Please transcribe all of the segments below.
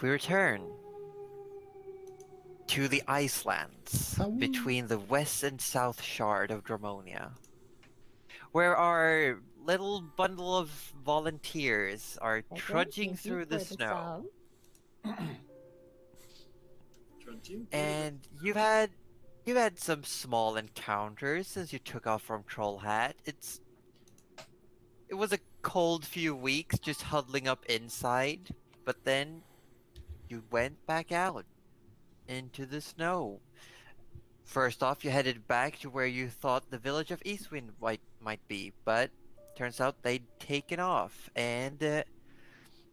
we return to the Icelands between the west and south shard of Dramonia, where our little bundle of volunteers are trudging through the snow. And you've had some small encounters since you took off from Troll Hat. It was a cold few weeks just huddling up inside, but then you went back out into the snow. First off, you headed back to where you thought the village of Eastwind might be, but turns out they'd taken off, and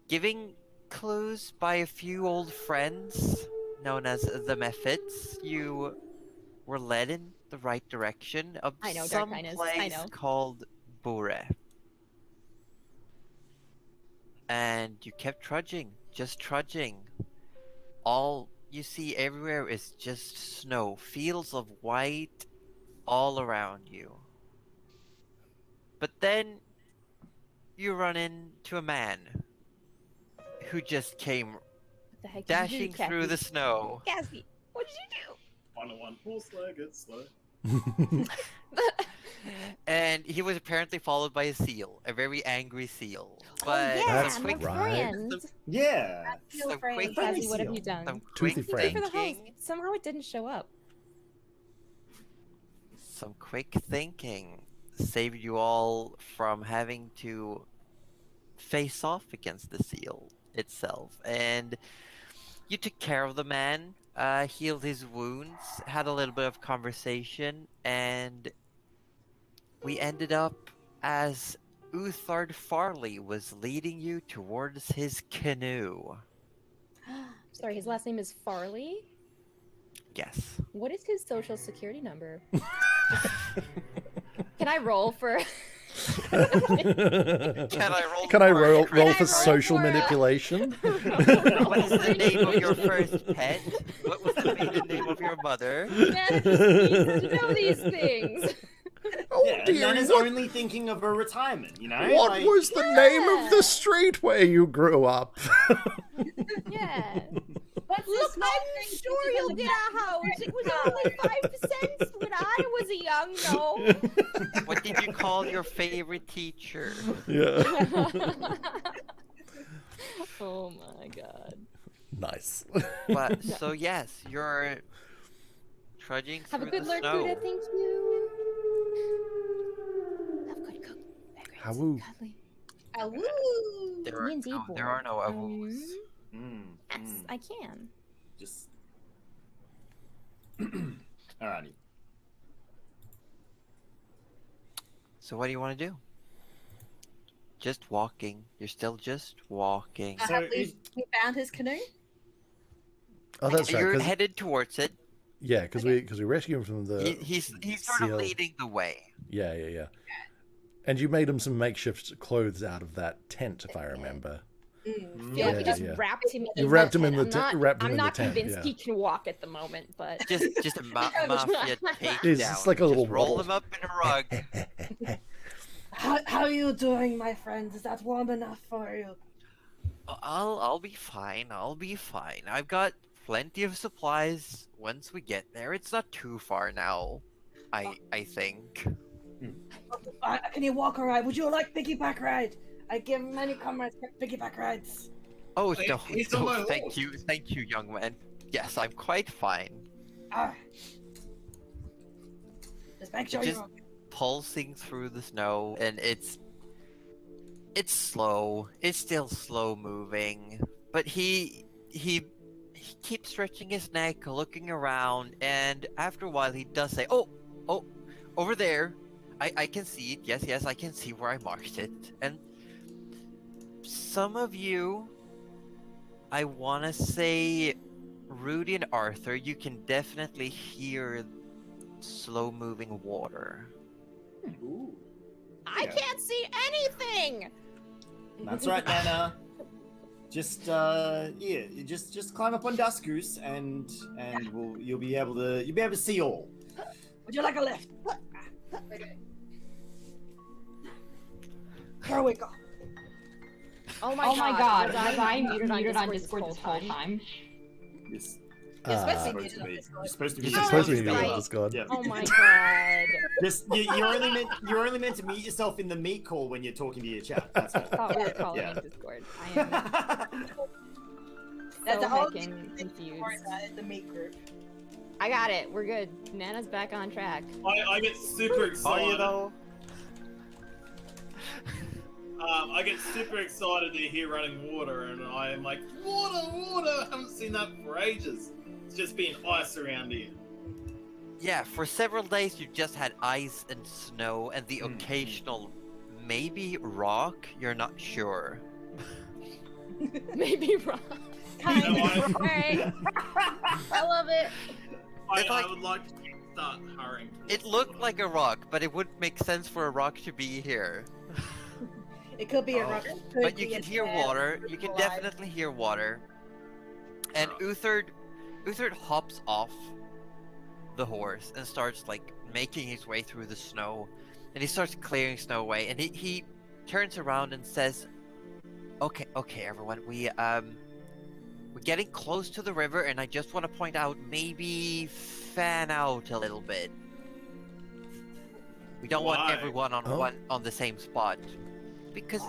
giving clues by a few old friends known as the Mephits, you were led in the right direction of some place called Bure. And you kept trudging, just trudging. All you see everywhere is just snow, fields of white all around you. But then you run into a man who just came dashing through the snow. Cassie, what did you do? 101 horse-legged slow. And he was apparently followed by a seal, a very angry seal. But that's some quick friend. Yeah. some quick Cassie, what have you done? some quick Toothy friend. For the host. thinking. Somehow it didn't show up. Some quick thinking saved you all from having to face off against the seal itself. And you took care of the man, healed his wounds, had a little bit of conversation, and we ended up as Uthard Farley was leading you towards his canoe. Sorry, his last name is Farley? Yes. What is his social security number? Can I roll for... Can I roll for social manipulation? What is the name of your first pet? What was the maiden name of your mother? Nana just needs to know these things. Oh Yeah, dear, Nana's only thinking of her retirement, you know? what was the name of the street where you grew up? Yeah. Look, I'm sure you'll get a house. It was only 5 cents when I was a young gnome. What did you call your favorite teacher? Yeah. Oh my god. Nice. But so yes, you're trudging through Have a good the Lord snow. Buddha, thank you. Have good cook. Hawoo. Awoo! There are no avus. Yes, I can. Just... Alrighty. So what do you want to do? Just walking. You're still just walking. So Have we found his canoe? Oh, that's right. You're 'cause- headed towards it. yeah, because we rescued him from the. He's sort seal. of leading the way. Yeah. And you made him some makeshift clothes out of that tent, if I remember. Yeah, we just yeah. wrapped him in You wrapped the him in tent. the tent. I'm not tent, convinced yeah. he can walk at the moment, but... Just a mafia takedown. It's just like a little Just roll waddle. him up in a rug. How are you doing, my friend? Is that warm enough for you? I'll be fine. I'll be fine. I've got plenty of supplies once we get there. It's not too far now. I think. Can you walk alright? Would you like piggyback ride? I give many comrades piggyback rides. Oh Hey, no, he's on my no, horse. thank you, young man. Yes, I'm quite fine. Ah. Just make sure Just you're pulsing through the snow, and it's slow. It's still slow moving, but he keeps stretching his neck, looking around, and after a while he does say, "Oh, over there. I can see it. Yes, I can see where I marked it." And some of you, I want to say Rudy and Arthur, you can definitely hear slow-moving water. Ooh. I Yeah. can't see anything! That's right, Nana. Just just climb up on Dust Goose and you'll be able to see all. Would you like a lift? Okay. Here we go. Oh Oh my god, was was I muted muted on Discord this whole time? Yes. You're supposed to Supposed be to on be. Discord. You're supposed to be. You're Oh, supposed to be that's on right. Discord. Yeah. Oh my god. Just you're only meant to mute yourself in the meet call when you're talking to your chat. That's I all. thought we were calling Yeah. in Discord. I am That's so the only heckin' confused. the meat group. I got it. We're good. Nana's back on track. I get super Are excited. you though? I get super excited to hear running water, and I'm like, water, water! I haven't seen that for ages. It's just been ice around here. Yeah, for several days you just had ice and snow and the occasional maybe rock, you're not sure. Maybe wrong. Kind You know, of. Alright. I love it. I, It's like- I would like to start hurrying. towards It the looked water. like a rock, but it wouldn't make sense for a rock to be here. It could be a Oh. rock. But you can hear water, you can definitely hear water. And Uthard hops off the horse and starts like making his way through the snow. And he starts clearing snow away, and he turns around and says, Okay, everyone, we're getting close to the river, and I just want to point out, maybe fan out a little bit. We don't want Why? everyone on Oh. on the same spot, because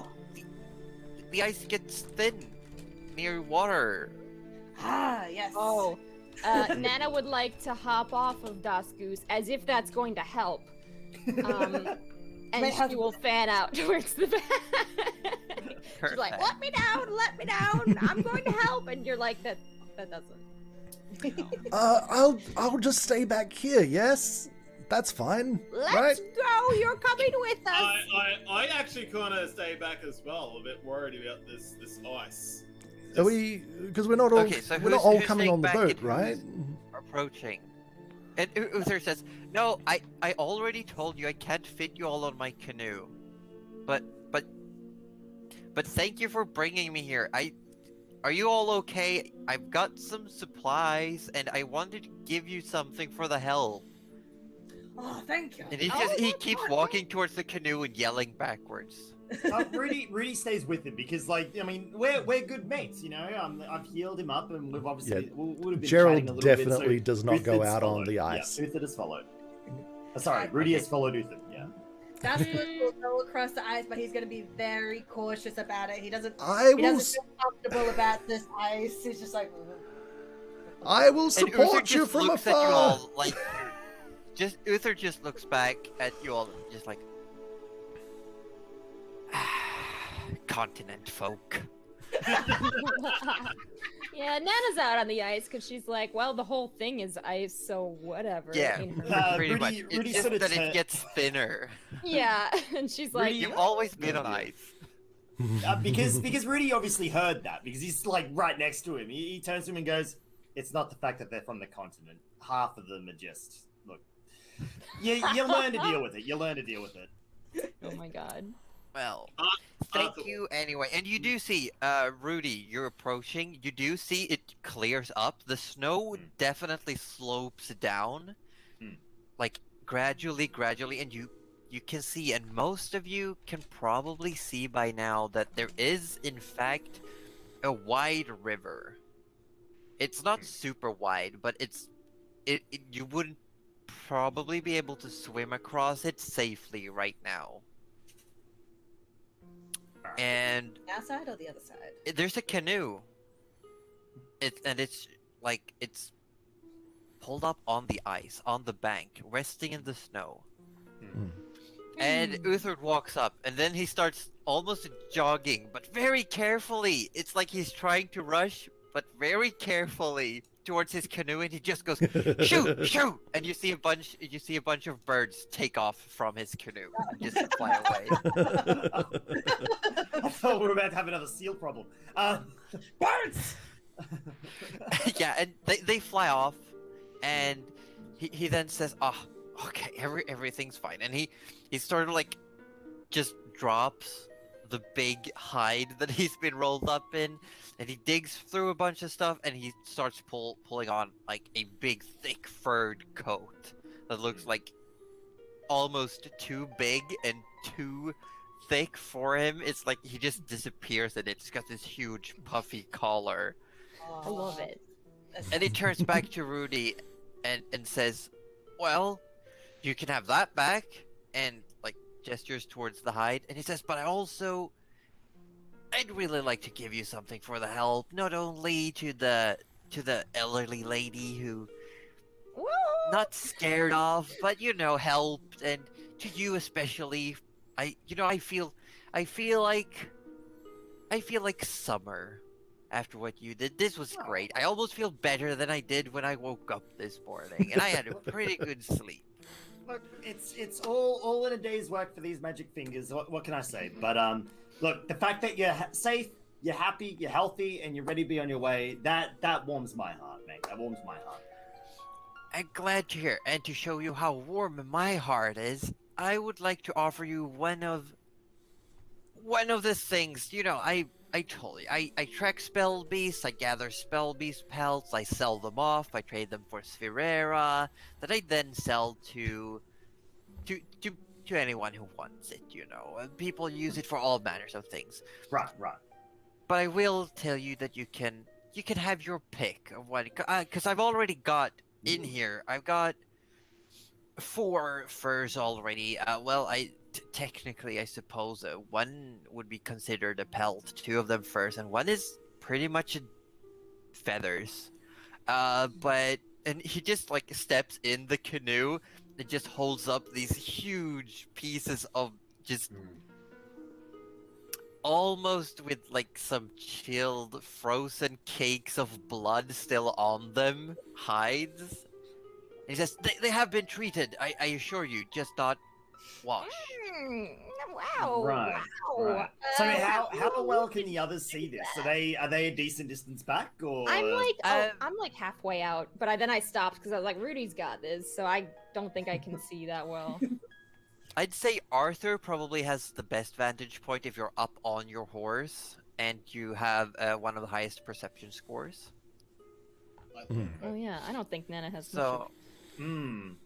the ice gets thin near water. Ah, yes. Oh. Nana would like to hop off of Dasgoose as if that's going to help. And Might have she to- will fan out towards the back. She's like, Perfect. let me down, I'm going to help. And you're like, that doesn't. I'll just stay back here. Yes, that's fine. Let's right? go. You're coming with us. I actually kind of stay back as well, a bit worried about this ice. Are we? Because we're not all Okay, so we're not who's- all who's coming staying on the back boat, and who's- right? Approaching. And Uther says, No, I already told you I can't fit you all on my canoe. But thank you for bringing me here. Are you all okay? I've got some supplies, and I wanted to give you something for the help. Oh, thank you. And he Oh, he that's keeps fine. walking towards the canoe and yelling backwards. Rudy stays with him because, like, I mean, we're good mates, you know. I've healed him up, and we've obviously Yeah. we would have been Gerald chatting a little bit, definitely so does not go Uthid's out on followed. the Yeah, ice. Uthid has followed. Sorry, Rudy has followed Uthid. Yeah. Daskus will go across the ice, but he's going to be very cautious about it. He doesn't I will feel comfortable about this ice. He's just like, I will And Uther support you just from looks at you afar. all like Uther just looks back at you all just like continent folk. Yeah, Nana's out on the ice because she's like, well, the whole thing is ice, so whatever. Yeah. in her- Pretty Rudy- much. Rudy It's just sort of that turn- it gets thinner. yeah, and she's like, Rudy- You've always been on Yeah. ice. Because Rudy obviously heard that because he's like right next to him. He turns to him and goes, "It's not the fact that they're from the continent. Half of them are just look. You'll learn to deal with it. You'll learn to deal with it." oh my god. Well, Uh, thank you anyway. And you do see, Rudy, you're approaching. You do see it clears up. The snow definitely slopes down, Hmm. like gradually, and you can see, and most of you can probably see by now that there is, in fact, a wide river. It's not super wide, but you wouldn't probably be able to swim across it safely right now. And outside or the other side? there's a canoe. It's pulled up on the ice, on the bank, resting in the snow. And Uthard walks up, and then he starts almost jogging, but very carefully. It's like he's trying to rush, but very carefully towards his canoe, and he just goes, "Shoot, shoot!" And you see a bunch of birds take off from his canoe and just fly away. I thought we were about to have another seal problem. Birds. Yeah, and they fly off, and he then says, okay, everything's fine." And he sort of like just drops the big hide that he's been rolled up in, and he digs through a bunch of stuff, and he starts pulling on like a big thick furred coat that looks like almost too big and too thick for him. It's like he just disappears and it's got this huge puffy collar. I love it. And he turns back to Rudy and says, "Well, you can have that back," and like gestures towards the hide. And he says, "But I'd really like to give you something for the help, not only to the elderly lady who Woo! not scared of, but helped, and to you especially. I feel like summer after what you did. This was great. I almost feel better than I did when I woke up this morning, and I had a pretty good sleep." Look, it's all in a day's work for these magic fingers. What can I say? But look, the fact that you're safe, you're happy, you're healthy, and you're ready to be on your way, that warms my heart, mate. That warms my heart. I'm glad to hear, and to show you how warm my heart is, I would like to offer you one of the things. I told you, I track spell beasts, I gather spell beast pelts, I sell them off, I trade them for spherera, that I then sell to anyone who wants it, and people use it for all manners of things. Right. But I will tell you that you can have your pick of what, because I've already got in here, I've got 4 furs already. Technically, I suppose one would be considered a pelt, 2 of them furs, and one is pretty much feathers. And he just like steps in the canoe and just holds up these huge pieces of just almost with like some chilled frozen cakes of blood still on them, hides. And he says, they have been treated, I assure you, just not washed. Wow. Right. Wow. Right. So how well can the others see this? Are they a decent distance back, or? I'm like halfway out, but then I stopped because I was like, Rudy's got this, so I don't think I can see that well. I'd say Arthur probably has the best vantage point if you're up on your horse and you have one of the highest perception scores. Oh yeah, I don't think Nana has So, And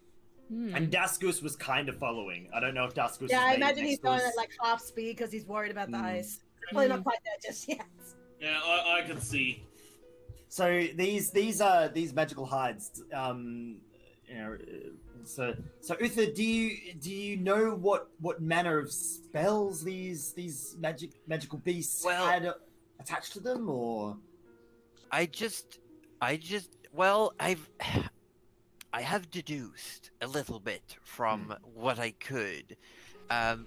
Daskus was kind of following. I don't know if Daskus. Yeah, has I made imagine it he's next going to us. at like half speed because he's worried about the ice. Probably not quite there just yet. Yeah, I could see. So these magical hides. So Uther, do you know what manner of spells these magical beasts had attached to them, or? I have deduced a little bit from what I could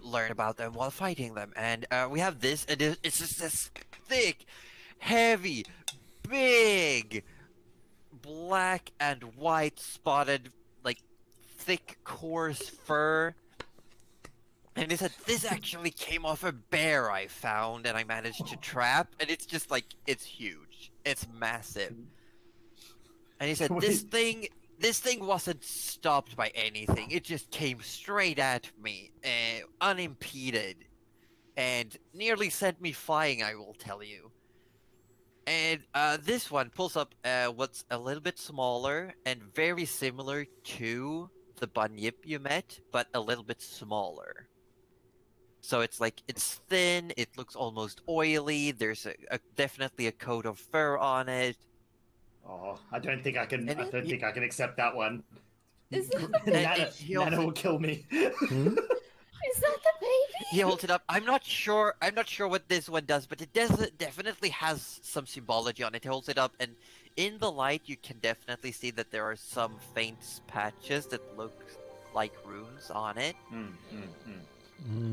learn about them while fighting them, and we have this, and it's just this thick, heavy, big, black and white spotted, like, thick, coarse fur. And he said, this actually came off a bear I found and I managed to trap, and it's just like, it's huge. It's massive. And he said, this thing wasn't stopped by anything. It just came straight at me, unimpeded, and nearly sent me flying, I will tell you. And this one pulls up what's a little bit smaller and very similar to the bunyip you met, but a little bit smaller. So it's like, it's thin, it looks almost oily, there's definitely a coat of fur on it. Oh, I don't think I can accept that one. Is that the baby? Nana will kill me. Is that the baby? He holds it up. I'm not sure what this one does, but it definitely has some symbology on it. He holds it up, and in the light you can definitely see that there are some faint patches that look like runes on it.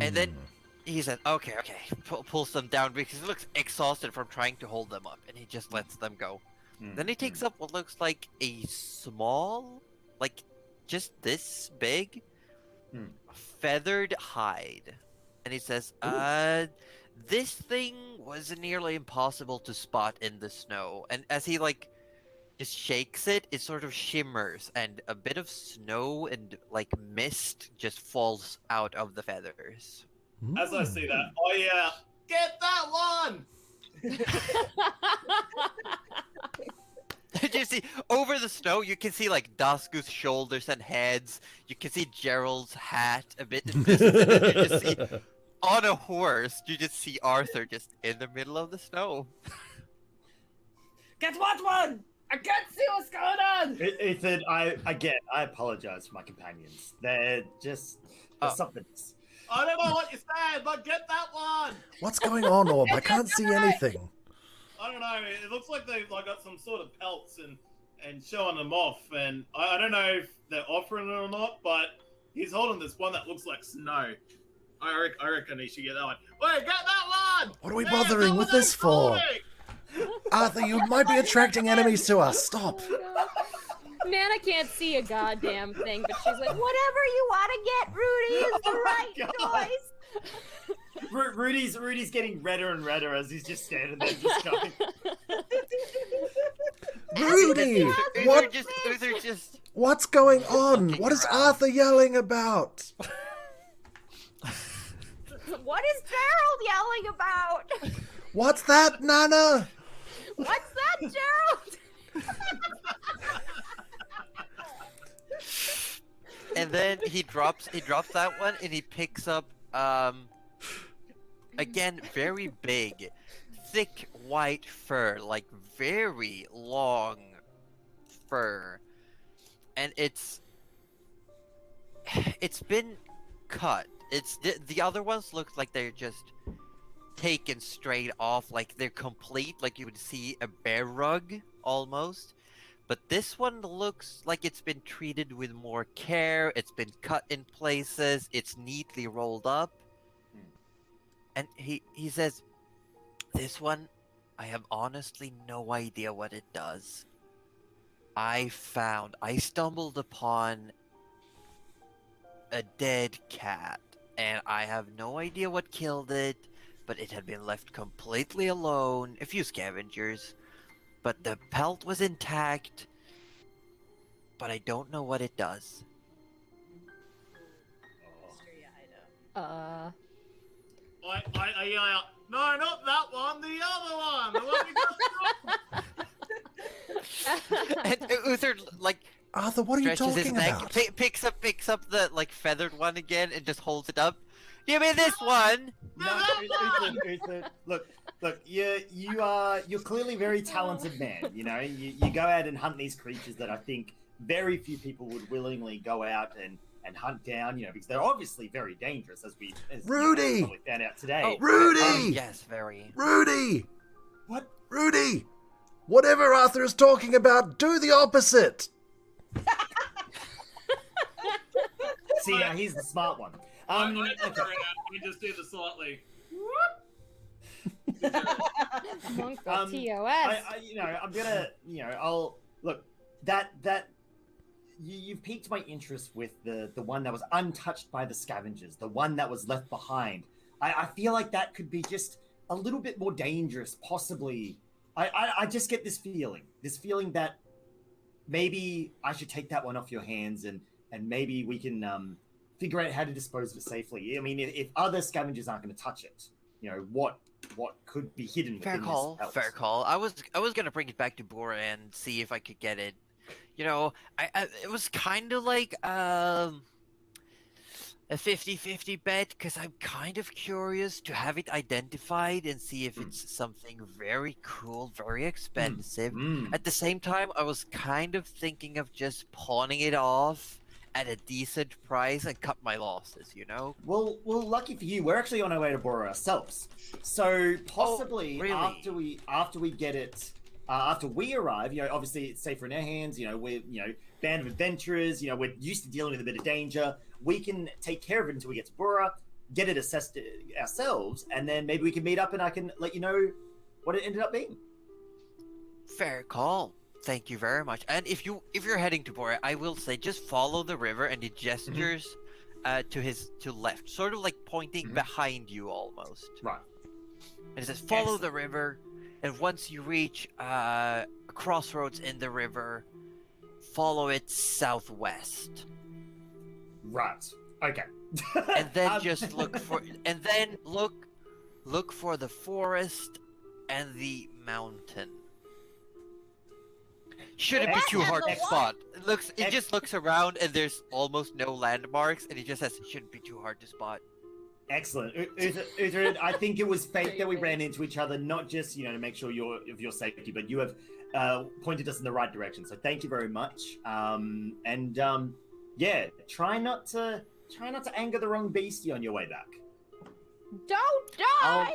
And then he said, okay, pulls them down because he looks exhausted from trying to hold them up, and he just lets them go. Then he takes up what looks like a small, like just this big, feathered hide. And he says, this thing was nearly impossible to spot in the snow. And as he like just shakes it, it sort of shimmers, and a bit of snow and like mist just falls out of the feathers. As I see that, get that one! You see, over the snow, you can see like Dasku's shoulders and heads. You can see Gerald's hat a bit in distance, and then you just see on a horse, you just see Arthur just in the middle of the snow. Get what one? I can't see what's going on. Ethan, I apologize for my companions. They're just there's something. I don't know what you said, but get that one. What's going on, Orb? I can't see anything. I don't know. It looks like they've like got some sort of pelts and showing them off, and I don't know if they're offering it or not, but he's holding this one that looks like snow. I reckon he should get that one. Wait, get that one! What are we Yeah, bothering that with one this for? Arthur, you might be attracting enemies to us. Stop. Nana can't see a goddamn thing, but she's like, Whatever you want to get, Rudy, is the Oh my right God. choice. Rudy's getting redder and redder as he's just standing there, just going. Rudy, Uther just what's going on? What is Arthur yelling about? What is Gerald yelling about? What's that, Nana? What's that, Gerald? and then he drops that one and he picks up again very big, thick white fur, like very long fur, and it's been cut. It's the other ones look like they're just taken straight off, like they're complete, like you would see a bear rug almost. But this one looks like it's been treated with more care. It's been cut in places. It's neatly rolled up. And he says, "This one, I have honestly no idea what it does. I stumbled upon a dead cat, and I have no idea what killed it, but it had been left completely alone, a few scavengers, but the pelt was intact, but I don't know what it does." No, not that one. The other one. The one we just And Uther, like, Arthur, what are you stretches his talking neck, about? picks up the, like, feathered one again and just holds it up. Give me this one! No, Uther, look, you're clearly a very talented man. You know, you go out and hunt these creatures that I think very few people would willingly go out and hunt down. You know, because they're obviously very dangerous, as Rudy! you know, probably found out today. Oh, Rudy! yes, very. Rudy! What? Rudy! Whatever Arthur is talking about, do the opposite! See, now he's the smart one. I Okay. we just do the slightly. Monk for Um, TOS. I'm gonna, I'll look that you've piqued my interest with the one that was untouched by the scavengers, the one that was left behind. I feel like that could be just a little bit more dangerous, possibly. I just get this feeling that maybe I should take that one off your hands and maybe we can figure out how to dispose of it safely. I mean, if other scavengers aren't going to touch it, you know, what could be hidden within this pelt? Fair call. I was gonna bring it back to Bora and see if I could get it. You know, it was kind of like a 50-50 bet, because I'm kind of curious to have it identified and see if it's something very cool, very expensive. At the same time, I was kind of thinking of just pawning it off at a decent price and cut my losses, you know? Well, lucky for you, we're actually on our way to Bora ourselves. So possibly really? after we get it, after we arrive, you know, obviously it's safer in our hands. You know, we're band of adventurers. You know, we're used to dealing with a bit of danger. We can take care of it until we get to Bora, get it assessed ourselves, and then maybe we can meet up and I can let you know what it ended up being. Fair call. Thank you very much. And if you're heading to Bora, I will say just follow the river, and he gestures to left, sort of like pointing behind you almost. Right. And it says follow the river, and once you reach a crossroads in the river, follow it southwest. Right. Okay. And then just look for the forest and the mountain. Shouldn't be too hard to spot. It just looks around and there's almost no landmarks, and he just says it shouldn't be too hard to spot. Excellent. Uthrid, I think it was fate that we ran into each other, not just, to make sure of your safety, but you have pointed us in the right direction. So thank you very much. Yeah, try not to anger the wrong beastie on your way back. Don't die!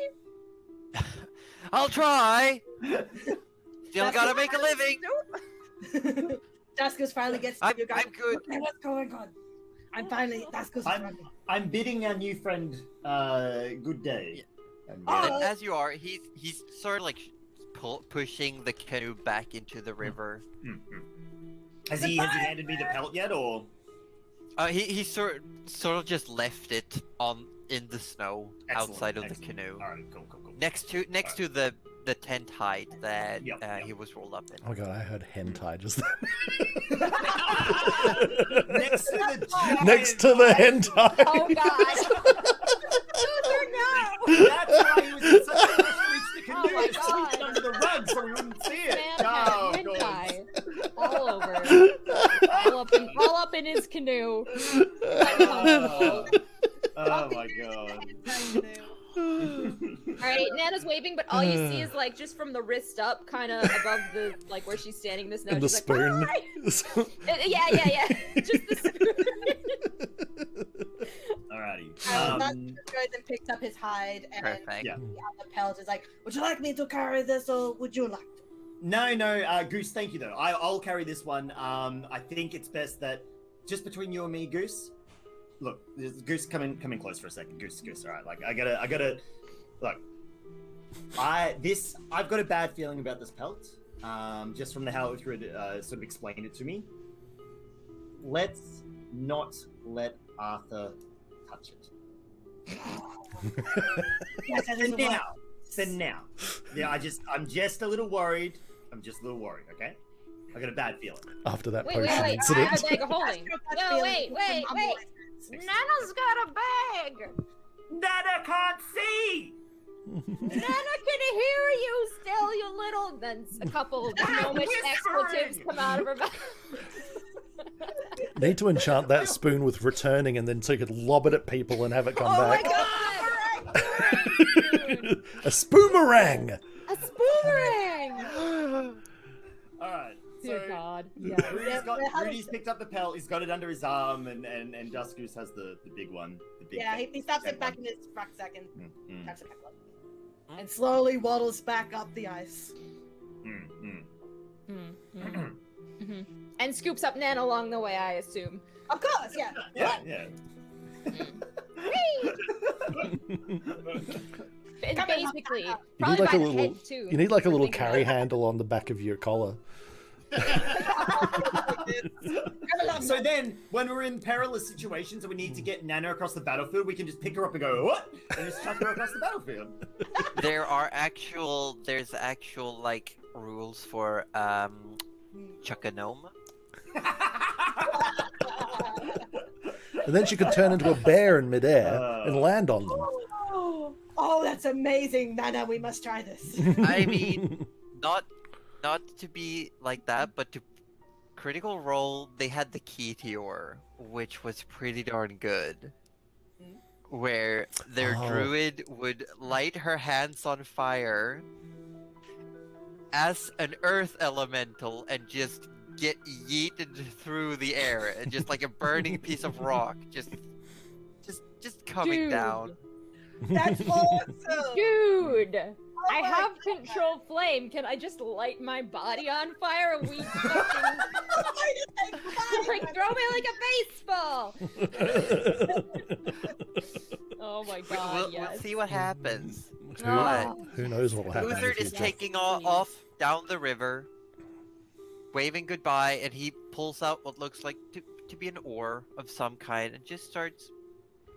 I'll try. Still gotta make a living. Daskus finally gets to I'm you guys. good. Okay, what's going on? I'm finally Daskus. I'm bidding our new friend good day. And, And as you are, he's sort of like pushing the canoe back into the river. Has he handed me the pelt yet, or? He sort of just left it in the snow outside of the canoe. All right, cool. Next to the tent hide that he was rolled up in. Oh my god, I heard hentai just then. Next to the hentai. Oh god. Luther, no! That's why he was in such a rush to reach the canoe to sweep it under the rug so we wouldn't see it. Man had hentai all over. all up in his canoe. Oh my god. Alright, Nana's waving, but all you see is like just from the wrist up, kind of above the like where she's standing. This now, And the she's spoon. Like, yeah. Just the spoon. Alrighty. Goes and picks up his hide and Perfect. the pelt is like, would you like me to carry this or would you like to? No, Goose, thank you though. I'll carry this one. I think it's best that just between you and me, Goose. Look, Goose, come in close for a second. Goose. All right, like I gotta. Look, I've got a bad feeling about this pelt. Just from how Uthrid sort of explained it to me. Let's not let Arthur touch it. Yes, For now. Yeah, I'm just a little worried. Okay? I got a bad feeling. After that Wait. potion I incident. have a bag of holding. No, wait. Nana's got a bag. Nana can't see! Nana can hear you still, you little. Then a couple of gnomish expletives come out of her mouth. Need to enchant that spoon with returning, and then so you could lob it at people and have it come back. Oh my god! A spoomerang! A spoomerang! Alright. Dear God. Yeah. Rudy's picked up the pelt, he's got it under his arm, and Duskus has the big one. The big he stuffs it back in his rucksack and Mm. tucks it back up. And slowly waddles back up the ice. And scoops up Nana along the way, I assume. Of course, yeah. Yeah. And basically, You probably need like by a the little. head too. You need like a little Think carry about it. handle on the back of your collar. So then, when we're in perilous situations and we need to get Nana across the battlefield, we can just pick her up and go, what? And just chuck her across the battlefield. There's actual like rules for chuck a gnome. And then she could turn into a bear in midair and land on them. Oh, that's amazing, Nana. We must try this. I mean, not to be like that, but to Critical Role, they had the Keteor, which was pretty darn good. Where their druid would light her hands on fire as an earth elemental and just get yeeted through the air, and just like a burning piece of rock, just coming down. That's awesome. Dude! I have control flame. Can I just light my body on fire and we fucking like throw me like a baseball? Oh my god, We'll see what happens. Who knows what will happen? in the Uthrid is future. taking off down the river, waving goodbye, and he pulls out what looks like to be an oar of some kind and just starts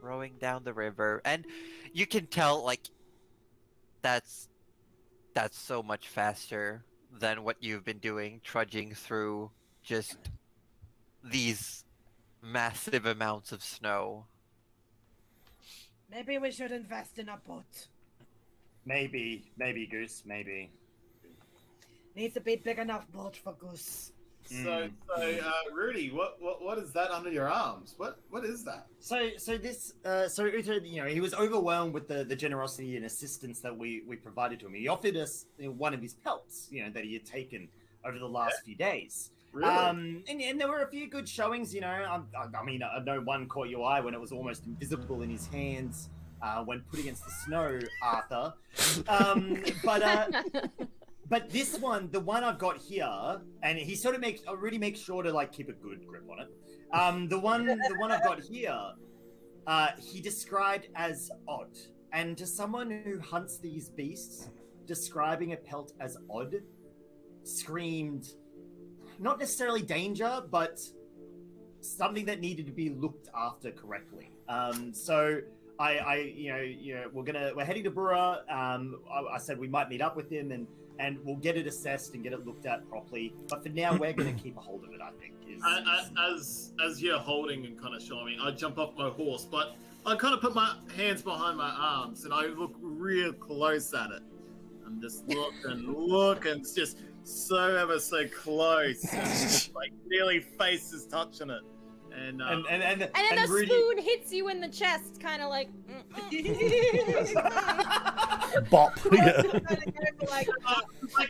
rowing down the river. And you can tell, like, that's so much faster than what you've been doing, trudging through just these massive amounts of snow. Maybe we should invest in a boat. Maybe, Goose, maybe. Needs to be big enough boat for Goose. So, Rudy, what is that under your arms? What is that? So Uto, he was overwhelmed with the generosity and assistance that we provided to him. He offered us one of his pelts, that he had taken over the last few days. Really? And there were a few good showings, I know one caught your eye when it was almost invisible in his hands when put against the snow, Arthur. But this one, the one I've got here, and he sort of really makes sure to keep a good grip on it. The one I've got here, he described as odd, and to someone who hunts these beasts, describing a pelt as odd screamed not necessarily danger, but something that needed to be looked after correctly. So we're heading to Brewer. I said we might meet up with him and we'll get it assessed and get it looked at properly. But for now, we're going to keep a hold of it, I think. As you're holding and kind of showing me, I jump off my horse, but I kind of put my hands behind my arms and I look real close at it. I'm just looking, it's just so ever so close. It's nearly faces touching it. And then the Rudy... spoon hits you in the chest, kind of like. Bop. Yeah.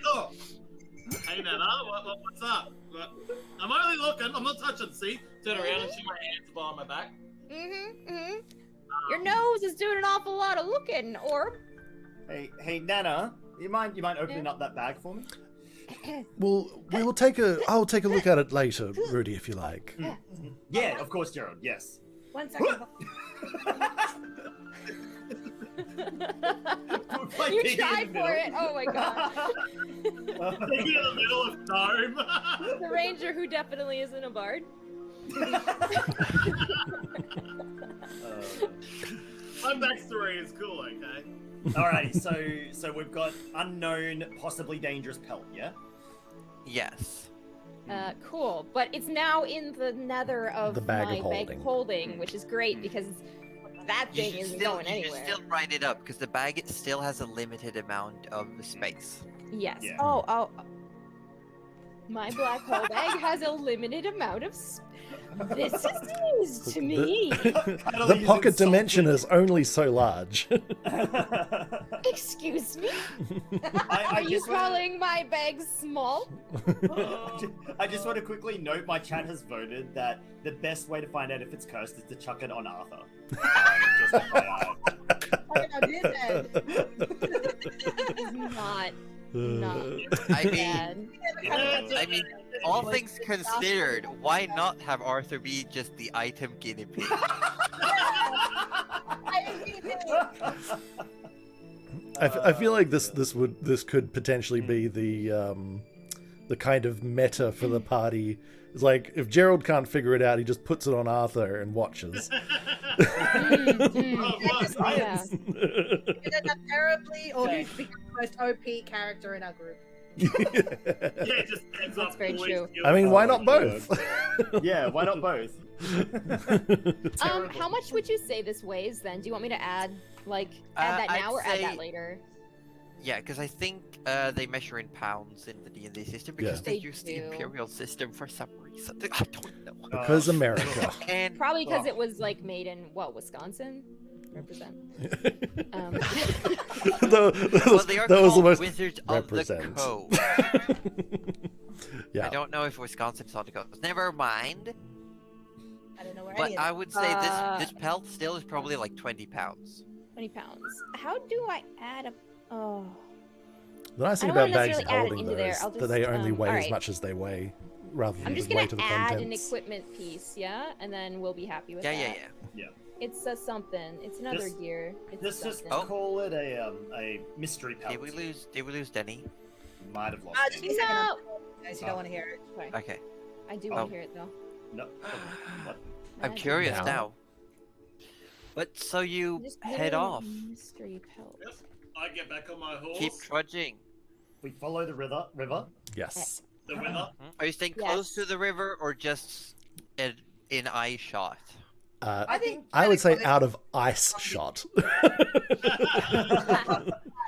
Oh. Hey Nana, what's up? I'm only looking. I'm not touching. See, turn around and see my hands behind my back. Your nose is doing an awful lot of looking, Orb. Hey Nana, you mind opening up that bag for me? I'll take a look at it later, Rudy, if you like. Yeah, of course, Gerald. Yes. 1 second. You tried for it. Oh my god. In the middle of Dome. The ranger who definitely isn't a bard. My backstory is cool, okay? Alrighty, so we've got unknown, possibly dangerous pelt, yeah? Yes. Cool. But it's now in the nether of The bag my of bag holding. of holding, which is great because that thing isn't going You anywhere. should still write it up because the bag still has a limited amount of space. Yes. Yeah. Oh. My black hole bag has a limited amount of This is news to me. The pocket dimension is only so large. Excuse me? I Are you calling my bag small? I just want to quickly note my chat has voted that the best way to find out if it's cursed is to chuck it on Arthur. Just FYI. I did that. It's not. I mean, all things considered, why not have Arthur be just the item guinea pig? I feel like this could potentially be the kind of meta for the party. It's like if Gerald can't figure it out, he just puts it on Arthur and watches. Yeah. Either that terribly, or he's become the most OP character in our group. Yeah, it just ends That's up very always true. feeling I mean, why Oh, not both? Yeah, why not both? How much would you say this weighs then? Do you want me to add that I'd now or add say- that later? Yeah, because I think they measure in pounds in the D&D system because Yeah. they They use the do. imperial system for some reason. I don't know. Because America. And Probably because it was made in Wisconsin. Represent. well, they are that was the called most Wizards of the represent. Coast. Yeah. I don't know if Wisconsin's on the coast. Never mind. I don't know where But any I of would say Uh, this pelt still is probably like 20 pounds. 20 pounds. How do I add a? Oh. The nice thing I don't about wanna bags of necessarily add it holding into though there. is I'll that they just, only weigh as alright. much as they weigh, rather than I'm the just weight gonna of the add an contents. equipment piece, yeah, and then we'll be happy with Yeah, that. yeah. It's something. It's another Just- gear. It's Let's just something. call it a mystery pelt. Did we lose Denny? Might have lost Just it. a second, No. guys, you don't want to hear it. Okay. Okay. I do Oh. want to hear it though. No. What? I'm Magic. curious Now. now. But so you Just head literally off. Mystery pelt. Yep. I get back on my horse. Keep trudging. We follow the river. Yes. The weather. Are you staying Yes. close to the river or just in eye shot? I think I would say out of ice shot.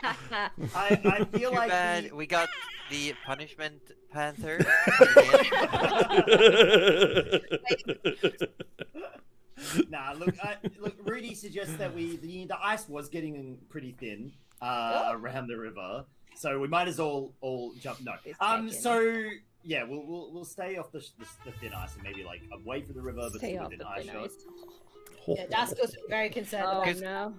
I feel Too like bad we got the punishment panther. Nah, look, Rudy suggests that the ice was getting pretty thin around the river, so we might as well all jump. No, It's taken. so yeah, we'll stay off the thin ice and maybe like away from the river, but Stay still off within the ice thin shot. ice. Yeah, Dasko's very concerned Oh about no.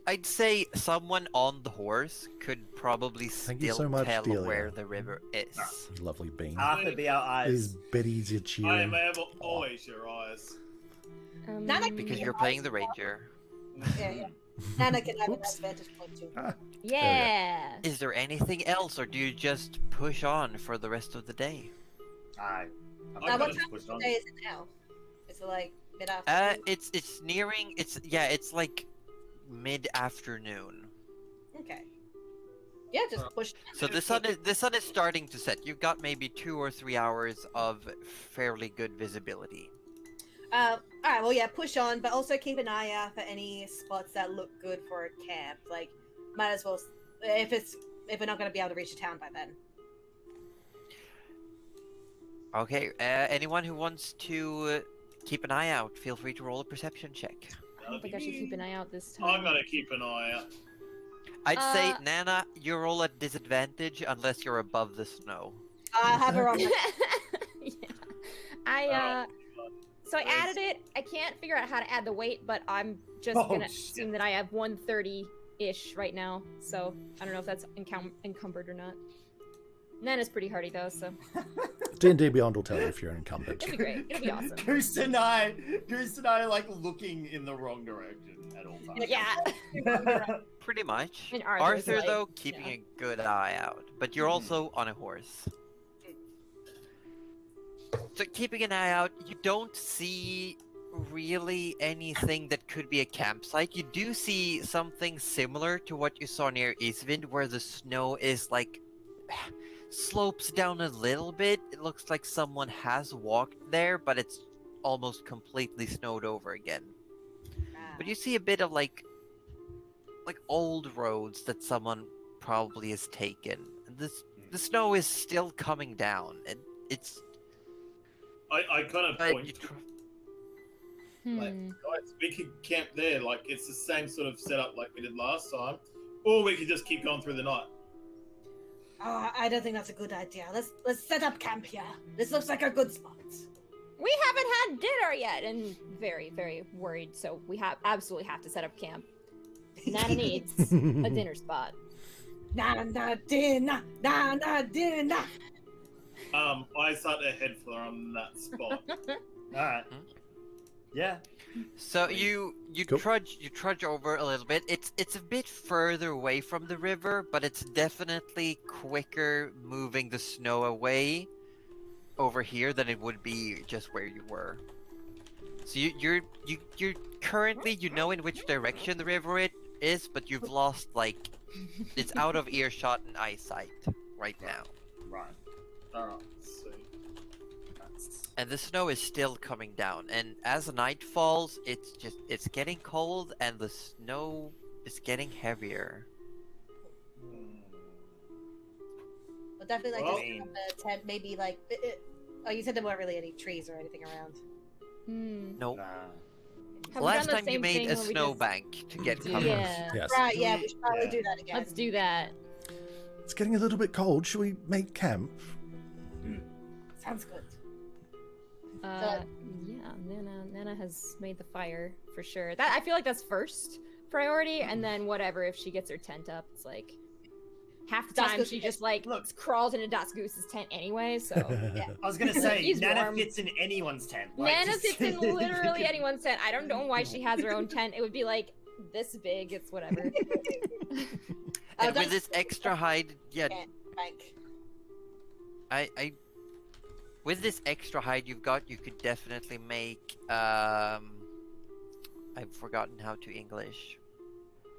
I'd say someone on the horse could probably Thank you still so much, tell Delia. where the river is. Lovely being. Arthur, be our eyes. Is Betty's your I cheering? am ever always your eyes. Nana Because you're playing the ranger. Yeah. Nana can have an advantage point too. Yeah. Is there anything else, or do you just push on for the rest of the day? Aye. Now, I'm what gonna time push of the on. day is it now? Is it like mid-afternoon? It's nearing. It's like mid-afternoon. Okay. Yeah, just push. So the sun is starting to set. You've got maybe 2 or 3 hours of fairly good visibility. All right. Well, yeah, push on, but also keep an eye out for any spots that look good for a camp. Like, might as well if we're not going to be able to reach the town by then. Okay. Anyone who wants to keep an eye out, feel free to roll a perception check. I don't think I should keep an eye out this time. I'm gonna keep an eye out. I'd say Nana, you roll at disadvantage unless you're above the snow. I have her on. Yeah. So I added it. I can't figure out how to add the weight, but I'm just gonna assume that I have 130-ish right now. So I don't know if that's encumbered or not. Nana's pretty hardy though, so D&D Beyond will tell you if you're encumbered. it'll be great. It'll be awesome. Goose and I are like looking in the wrong direction at all times. Yeah. Pretty much. And Arthur's Arthur, like, though, keeping a good eye out. But you're also on a horse. So keeping an eye out, you don't see really anything that could be a campsite. You do see something similar to what you saw near Isvind, where the snow is like slopes down a little bit. It looks like someone has walked there, but it's almost completely snowed over again. But you see a bit of like old roads that someone probably has taken. And the snow is still coming down, and it's. I kind of point. Like, Hmm. guys, we could camp there. Like it's the same sort of setup like we did last time, or we could just keep going through the night. I don't think that's a good idea. Let's set up camp here. This looks like a good spot. We haven't had dinner yet, and very, very worried. So we absolutely have to set up camp. Nana needs a dinner spot. Nana dinner. I start to head for on that spot. Alright. Yeah. So you Cool. trudge over a little bit. It's a bit further away from the river, but it's definitely quicker moving the snow away over here than it would be just where you were. So you're currently, you know in which direction the river it is, but you've lost like it's out of earshot and eyesight right now. Right. Alright, so And the snow is still coming down, and as the night falls, it's getting cold, and the snow is getting heavier. But definitely like Well- just set up a tent, maybe like. Oh, you said there weren't really any trees or anything around. Hmm. Nope. Nah. Have we Last done the time you same made thing a where we just- snowbank to get cover. Yeah. Yes. Right, yeah, we should probably Yeah. do that again. Let's do that. It's getting a little bit cold. Should we make camp? Sounds good. Yeah, Nana has made the fire for sure. That I feel like that's first priority, and then whatever if she gets her tent up, it's like half the time Dasko's she tent. just like Look. crawls into Das Goose's tent anyway. So I was gonna say, He's Nana warm. fits in anyone's tent. like, Nana just- fits in literally anyone's tent. I don't know why she has her own tent. It would be like this big. It's whatever. And with that's- this extra hide, yeah, Bank. I with this extra hide you've got, you could definitely make I've forgotten how to English.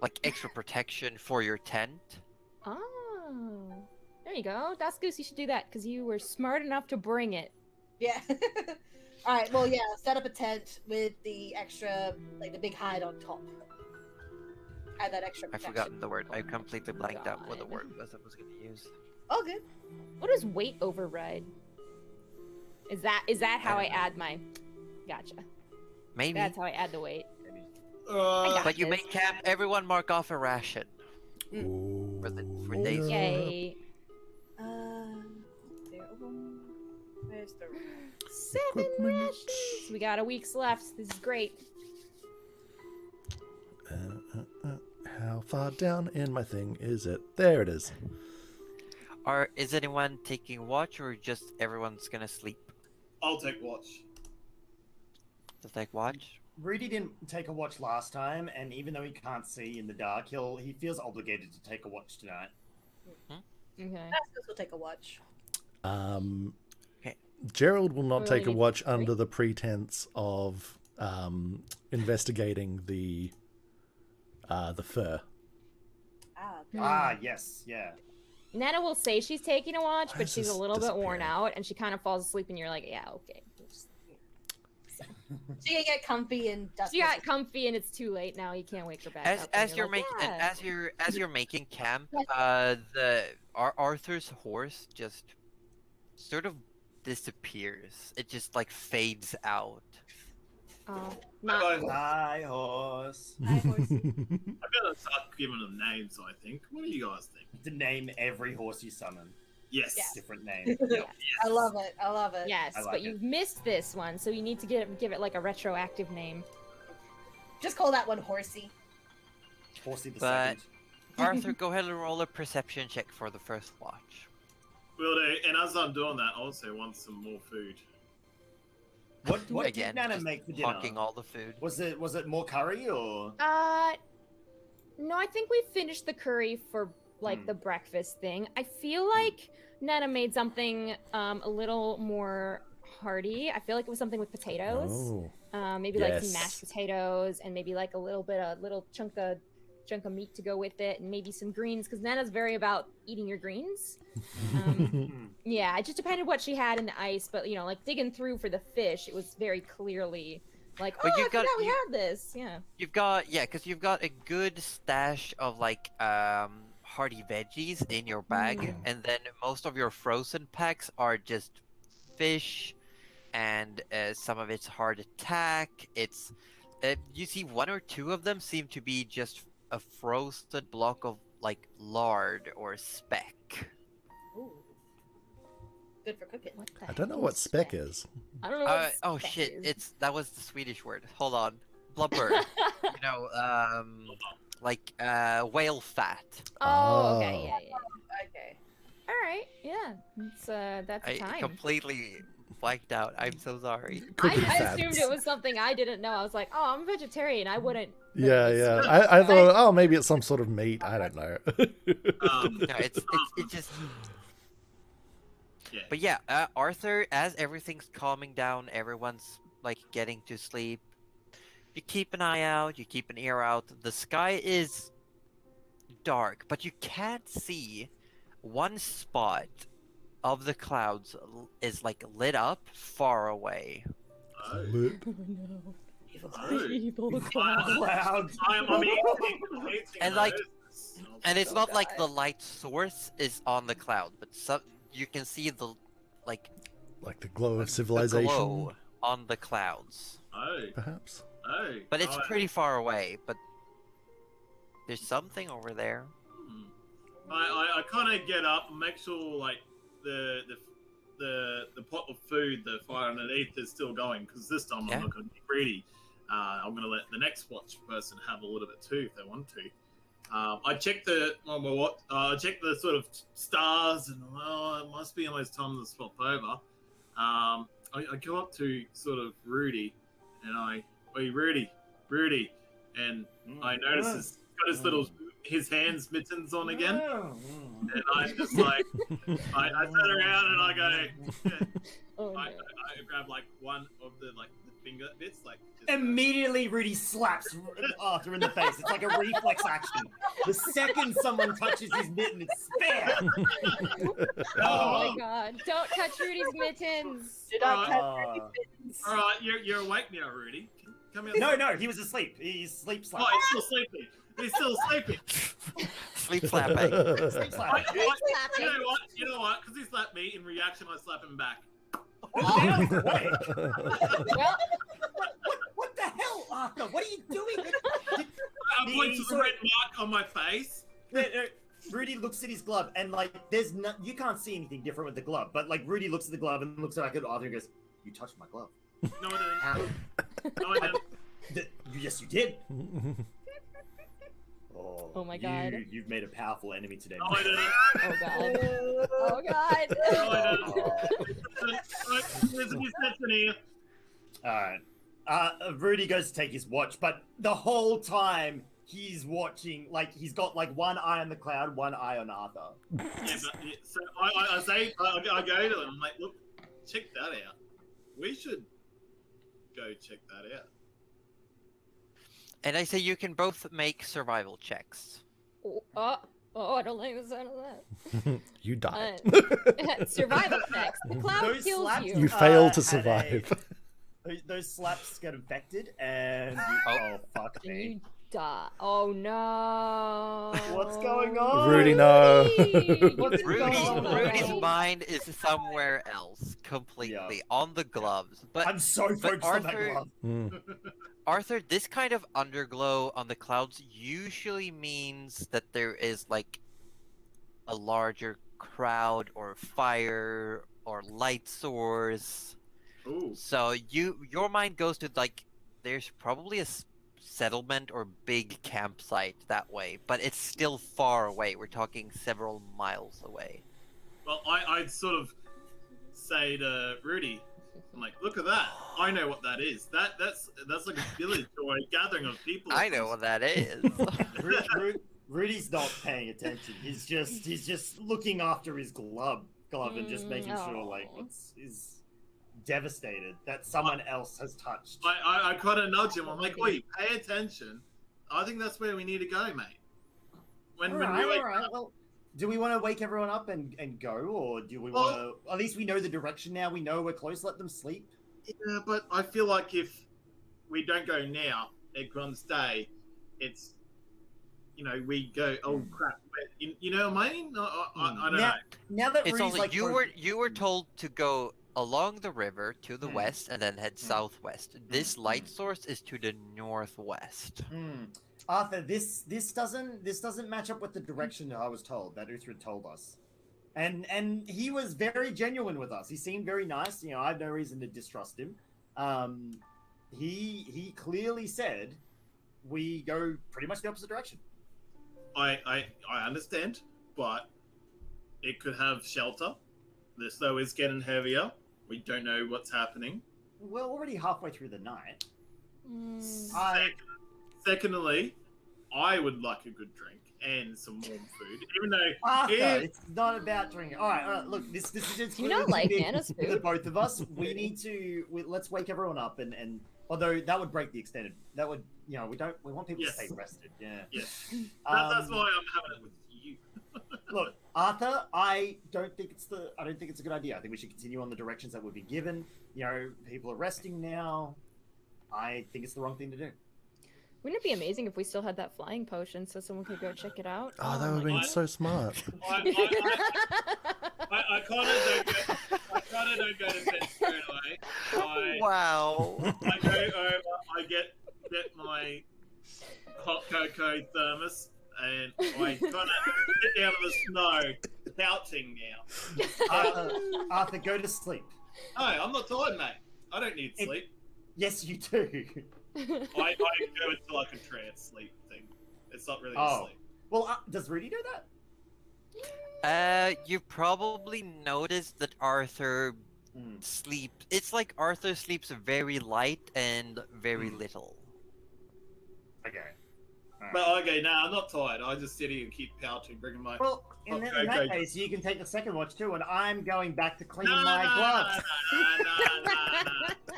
Like extra protection for your tent. Oh, there you go. Das Goose, you should do that because you were smart enough to bring it. Yeah. All right. Well, yeah. Set up a tent with the extra, like the big hide on top. add that extra I've protection. forgotten the word. I completely blanked out what the God. word was I was going to use. Oh, good. What is weight override? Is that how I add my? Gotcha. Maybe. That's how I add the weight. But you this. make camp. Everyone mark off a ration. Ooh, for days. yeah. Yay. Where's the 7 rations. We got a week's left. This is great. How far down in my thing is it? There it is. Is anyone taking watch or just everyone's gonna sleep? I'll take watch. To take watch? Rudy didn't take a watch last time, and even though he can't see in the dark, he feels obligated to take a watch tonight. Okay. We'll take a watch. Okay. Gerald will not We take a only need watch 3? under the pretense of investigating the fur. Yes, yeah. Nana will say she's taking a watch, Why but is she's a this little bit worn disappearing? out, and she kind of falls asleep, and you're like, yeah, okay. She can get comfy and dust. She got comfy, and it's too late now. You can't wake her back up. and As you're like, making yeah. as you're making camp, Arthur's horse just sort of disappears. It just like fades out. Oh, Guys, not Hi, horse. Hi, horsey. I better start giving them names, I think. What do you guys think? To name every horse you summon. Yes. Different name. Yes. I love it. I love it. Yes, I like but it. you've missed this one, so you need to give it like a retroactive name. Just call that one horsey. Horsey the But- second. Arthur, go ahead and roll a perception check for the first watch. Will do. And as I'm doing that, I also want some more food. What Again, did Nana just make for dinner? hawking all the food. Was it more curry or? No, I think we finished the curry for like the breakfast thing. I feel like Nana made something a little more hearty. I feel like it was something with potatoes. Oh. Maybe like some Yes. mashed potatoes and maybe like a little chunk of meat to go with it, and maybe some greens because Nana's very about eating your greens. Yeah, it just depended what she had in the ice, but you know, like digging through for the fish, it was very clearly like, But oh, you've I forgot got- we you- had this. Yeah. Because you've got a good stash of like hearty veggies in your bag, and then most of your frozen packs are just fish, and some of it's hard attack. It's you see one or two of them seem to be just a frozen block of like lard or speck. Ooh. Good for cooking. What the I don't know heck what speck is. I don't know. What Oh speck shit! is. That was the Swedish word. Hold on, blubber. You know, like whale fat. Oh, okay, Oh. yeah. Okay. All right, yeah. It's that's I a time. completely blanked out. I'm so sorry. Cookie I fats. assumed it was something I didn't know. I was like, oh, I'm a vegetarian. I wouldn't. Yeah, yeah. I thought, oh, maybe it's some sort of meat. I don't know. No, it's just. Yeah. But yeah, Arthur, as everything's calming down, everyone's like getting to sleep. You keep an eye out. You keep an ear out. The sky is dark, but you can't see one spot of the clouds is like lit up far away. Oh. Lit. Oh. Evil Clouds. I'm eating And, like, those. And it's So not like God. the light source is on the cloud, but you can see the like Like the glow of the civilization, glow on the clouds. Oh. perhaps. Oh. But it's Oh, pretty far away. But there's something over there. I kind of get up and make sure like the pot of food, the fire underneath is still going because this time Yeah. I'm not going to be greedy. I'm going to let the next watch person have a little bit too if they want to. I check I check the sort of stars and it must be almost time to swap over. I go up to sort of Rudy and hey Rudy, and I notice he's got his hands mittens on again. And I'm just like, I turn around and I go, Oh, no. I grab like one of the finger bits, like just, Immediately, Rudy slaps Arthur in the face. It's like a reflex action. The second someone touches his mitten, it's spam. Oh my God! Don't touch Rudy's mittens. Did not touch Uh, any mittens. all right, you're awake now, Rudy. Come here. No, he was asleep. He's sleep Oh, slapped. he's still sleeping. He's still sleeping. Sleep slapping. Sleep slap. You know what? Because he slapped me, in reaction, I slap him back. Oh, quick. Well, What the hell, Arthur? What are you doing? I point to the red mark on my face. Rudy looks at his glove and like, you can't see anything different with the glove, but like Rudy looks at the glove and looks back at Arthur and goes, "You touched my glove." No, I didn't. No, I didn't. Yes, you did. Oh my God. You've made a powerful enemy today. No, I didn't. oh god. Oh god. No, I didn't. There's a misconception here. Alright. Rudy goes to take his watch, but the whole time he's watching, like, he's got like one eye on the cloud, one eye on Arthur. So I go to him, I'm like, look, check that out. We should go check that out. And I say you can both make survival checks. I don't like the sound of that. You died. Survival checks. The cloud Those kills slaps- you. You failed to had survive. Those slaps get infected and oh fuck And me. you die. Oh no. What's going on? Rudy, no. What's going on? Rudy's mind is somewhere else completely on the gloves. But I'm so focused on that Arthur- glove. Mm. Arthur, this kind of underglow on the clouds usually means that there is like a larger crowd or fire or light source. Ooh. So your mind goes to like there's probably a settlement or big campsite that way, but it's still far away. We're talking several miles away. Well, I'd sort of say to Rudy, I'm like, look at that. I know what that is. That's like a village or a gathering of people. I know what that is. Rudy's not paying attention. He's just looking after his glove and just making sure like is devastated that someone else has touched. I kind of nudge him. I'm like, wait, pay attention. I think that's where we need to go, mate. When we wake up. Well, do we want to wake everyone up and go, or do we want to? At least we know the direction now. We know we're close. Let them sleep. Yeah, but I feel like if we don't go now, everyone's day, it's, we go, oh crap. You know what I mean? I don't know. Now that It's Rudy's only like you were told to go along the river to the west and then head southwest. This light source is to the northwest. Arthur, this doesn't match up with the direction I was told that Uthred told us, and he was very genuine with us. He seemed very nice. I have no reason to distrust him. He clearly said we go pretty much the opposite direction. I understand, but it could have shelter. The snow is getting heavier. We don't know what's happening. We're already halfway through the night. Secondly, I would like a good drink and some warm food, even though Arthur, it's not about drinking. All right. Look, this is just. Do you not like Nana's for the food? both of us. We need to. Let's wake everyone up and although that would break the extended. That would we want people to stay rested. Yeah. Yes. That's why I'm having it with you. Look, Arthur, I don't think it's a good idea. I think we should continue on the directions that we've been given. People are resting now. I think it's the wrong thing to do. Wouldn't it be amazing if we still had that flying potion so someone could go check it out? Oh, that would have been so smart. I kind of don't go to bed straight away. Wow. I go over, I get my hot cocoa thermos, and I kind of sit down in the snow, pouting now. Arthur, go to sleep. No, I'm not tired, mate. I don't need sleep. Yes, you do. I go into like a trance sleep thing. It's not really sleep. Well, does Rudy do that? You probably noticed that Arthur sleeps. It's like Arthur sleeps very light and very little. Okay. But okay, I'm not tired. I just sit here and keep pouting, bringing my. Well, in that case, you can take the second watch too, and I'm going back to clean my gloves. No.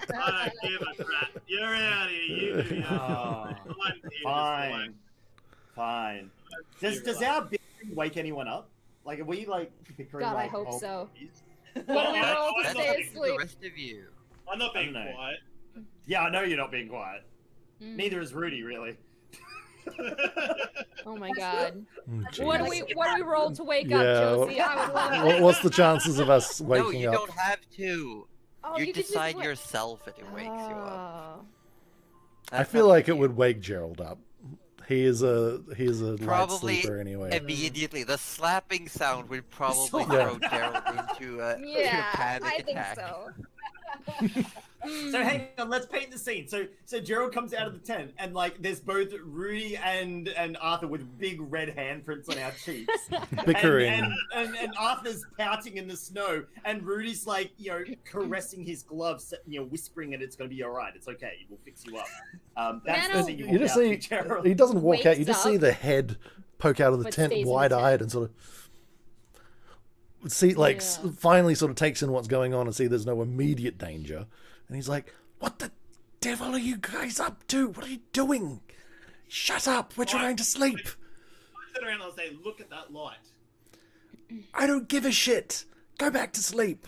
I don't give a crap. You're out here. You do Fine. Does our bickering wake anyone up? Like, are we like bickering? God, like, I hope so. Well, we all that's stay the asleep. rest of you. I'm not being quiet. Yeah, I know you're not being quiet. Neither is Rudy, really. Oh my god. Mm, What do jeez. we roll to wake Yeah, up, Josie? I would love it. What's the chances of us No, waking you up? don't have to. Oh, You could just decide wa- yourself and it wakes you up. Oh. I That's feel up like to it you. would wake Gerald up. He is a light Probably sleeper anyway. Immediately, the slapping sound would probably Yeah. throw Gerald into a Yeah, panic I think attack. so. So hang on, let's paint the scene. So Gerald comes out of the tent, and like there's both Rudy and Arthur with big red handprints on our cheeks. Bickering. And Arthur's pouting in the snow, and Rudy's like, caressing his gloves, whispering that it's gonna be all right. It's okay. We'll fix you up. That's the Nano- scene You just see, Gerald. he doesn't walk out, you wakes just see up, the head poke out of the but tent stays in the wide-eyed tent. and sort of see, like, Yeah. finally sort of takes in what's going on and see there's no immediate danger. And he's like, what the devil are you guys up to? What are you doing? Shut up, we're trying to sleep. I turn around and I say, look at that light. I don't give a shit. Go back to sleep.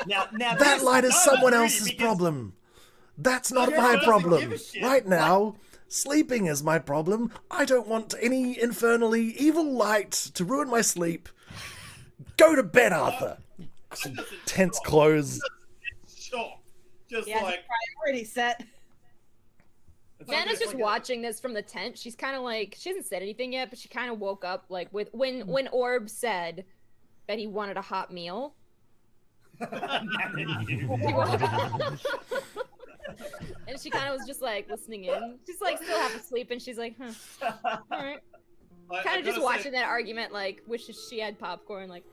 Now That this- light is no, someone Rudy, else's because- problem. That's not Gerald my doesn't problem. give a shit. Right now, sleeping is my problem. I don't want any infernally evil light to ruin my sleep. Go to bed, Arthur. Some tense clothes. Shock. Just Yeah, like, priority set. Nana's just watching this from the tent. She's kind of like, she hasn't said anything yet, but she kind of woke up like with when Orb said that he wanted a hot meal. He woke up. And she kind of was just like listening in. She's like still half asleep, and she's like, huh, all right. I Kind of just gotta watching that argument, like wishes she had popcorn. Like,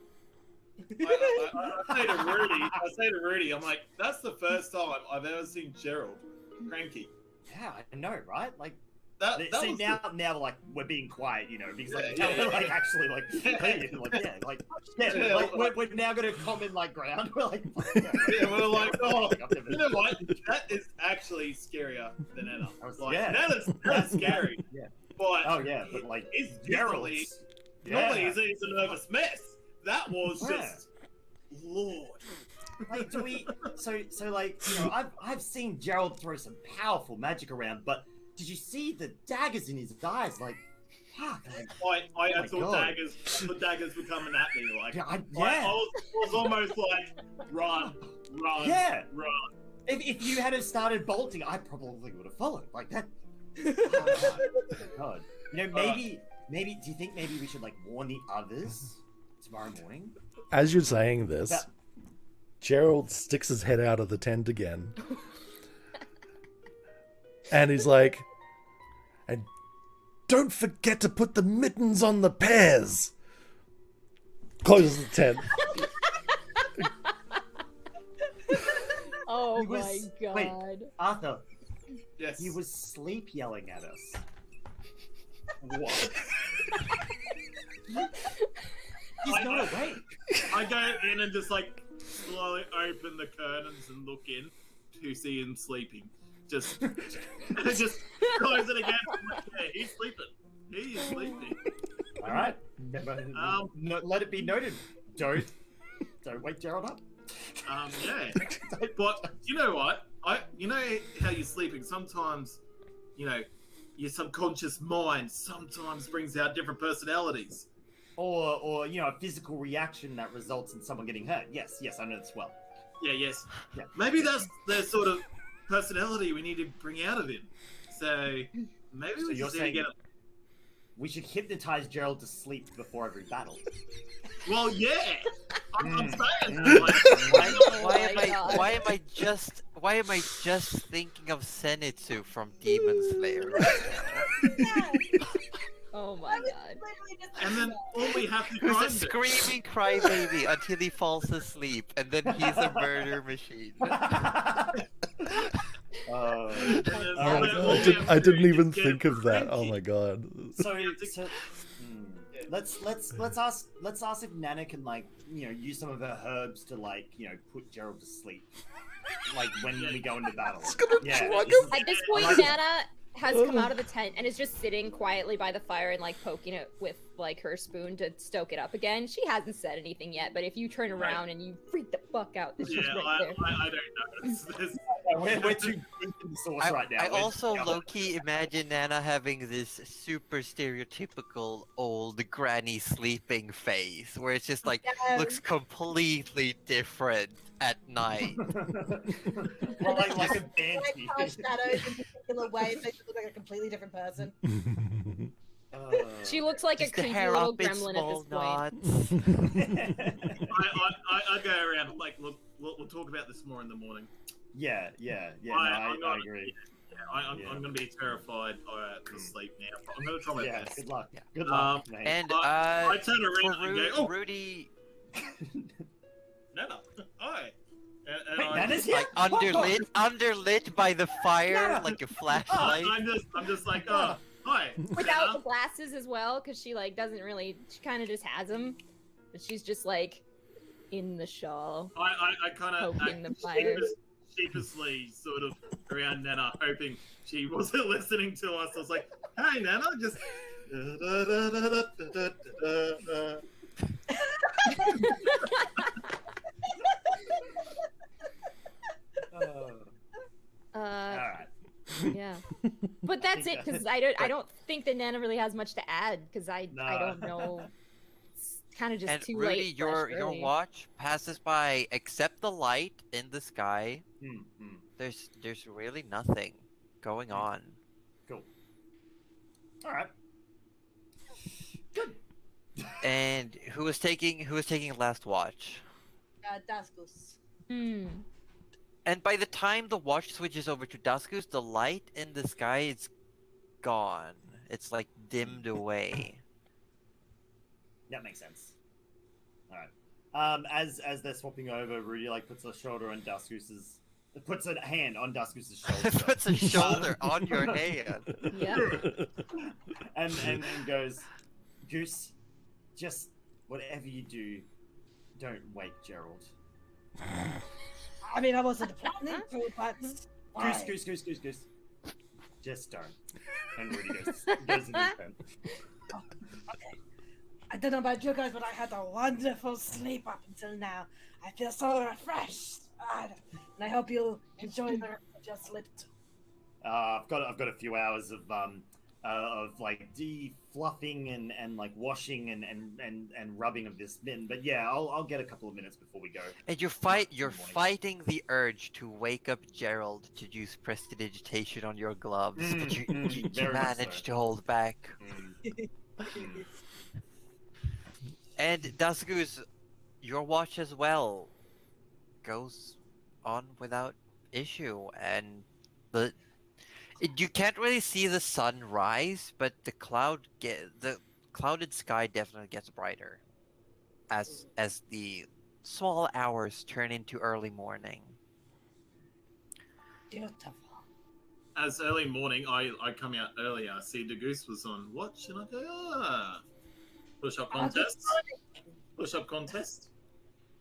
I say to Rudy, I'm like, that's the first time I've ever seen Gerald cranky. Yeah, I know, right? Like, That see was now like we're being quiet, because like, Yeah, yeah, like yeah. actually like, hey, Yeah, like like- we're now gonna common like ground. We're like, Yeah, we're like, oh, I've never- you know what? That is actually scarier than Anna. I was Like, yeah. that's scary. Yeah. But Oh yeah, but like it's Gerald's. normally he's a nervous mess. That was Yeah. just Lord. Like, do we? So like, I've seen Gerald throw some powerful magic around, but did you see the daggers in his eyes? Like, fuck. Like, I my thought God. the daggers were coming at me. Like, yeah, I yeah. was almost like, run. Yeah. Run. If you had started bolting, I probably would have followed. Like that. Oh, God. Maybe. Do you think maybe we should like warn the others tomorrow morning? As you're saying this, That- Gerald sticks his head out of the tent again. And he's like, and don't forget to put the mittens on the pears. Closes the tent. oh He my was- god. wait. Arthur, Yes. he was sleep yelling at us. What? He's not awake. I go in and just like slowly open the curtains and look in to see him sleeping. Just close it again. Yeah, he's sleeping. He is sleeping. All right. Let it be noted. Don't wake Gerald up. Yeah. But you know what? You know how you're sleeping. Sometimes, your subconscious mind sometimes brings out different personalities. Or a physical reaction that results in someone getting hurt. Yes, I know this well. Yeah. Yes. Yeah. Maybe that's the sort of personality we need to bring out of him. So maybe So we you're just need to saying get. we should hypnotize Gerald to sleep before every battle. Well, yeah. I'm saying. Mm. Why am I just thinking of Zenitsu from Demon Slayer right now? Oh my god. And then all we have to Who's try a and do. screaming crybaby until he falls asleep, and then he's a murder machine. Oh, And then Oh all my we- all God, we have I to do didn't is even get think of that. Oh cranky. my god. let's ask if Nana can use some of her herbs to put Gerald to sleep, like when we go into battle. Yeah. drug this is- At this point, Nana has come out of the tent and is just sitting quietly by the fire and poking it with her spoon to stoke it up again. She hasn't said anything yet, but if you turn around and you freak the fuck out, this Yeah, is right there. I don't know. we're too deep in the sauce right now. I We're- also low-key imagine Nana having this super stereotypical old granny sleeping face, where it's just like looks completely different at night. Well, like a banshee. Like harsh shadows in particular ways makes it look like a completely different person. She looks like a Just the creepy hair little up in gremlin at this small point. knots. I go around like, look, we'll talk about this more in the morning. yeah. No, I'm I not- agree. I'm Yeah. going to be terrified to sleep now. But I'm going to try my Yeah, best. good luck. Yeah. Good luck, mate. And I turn for around and go, oh, Rudy, Nana, hi. And Wait, I, Nana's here? like underlit by the fire, Nana! like a flashlight. I'm just like, oh, hi. Without the Nana. glasses as well, because she like doesn't really. She kind of just has them, but she's just like in the shawl, I kind of poking the fire. sheepishly sort of around Nana, hoping she wasn't listening to us. I was like, hey, Nana, just. All right. Yeah, but that's it because I don't think that Nana really has much to add because I don't know. It's kind of just And too Rudy, late. your early. watch passes by, except the light in the sky. Hmm. There's really nothing going on. Cool. All right. And who was taking last watch? Daskus. Hmm. And by the time the watch switches over to Duskus, the light in the sky is gone. It's like dimmed away. That makes sense. All right. As they're swapping over, Rudy like puts a shoulder on Duskus's, puts a hand on Duskus's shoulder. Puts a shoulder on your hand. Yeah. and goes, Goose, just whatever you do, don't wake Gerald. I mean, I wasn't planning to, but Goose. Just don't. And Rudy goes into his pen. Okay. I don't know about you guys, but I had a wonderful sleep up until now. I feel so refreshed, and I hope you enjoy the rest of your sleep too. I've got a few hours of like de-fluffing and like washing and rubbing of this bin. But yeah, I'll get a couple of minutes before we go. And you're fighting the urge to wake up Gerald to use prestidigitation on your gloves, but you very much manage so. to hold back. And Duskus, your watch as well goes on without issue, and you can't really see the sun rise, but the clouded sky definitely gets brighter as the small hours turn into early morning. Beautiful. As early morning, I come out earlier. I see the goose was on watch, and I go, push-up contest. Push-up contest.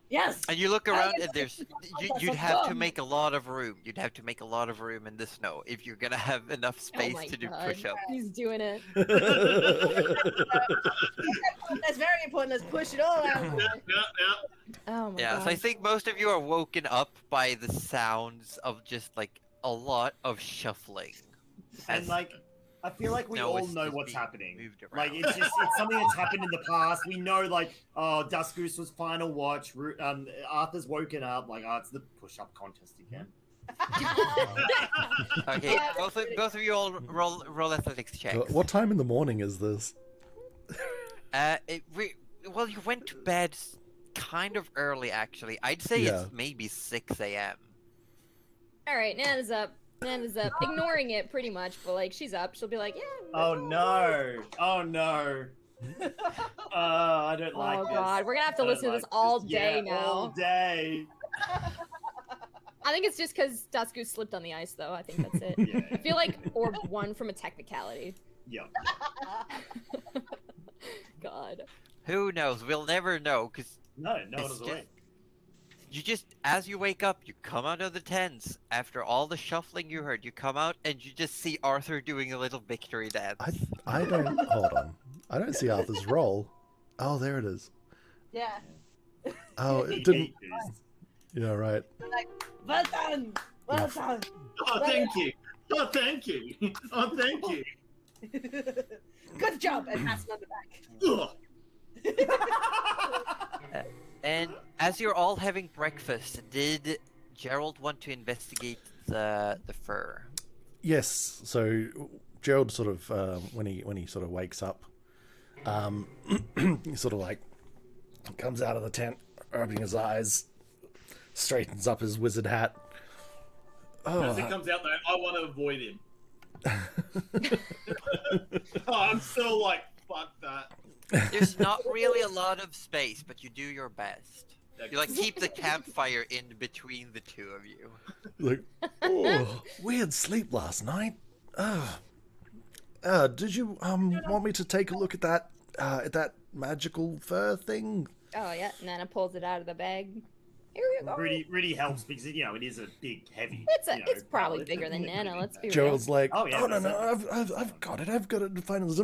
Yes. And you look around, I- and there's That's you'd so have to dumb. make a lot of room. You'd have to make a lot of room in the snow if you're gonna have enough space my to do God. push-ups. He's doing it. That's very important. Let's push it all out. Yeah. Oh my Yeah, God. so I think most of you are woken up by the sounds of just like a lot of shuffling. And like, I feel like we No, all it's know just what's being happening. moved Like around. it's something that's happened in the past. We know like, oh, Dusk Goose was final watch. Arthur's woken up. Like, oh, it's the push-up contest again. Okay, both of you all roll athletics checks. What time in the morning is this? Well, you went to bed kind of early, actually. I'd say Yeah. it's maybe 6 a.m. All right, Nana's up. Nana's up, ignoring it pretty much, but like she's up. She'll be like, yeah. Oh no! Oh no! I don't like Oh this. God, we're gonna have to I don't listen to this like all this. day Yeah, now. all day. I think it's just because Dusku slipped on the ice, though. I think that's it. Yeah. I feel like Orb won from a technicality. Yeah. God. Who knows? We'll never know, because No one It's is awake. as you wake up, you come out of the tents. After all the shuffling you heard, you come out and you just see Arthur doing a little victory dance. I don't. Hold on. I don't see Arthur's roll. Oh, there it is. Yeah. Oh, it didn't. Yeah, right. Like, well done. Well done. Oh, thank you. Oh, thank you. Oh, thank you. Good job, and pass it on the back. Ugh. And as you're all having breakfast, did Gerald want to investigate the fur? Yes. So Gerald sort of when he sort of wakes up, he sort of like comes out of the tent, rubbing his eyes, straightens up his wizard hat. As it comes out, though, I want to avoid him. Oh, I'm still like, fuck that. There's not really a lot of space, but you do your best. You like keep the campfire in between the two of you. Like, oh, weird sleep last night. Did you want me to take a look at that magical fur thing? Oh yeah, Nana pulls it out of the bag. Here you go. Really helps because it is a big, heavy. It's probably bigger than Nana. Let's be real. Gerald's like, Oh, yeah, no, I've got it. I've got it. Finally,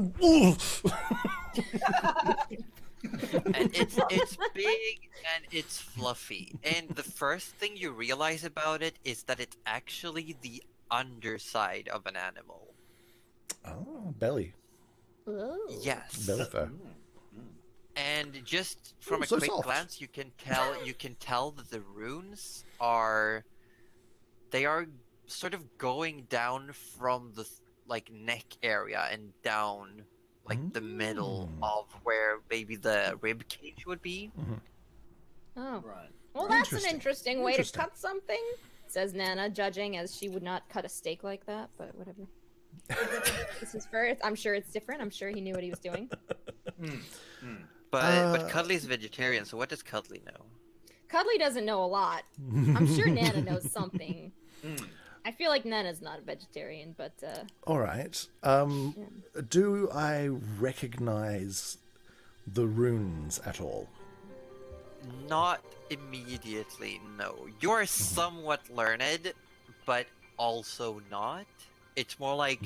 and it's big and it's fluffy. And the first thing you realize about it is that it's actually the underside of an animal. Oh, belly. Ooh. Yes. Belly fur. And just from a so quick soft. glance, you can tell that the runes are sort of going down from the neck area and down the middle of where maybe the rib cage would be. Oh. Right. Well, that's an Interesting. interesting way to Interesting. cut something, says Nana, judging as she would not cut a steak like that, but whatever. This is first. I'm sure it's different. I'm sure he knew what he was doing. But Cuddly's a vegetarian, so what does Cuddly know? Cuddly doesn't know a lot. I'm sure Nana knows something. I feel like Nana's not a vegetarian, but All right. Do I recognize the runes at all? Not immediately, no. You're somewhat learned, but also not. It's more like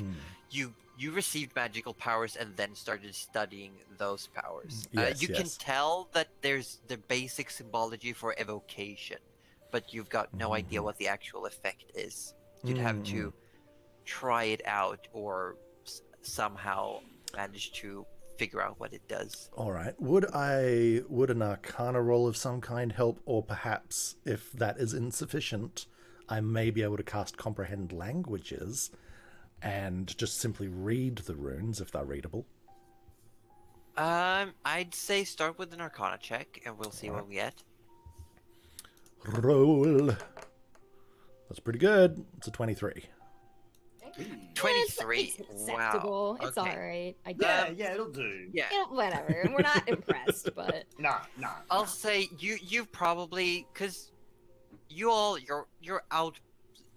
you received magical powers and then started studying those powers. Yes, you can yes. tell that there's the basic symbology for evocation, but you've got no idea what the actual effect is. You'd have to try it out or somehow manage to figure out what it does. All right. Would an Arcana roll of some kind help, or perhaps if that is insufficient, I may be able to cast Comprehend Languages and just simply read the runes if they're readable. I'd say start with an Arcana check, and we'll see what we get. Roll. That's pretty good. It's a 23. 23. It's acceptable. Wow. It's Okay. alright. I guess. Yeah, it'll do. Yeah. Whatever. We're not impressed, but Nah. I'll say you've probably, because you all your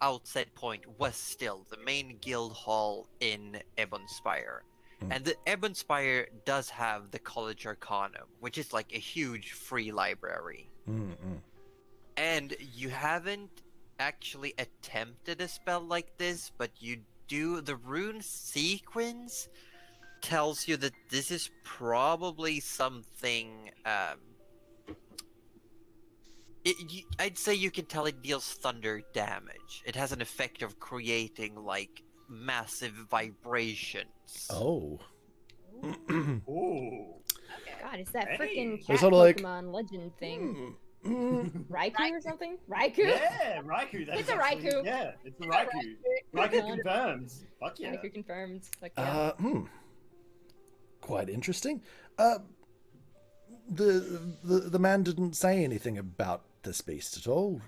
outset point was still the main guild hall in Ebonspire. And the Ebonspire does have the College Arcanum, which is like a huge free library. And you haven't actually attempted a spell like this, but you do. The rune sequence tells you that this is probably something. I'd say you can tell it deals thunder damage. It has an effect of creating like massive vibrations. Oh. Ooh. God, it's that Hey. freaking It's cat sort of like- Pokemon legend thing. Raikou or something? Raikou? Yeah, Raikou. That It's is a actually- Raikou. Yeah, it's a Raikou. Raikou confirmed. Fuck yeah. Raikou confirmed. Like, yeah. Quite interesting. The man didn't say anything about this beast at all.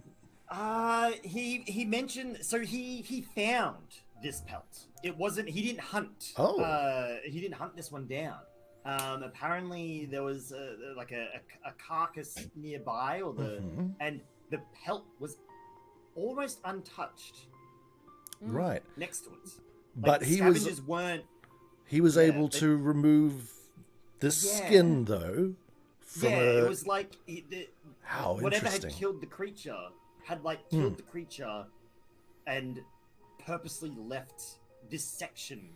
He mentioned, so he found this pelt. It wasn't, he didn't hunt. Oh. He didn't hunt this one down. Apparently there was like a carcass nearby, or and the pelt was almost untouched Right. next to it. But the he scavengers weren't. He was Yeah, able they- to remove the skin, though. From It was like how whatever had interesting. killed the creature had killed the creature and purposely left this section.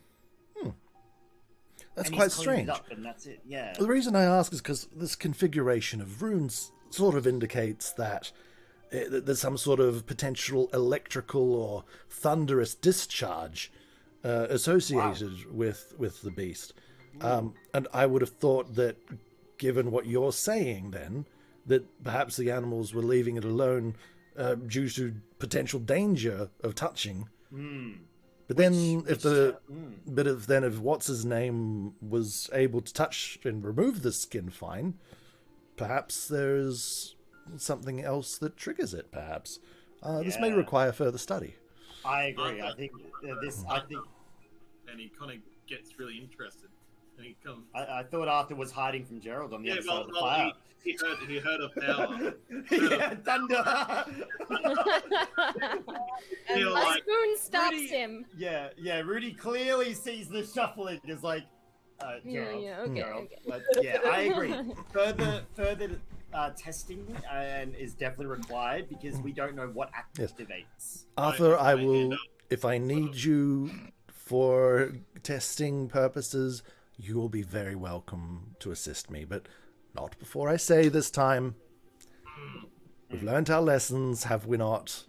That's and quite he's cleaned it strange. up, and that's it. Yeah. The reason I ask is because this configuration of runes sort of indicates that there's some sort of potential electrical or thunderous discharge associated with the beast. And I would have thought that, given what you're saying then, that perhaps the animals were leaving it alone due to potential danger of touching. But then if what's his name was able to touch and remove the skin fine, perhaps there's something else that triggers it. Perhaps this may require further study. I agree. I think this. I think. And he kind of gets really interested. And he comes. I thought Arthur was hiding from Gerald on the other side of the fire. He heard of power. Yeah, thunder. And a like, spoon stops Rudy- him. Yeah. Rudy clearly sees the shuffling. Is like, Gerald. Okay, Gerald. okay. But yeah, I agree. Further testing is definitely required because we don't know what activates. Arthur, I will, if I need you for testing purposes, you will be very welcome to assist me, but not before I say this time. We've learned our lessons, have we not?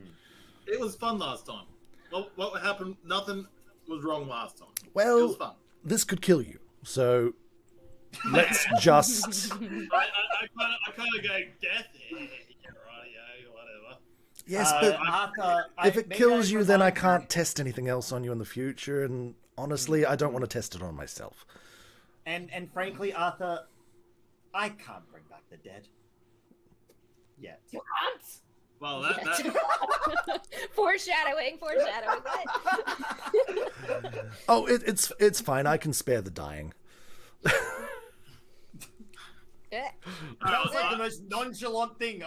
It was fun last time. What happened? Nothing was wrong last time. It Well, was fun. this could kill you, so let's just... I kind of go, death, radio, whatever. Yes, but Arthur, if it kills you, then I can't test anything else on you in the future, and honestly, I don't want to test it on myself. And frankly, Arthur, I can't bring back the dead. Yet. You can't. Well, that Foreshadowing. What? Oh, it's fine. I can spare the dying. That was like the most nonchalant thing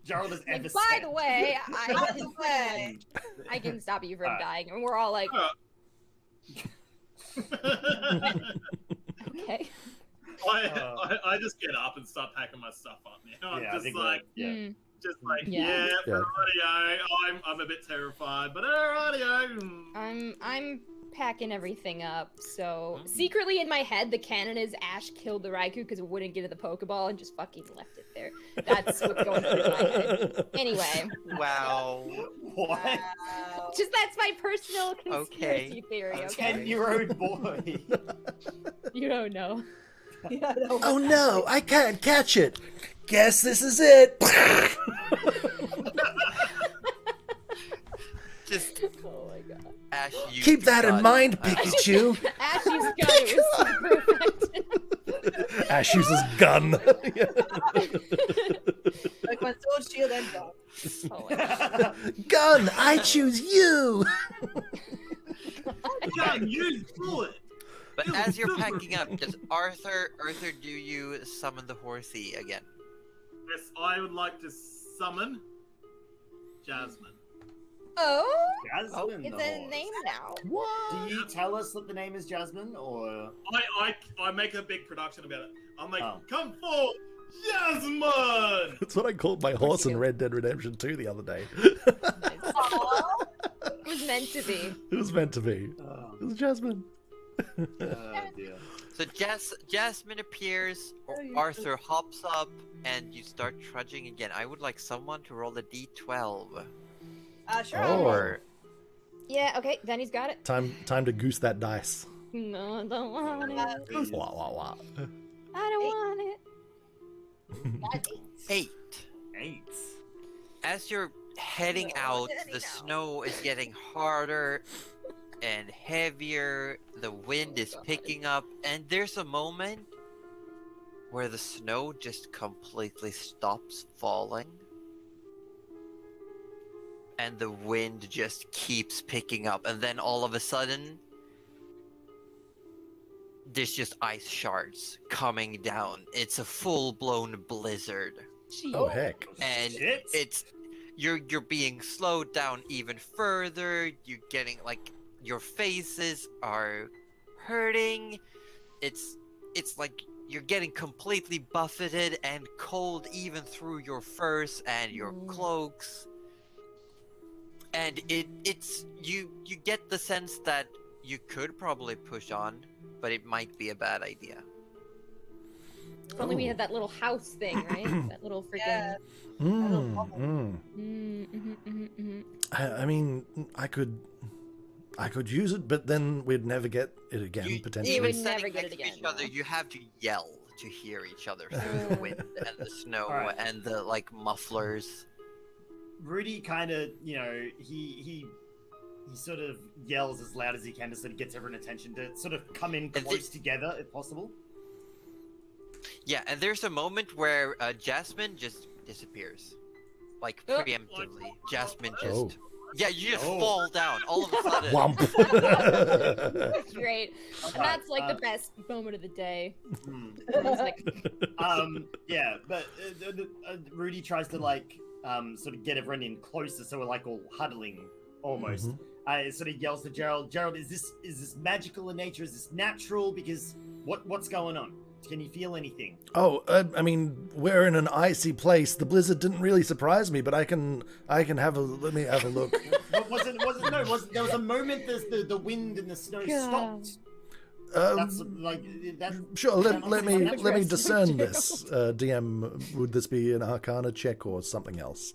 Gerald has ever Like, said. by the way, By the way. I can stop you from dying, and we're all like, okay. I just get up and start packing my stuff up now. I'm Yeah, I just think like, yeah. Yeah. rightio. I'm a bit terrified, but rightio. I'm packing everything up. So secretly in my head, the canon is Ash killed the Raikou because it wouldn't get to the Pokeball and just fucking left it there. That's what's going through my head. Anyway, Wow. What? just that's my personal conspiracy theory. A Okay, 10-year-old boy. you don't know. Yeah, no. Oh no, I can't catch it. Guess this is it. Just Oh my god. Ash, you Keep that in gun. mind, Pikachu. Ash's gun was so perfect. Ash uses gun. Like my sword, shield, and gun. Oh my god. Gun, I choose you. Gun, use bullet. But as you're packing up, does Arthur, do you summon the horsey again? Yes, I would like to summon Jasmine. Oh, Jasmine. it's the a horse. name now. What? Do you tell us that the name is Jasmine, or I make a big production about it. I'm like, Oh. come forth, Jasmine! That's what I called my horse in Red Dead Redemption 2 the other day. It was meant to be. It was meant to be. It was Jasmine. dear. So Jasmine appears, Arthur hops up, and you start trudging again. I would like someone to roll a d12. Sure. Oh. Or Yeah, okay, then he's got it. Time to goose that dice. No, I don't want it. Wah, wah, wah. I don't want it. 8. 8. As you're heading out, the snow is getting harder and heavier, the wind is picking up, and there's a moment where the snow just completely stops falling. And the wind just keeps picking up, and then all of a sudden, there's just ice shards coming down. It's a full-blown blizzard. Oh heck. And Shit. it's you're being slowed down even further. You're getting like your faces are hurting. It's like you're getting completely buffeted and cold even through your furs and your cloaks. And it's you get the sense that you could probably push on, but it might be a bad idea. If only we had that little house thing, right? That little freaking. Yeah. I mean, I could use it, but then we'd never get it again, potentially. You would Even never sitting get it next to again, each other, no. you have to yell to hear each other through the wind and the snow Alright. and the like mufflers. Rudy kind of, he sort of yells as loud as he can to sort of gets everyone's attention to sort of come in close together if possible. Yeah, and there's a moment where Jasmine just disappears, like Oh. preemptively. Jasmine just. Oh. Yeah, you just Oh. fall down all of a sudden. Whomp. That's great. And that's like the best moment of the day. It's like, Yeah, but Rudy tries to like sort of get everyone in closer, so we're like all huddling almost. It sort of yells to Gerald, "Gerald, is this magical in nature? Is this natural? Because what's going on? Can you feel anything?" Oh, I mean, we're in an icy place. The blizzard didn't really surprise me, but let me have a look. There was a moment the wind and the snow stopped. That's like that. Sure, let me Interesting. discern this. DM, would this be an Arcana check or something else?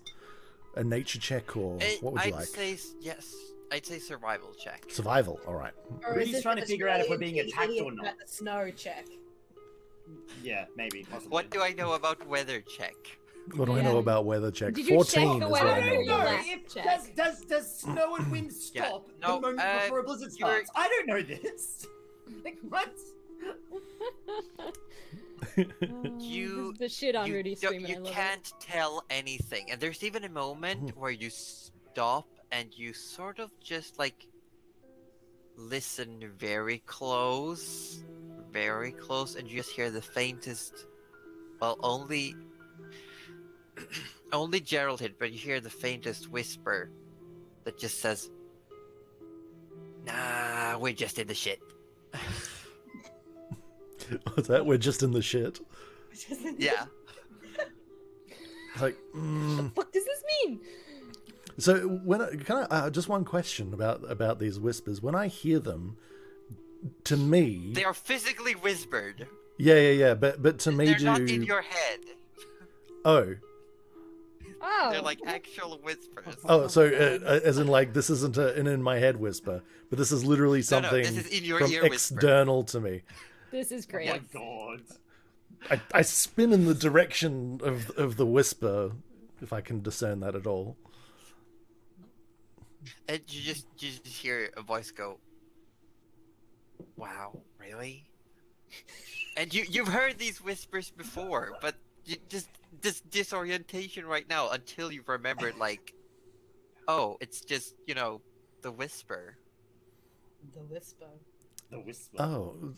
A nature check or what would you like? Yes. I'd say survival check. Survival. All right. Or Rudy's is this trying to the figure out if we're Australian being attacked idiot or not. about the snow check. Yeah, maybe. Possibly. What do I know about weather check? What do I know about weather check? Did you check 14 the is what weather I know before you about. left? Check. Does snow and wind stop no, the moment before a blizzard you were- starts? I don't know this. Like, what? You- This is the shit on Rudy don't- streaming. I you love can't tell anything, and there's even a moment where you stop and you sort of just like listen very close, and you just hear the faintest. Well, only Gerald hit, but you hear the faintest whisper that just says, "Nah, we're just in the shit." What's that? We're just in the shit. Yeah. Like, What the fuck does this mean? So just one question about these whispers. When I hear them, to me, They are physically whispered. yeah, but to me, They're not in your head. oh, They're Oh. like actual whispers. so as in like this isn't an in my head whisper, but this is literally No, something this is in your from ear whisper. external to me. This is Oh great. my god. I spin in the direction of the whisper, if I can discern that at all. And you just hear a voice go, "Wow, really?" And you've heard these whispers before, but you just this disorientation right now until you've remembered, like, oh, it's just the whisper. The whisper. The whisper. Oh,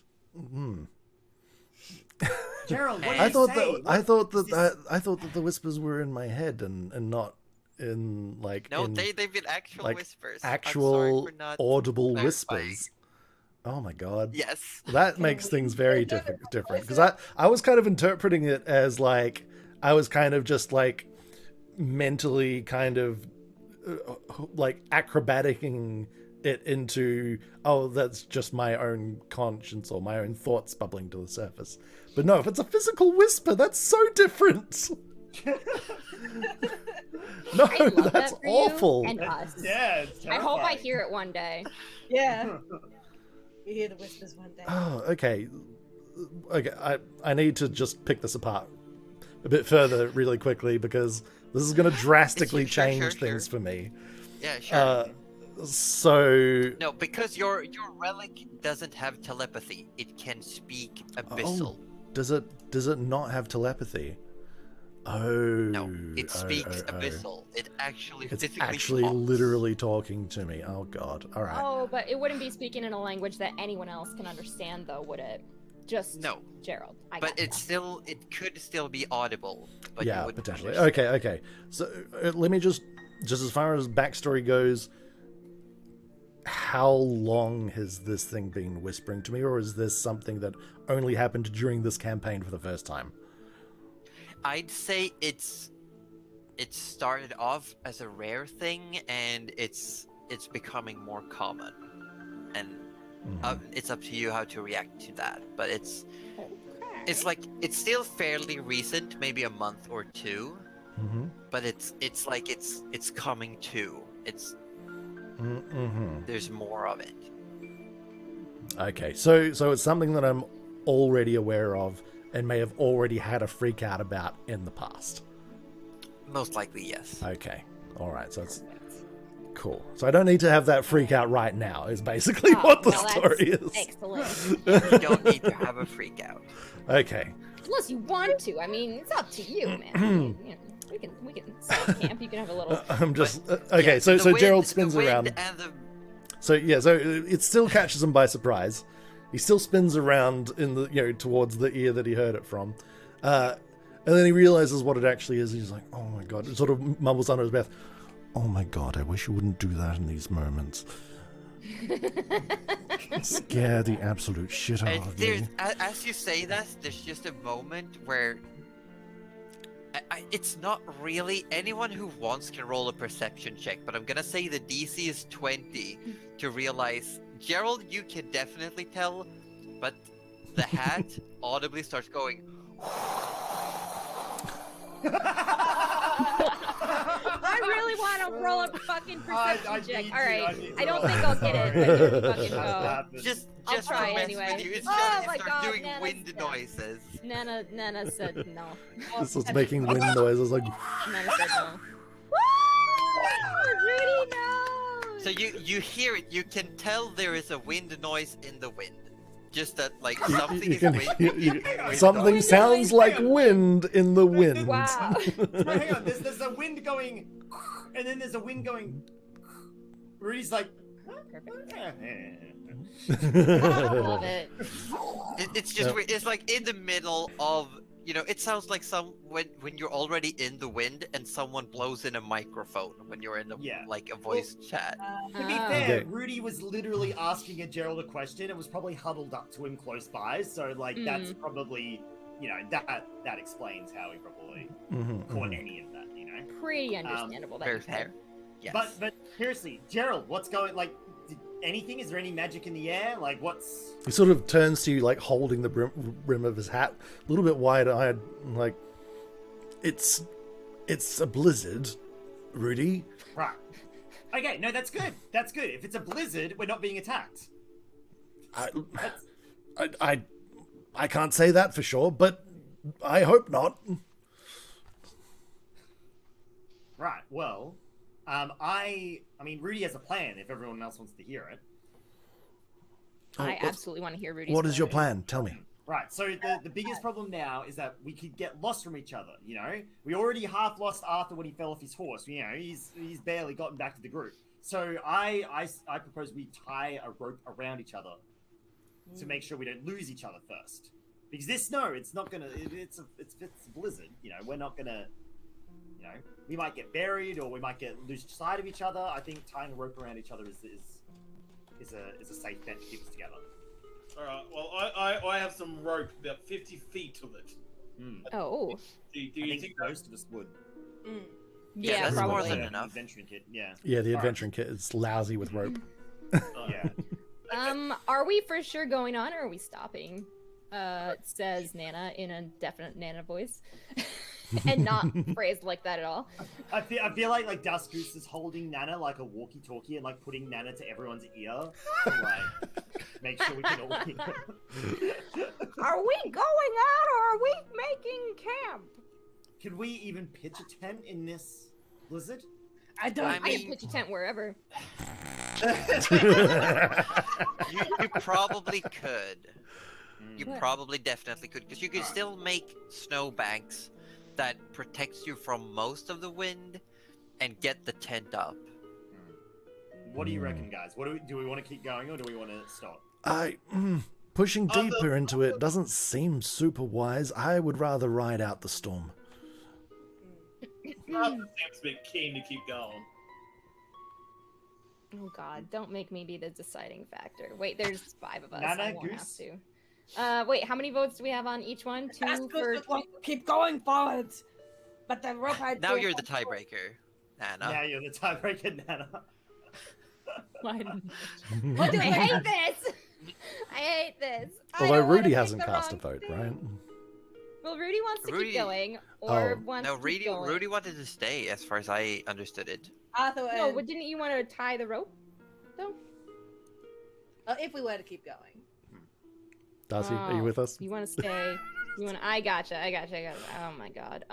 Gerald, what do I you thought say? that I thought Is that this- I thought that the whispers were in my head and not in like No, in, they've been actual like, whispers. I'm actual sorry for not audible clarifying. whispers. Oh my god. Yes. That makes things very different because I was kind of interpreting it as like I was kind of just like mentally kind of like acrobaticing it into, oh, that's just my own conscience or my own thoughts bubbling to the surface. But no, if it's a physical whisper, that's so different. No, I love that's that for awful. You and us. Yeah, it's I hope I terrifying. hear it one day. Yeah. You hear the whispers one day. Oh, okay. Okay, I need to just pick this apart a bit further really quickly because this is going to drastically Sure, change sure. things for me. Yeah, sure. So No, because your relic doesn't have telepathy. It can speak abyssal. does it not have telepathy? Oh No, it speaks oh. abyssal. It actually It's physically actually talks. literally talking to me. Oh god. All right. Oh, but it wouldn't be speaking in a language that anyone else can understand, though, would it? Just No. Gerald. I But gotcha. it could still be audible. But you Yeah, wouldn't potentially. understand. Okay. So let me just as far as backstory goes, how long has this thing been whispering to me, or is this something that only happened during this campaign for the first time? I'd say it started off as a rare thing, and it's becoming more common. And it's up to you how to react to that. But it's it's like it's still fairly recent, maybe a month or two, Mm-hmm. but it's like it's coming to. It's Mm-hmm. there's more of it. Okay, so it's something that I'm already aware of and may have already had a freak out about in the past. Most likely, yes. Okay, all right, so it's cool. So I don't need to have that freak out right now. Is basically what the story is. Excellent. You don't need to have a freak out. Okay. Unless you want to. I mean, it's up to you, man. I mean, you know, we can set up camp. You can have a little. I'm just But, okay. yeah, so the wind- Gerald the spins wind around. and the So yeah, so it still catches him by surprise. He still spins around in the towards the ear that he heard it from, and then he realizes what it actually is. He's like, "Oh my god!" It sort of mumbles under his breath, "Oh my god! I wish you wouldn't do that in these moments. Scare the absolute shit out of there's me." as you say that, there's just a moment where it's not really anyone who wants can roll a perception check, but I'm gonna say the DC is 20 to realize Gerald, you can definitely tell, but the hat audibly starts going. I really want to roll a fucking perception I check. need All to, right, I need to I don't roll. think I'll get it. But you fucking Has to go. happen. Just I'll to try mess anyway. with you, it's Oh just my you start God, doing Nana's wind dead. noises. Nana said no. It's just making wind noises like. Nana said no. Woo! Rudy, no! So you hear it, you can tell there is a wind noise in the wind. Just that like something You is can, wind. something Wind sounds noise. like wind in the wind. Wow. No, hang on. There's a wind going, and then there's a wind going. Rudy's like. Love it. It's just weird. It's like in the middle of it sounds like when you're already in the wind and someone blows in a microphone when you're in like a voice chat. To be Oh. fair, Okay. Rudy was literally asking a Gerald a question. It was probably huddled up to him close by, so like that's probably that explains how he probably caught any of that. Pretty understandable. Very That fair. Yes. But seriously, Gerald, what's going like? Anything? Is there any magic in the air? Like what's? He sort of turns to you, like holding the brim of his hat, a little bit wide-eyed, like, it's a blizzard, Rudy. Right. Okay, no, that's good. That's good. If it's a blizzard, we're not being attacked. I can't say that for sure, but I hope not. Right. Well, I mean, Rudy has a plan. If everyone else wants to hear it. I absolutely want to hear Rudy's What is your plan. plan? Tell me. Right. So the biggest problem now is that we could get lost from each other. We already half lost Arthur when he fell off his horse. He's barely gotten back to the group. So I propose we tie a rope around each other to make sure we don't lose each other first. Because this snow, it's not gonna. It's a blizzard. We're not gonna. We might get buried or we might lose sight of each other. I think tying a rope around each other is a safe bet to keep us together. All right. Well, I have some rope, about 50 feet of it. Oh. Do I you think think most of us would. Yeah, that's probably. more than enough. Adventuring kit, yeah. Yeah, the adventuring kit is lousy with rope. Yeah. Are we for sure going on or are we stopping? Says Nana in a definite Nana voice. And not phrased like that at all. I feel like Dust Goose is holding Nana like a walkie-talkie and like putting Nana to everyone's ear to like make sure we can all hear. Are we going out or are we making camp? Could we even pitch a tent in this blizzard? I don't. I I mean- can pitch a tent wherever. You probably could. You probably definitely could, because you could still make snowbanks that protects you from most of the wind and get the tent up. What do you reckon, guys? Do we want to keep going or do we want to stop? Pushing deeper into it doesn't seem super wise. I would rather ride out the storm. Arthur seems a bit keen to keep going. Oh god, don't make me be the deciding factor. Wait, there's 5 of us. Nana, I won't Goose? have to. Wait, how many votes do we have on each one? 2 That's for... good. Keep going forward. But the rope I Now you're the tiebreaker, Nana. Now you're the tiebreaker, Nana. What What do I hate this! I hate this! I Although don't wanna Rudy pick hasn't the cast a wrong vote, thing. right? Well, Rudy wants to Rudy- keep going, or Oh. wants No, to keep going. Rudy wanted to stay, as far as I understood it. Arthur, No, but didn't you want to tie the rope, though? if we were to keep going. Darcy, are you with us? You want to stay? You want? I gotcha. Oh my god.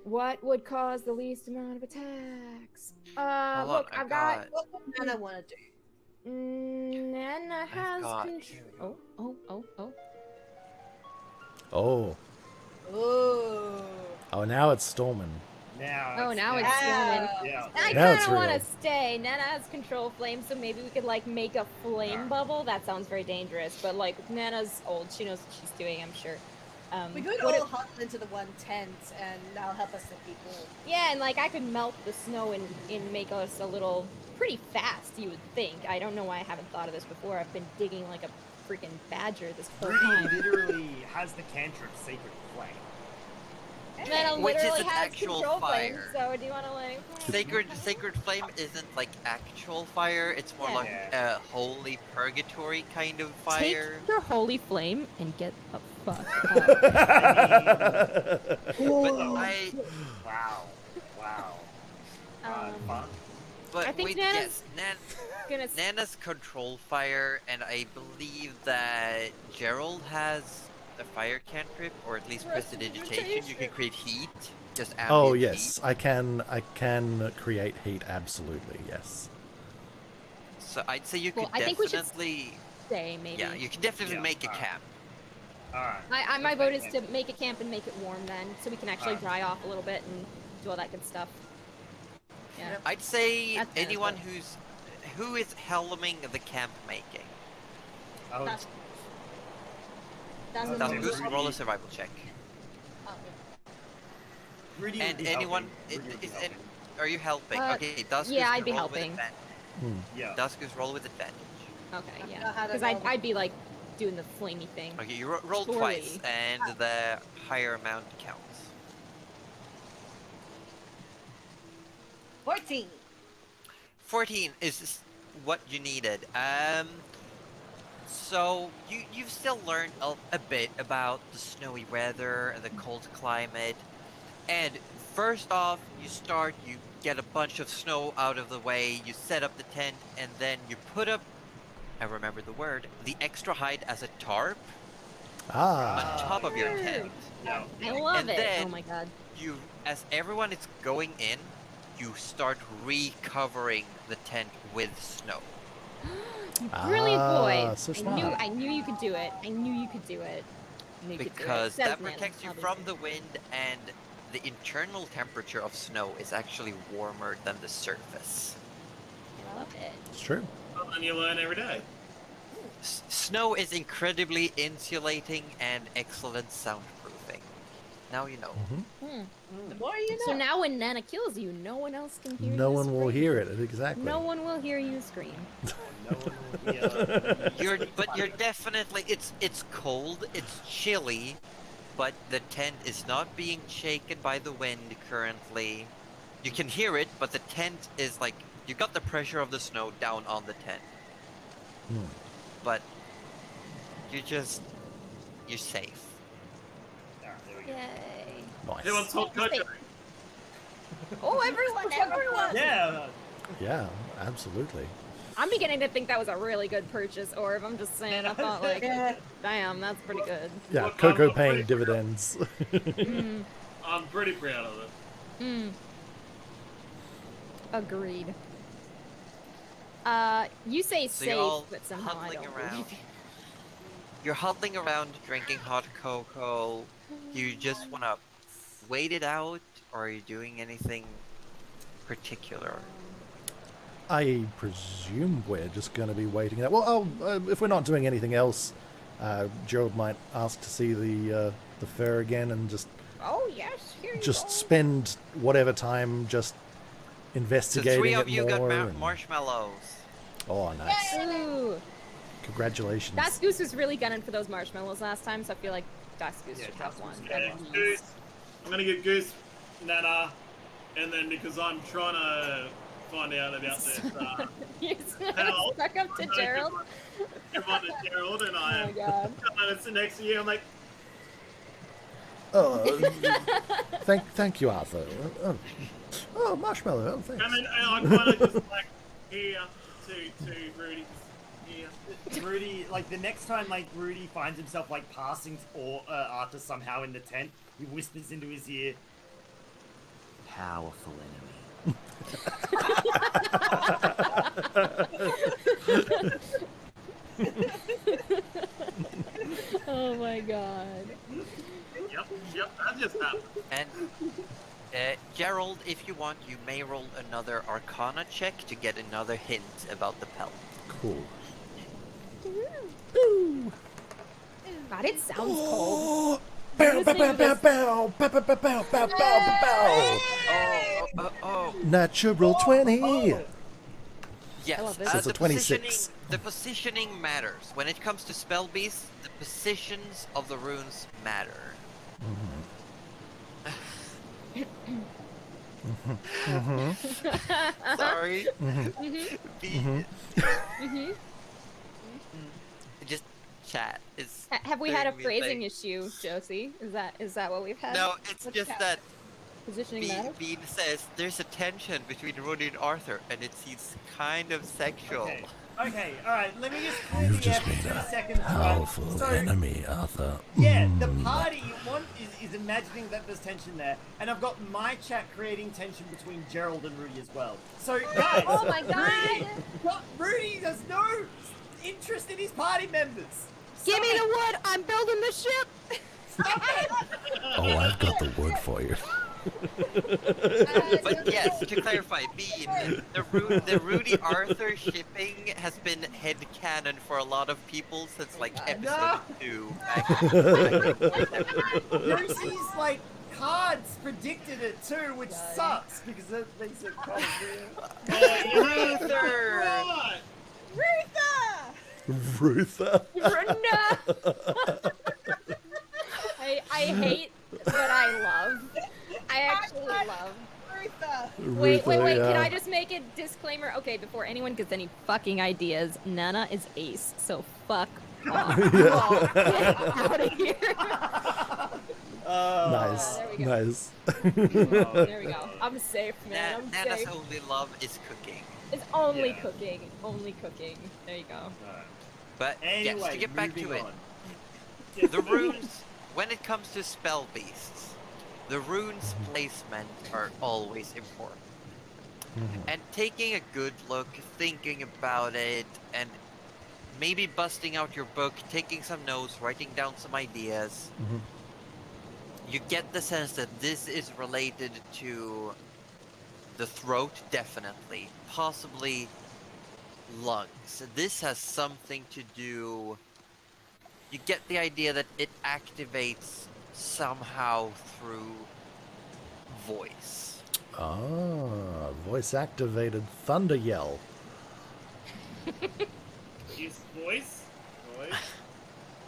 What would cause the least amount of attacks? Hold Look, on, I've got. What would Nana want to do? Nana has got- control. Oh. Oh. Ooh. Oh, now it's storming. Now. Oh, now it's Yeah. storming. Yeah. I Now it's kind of want real. to stay. Nana has control flame, so maybe we could like make a flame bubble. That sounds very dangerous, but like Nana's old, she knows what she's doing. I'm sure. We could what all if- huddle into the one tent, and that'll help us to keep warm. Yeah, and like I could melt the snow and make us a little pretty fast. You would think. I don't know why I haven't thought of this before. I've been digging like a freaking badger this whole Rudy time. literally has the cantrip Secret Flame. Nana Which is literally an has actual control flame. fire. So do you want to like? Sacred Flame isn't like actual fire. It's more Yeah. like a holy purgatory kind of fire. Take your holy flame and get the fuck out. But Wow. Fun. but I think wait, Nana's yes, Gonna Nana's control fire, and I believe that Gerald has a fire cantrip, or at least prestidigitation. You can create heat, just ambient Oh heat. yes, I can create heat. Absolutely, yes. So I'd say you could Well, I think we should definitely, stay maybe. yeah, you can definitely Yeah, make a alright. camp. Alright. My Let's vote make is it. to make a camp and make it warm then, so we can actually Alright. dry off a little bit and do all that good stuff. Yeah. I'd say That's Nana's anyone vote. who is helming the camp making. Oh, That's- That's Oh, what That's Rudy. Goose, roll a survival check. Rudy And would be anyone, helping. Rudy would be helping. are you helping? Okay, Dusk yeah, can I'd be roll with helping. advantage. Yeah. Dusk roll with advantage. Okay, I yeah. know how to Because roll. I'd be like doing the flamey thing. Okay, you roll Surely. twice, and the higher amount counts. 14. 14 is what you needed. So you've still learned a bit about the snowy weather and the cold climate. And first off, you get a bunch of snow out of the way, you set up the tent, and then you put up, I remember the word, the extra hide as a tarp on Ah, top of your Sure. tent. Yeah. I love And it. then- Oh my god. You, as everyone is going in, you start recovering the tent with snow. You brilliant boy. Ah, so smart. I knew you could do it. I knew you could do it. I knew you could do it. Because Says that Nana, protects you obviously. from the wind, and the internal temperature of snow is actually warmer than the surface. I love it. it's true. And you learn every day. Snow is incredibly insulating and excellent soundproofing. Now you know. Mhm. The more you know. So now when Nana kills you, no one else can hear you No one will scream. hear it. Exactly. No one will hear you scream. No one will hear. You're definitely it's cold, it's chilly, but the tent is not being shaken by the wind currently. You can hear it, but the tent is like you got the pressure of the snow down on the tent. Hmm. But you're safe. Alright, there we go. Yay. Nice. Everyone talk Coco. Oh, everyone! Yeah. Yeah, absolutely. I'm beginning to think that was a really good purchase, Orb. I'm just saying. I thought, like, Yeah. damn, that's pretty good. Yeah, Look, Coco I'm paying pretty- dividends. Mm, I'm pretty proud of it. mm. Agreed. You say So safe, you're all but somehow I huddling don't around. believe you. You're huddling around drinking hot cocoa. You just wanna wait it out, or are you doing anything particular? I presume we're just going to be waiting it out. Well, if we're not doing anything else, Gerald might ask to see the fur again and Oh yes, here you just go. spend whatever time just The investigating three of it you got more. and- marshmallows. Oh, nice! Ooh. Congratulations. Das Goose was really gunning for those marshmallows last time, so I feel like Das Goose Yeah, should have Das one. Goose, Yeah, Everyone Goose. I'm gonna get Goose, Nana, and then because I'm trying to find out about this, You're Hell. stuck up to Gerald. give on to Gerald, and Oh I my god. it's next year. I'm like, Thank you, Arthur. Oh, marshmallow. Oh, thanks. And then I kind of just like here to Rudy. Here. Rudy, like the next time, like Rudy finds himself like passing or Arthur somehow in the tent, he whispers into his ear, "Powerful enemy." Oh my god. Yep, that just happened. And Gerald, if you want, you may roll another Arcana check to get another hint about the pelt. Cool. God, it sounds cold. Bow, bow, bow, bow, bow, bow, bow, bow, bow, bow, bow, bow. Oh. Natural 20. Yes, I love this. So it's a 26. The positioning matters. When it comes to spell beasts, the positions of the runes matter. Sorry. Just chat. Have we had a doing me phrasing things. issue, Josie? Is that what we've had? No, it's What's just that? that Positioning matters? Bean says there's a tension between Rudy and Arthur, and it seems kind of sexual. Okay, alright, let me just clear You've the just air made for 2 a seconds. powerful So, enemy, Arthur. yeah, the party is imagining that there's tension there, and I've got my chat creating tension between Gerald and Rudy as well. So, guys, Oh my god! Rudy has no interest in his party members. Give me the wood! I'm building the ship! Oh, I've got the wood for you. But yes, to clarify, Bean, the Rudy Arthur shipping has been headcanon for a lot of people since like episode 2. Lucy's like cards predicted it too, which sucks because that makes it kind of weird. Ruther! Right. Ruther. I hate, but I love. I actually love. Wait, Ruther, can yeah. I just make a disclaimer? Okay, before anyone gets any fucking ideas, Nana is ace, so fuck off. Get out of here. Nice. there we go. Nice. There we go. I'm safe, man. I'm Nana's safe. only love is cooking. It's only Yeah. cooking. Only cooking. There you go. But Anyway, yes, to get back to moving it, on. the runes, when it comes to spell beasts, the runes placement are always important. And taking a good look, thinking about it, and maybe busting out your book, taking some notes, writing down some ideas, you get the sense that this is related to the throat, definitely, possibly lungs. This has something to do. You get the idea that it activates somehow through voice. Ah, voice activated thunder yell. His voice.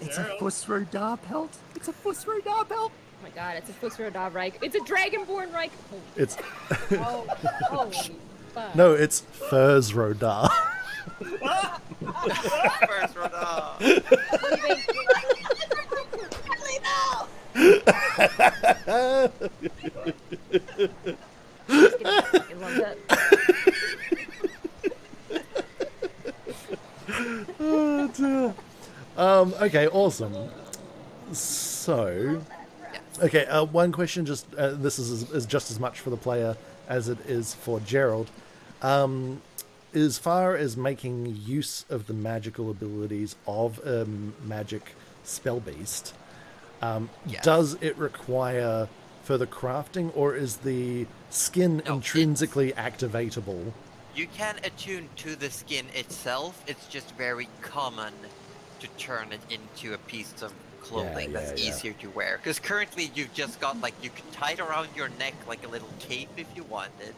It's Gerald. a Fusrodar pelt. It's a Fusrodar pelt. Oh my god, it's a Fusrodar Reich. It's a Dragonborn Reich. It's Oh, holy fuck. no, it's Furs Rodar. First one, I love that. Oh, dear. Okay, awesome. So, okay, one question. Just this is just as much for the player as it is for Gerald. As far as making use of the magical abilities of a magic spell beast, Yes. does it require further crafting, or is the skin No, intrinsically activatable? You can attune to the skin itself, it's just very common to turn it into a piece of clothing Yeah, that's yeah. easier to wear. Because currently you've just got, like, you could tie it around your neck like a little cape if you wanted.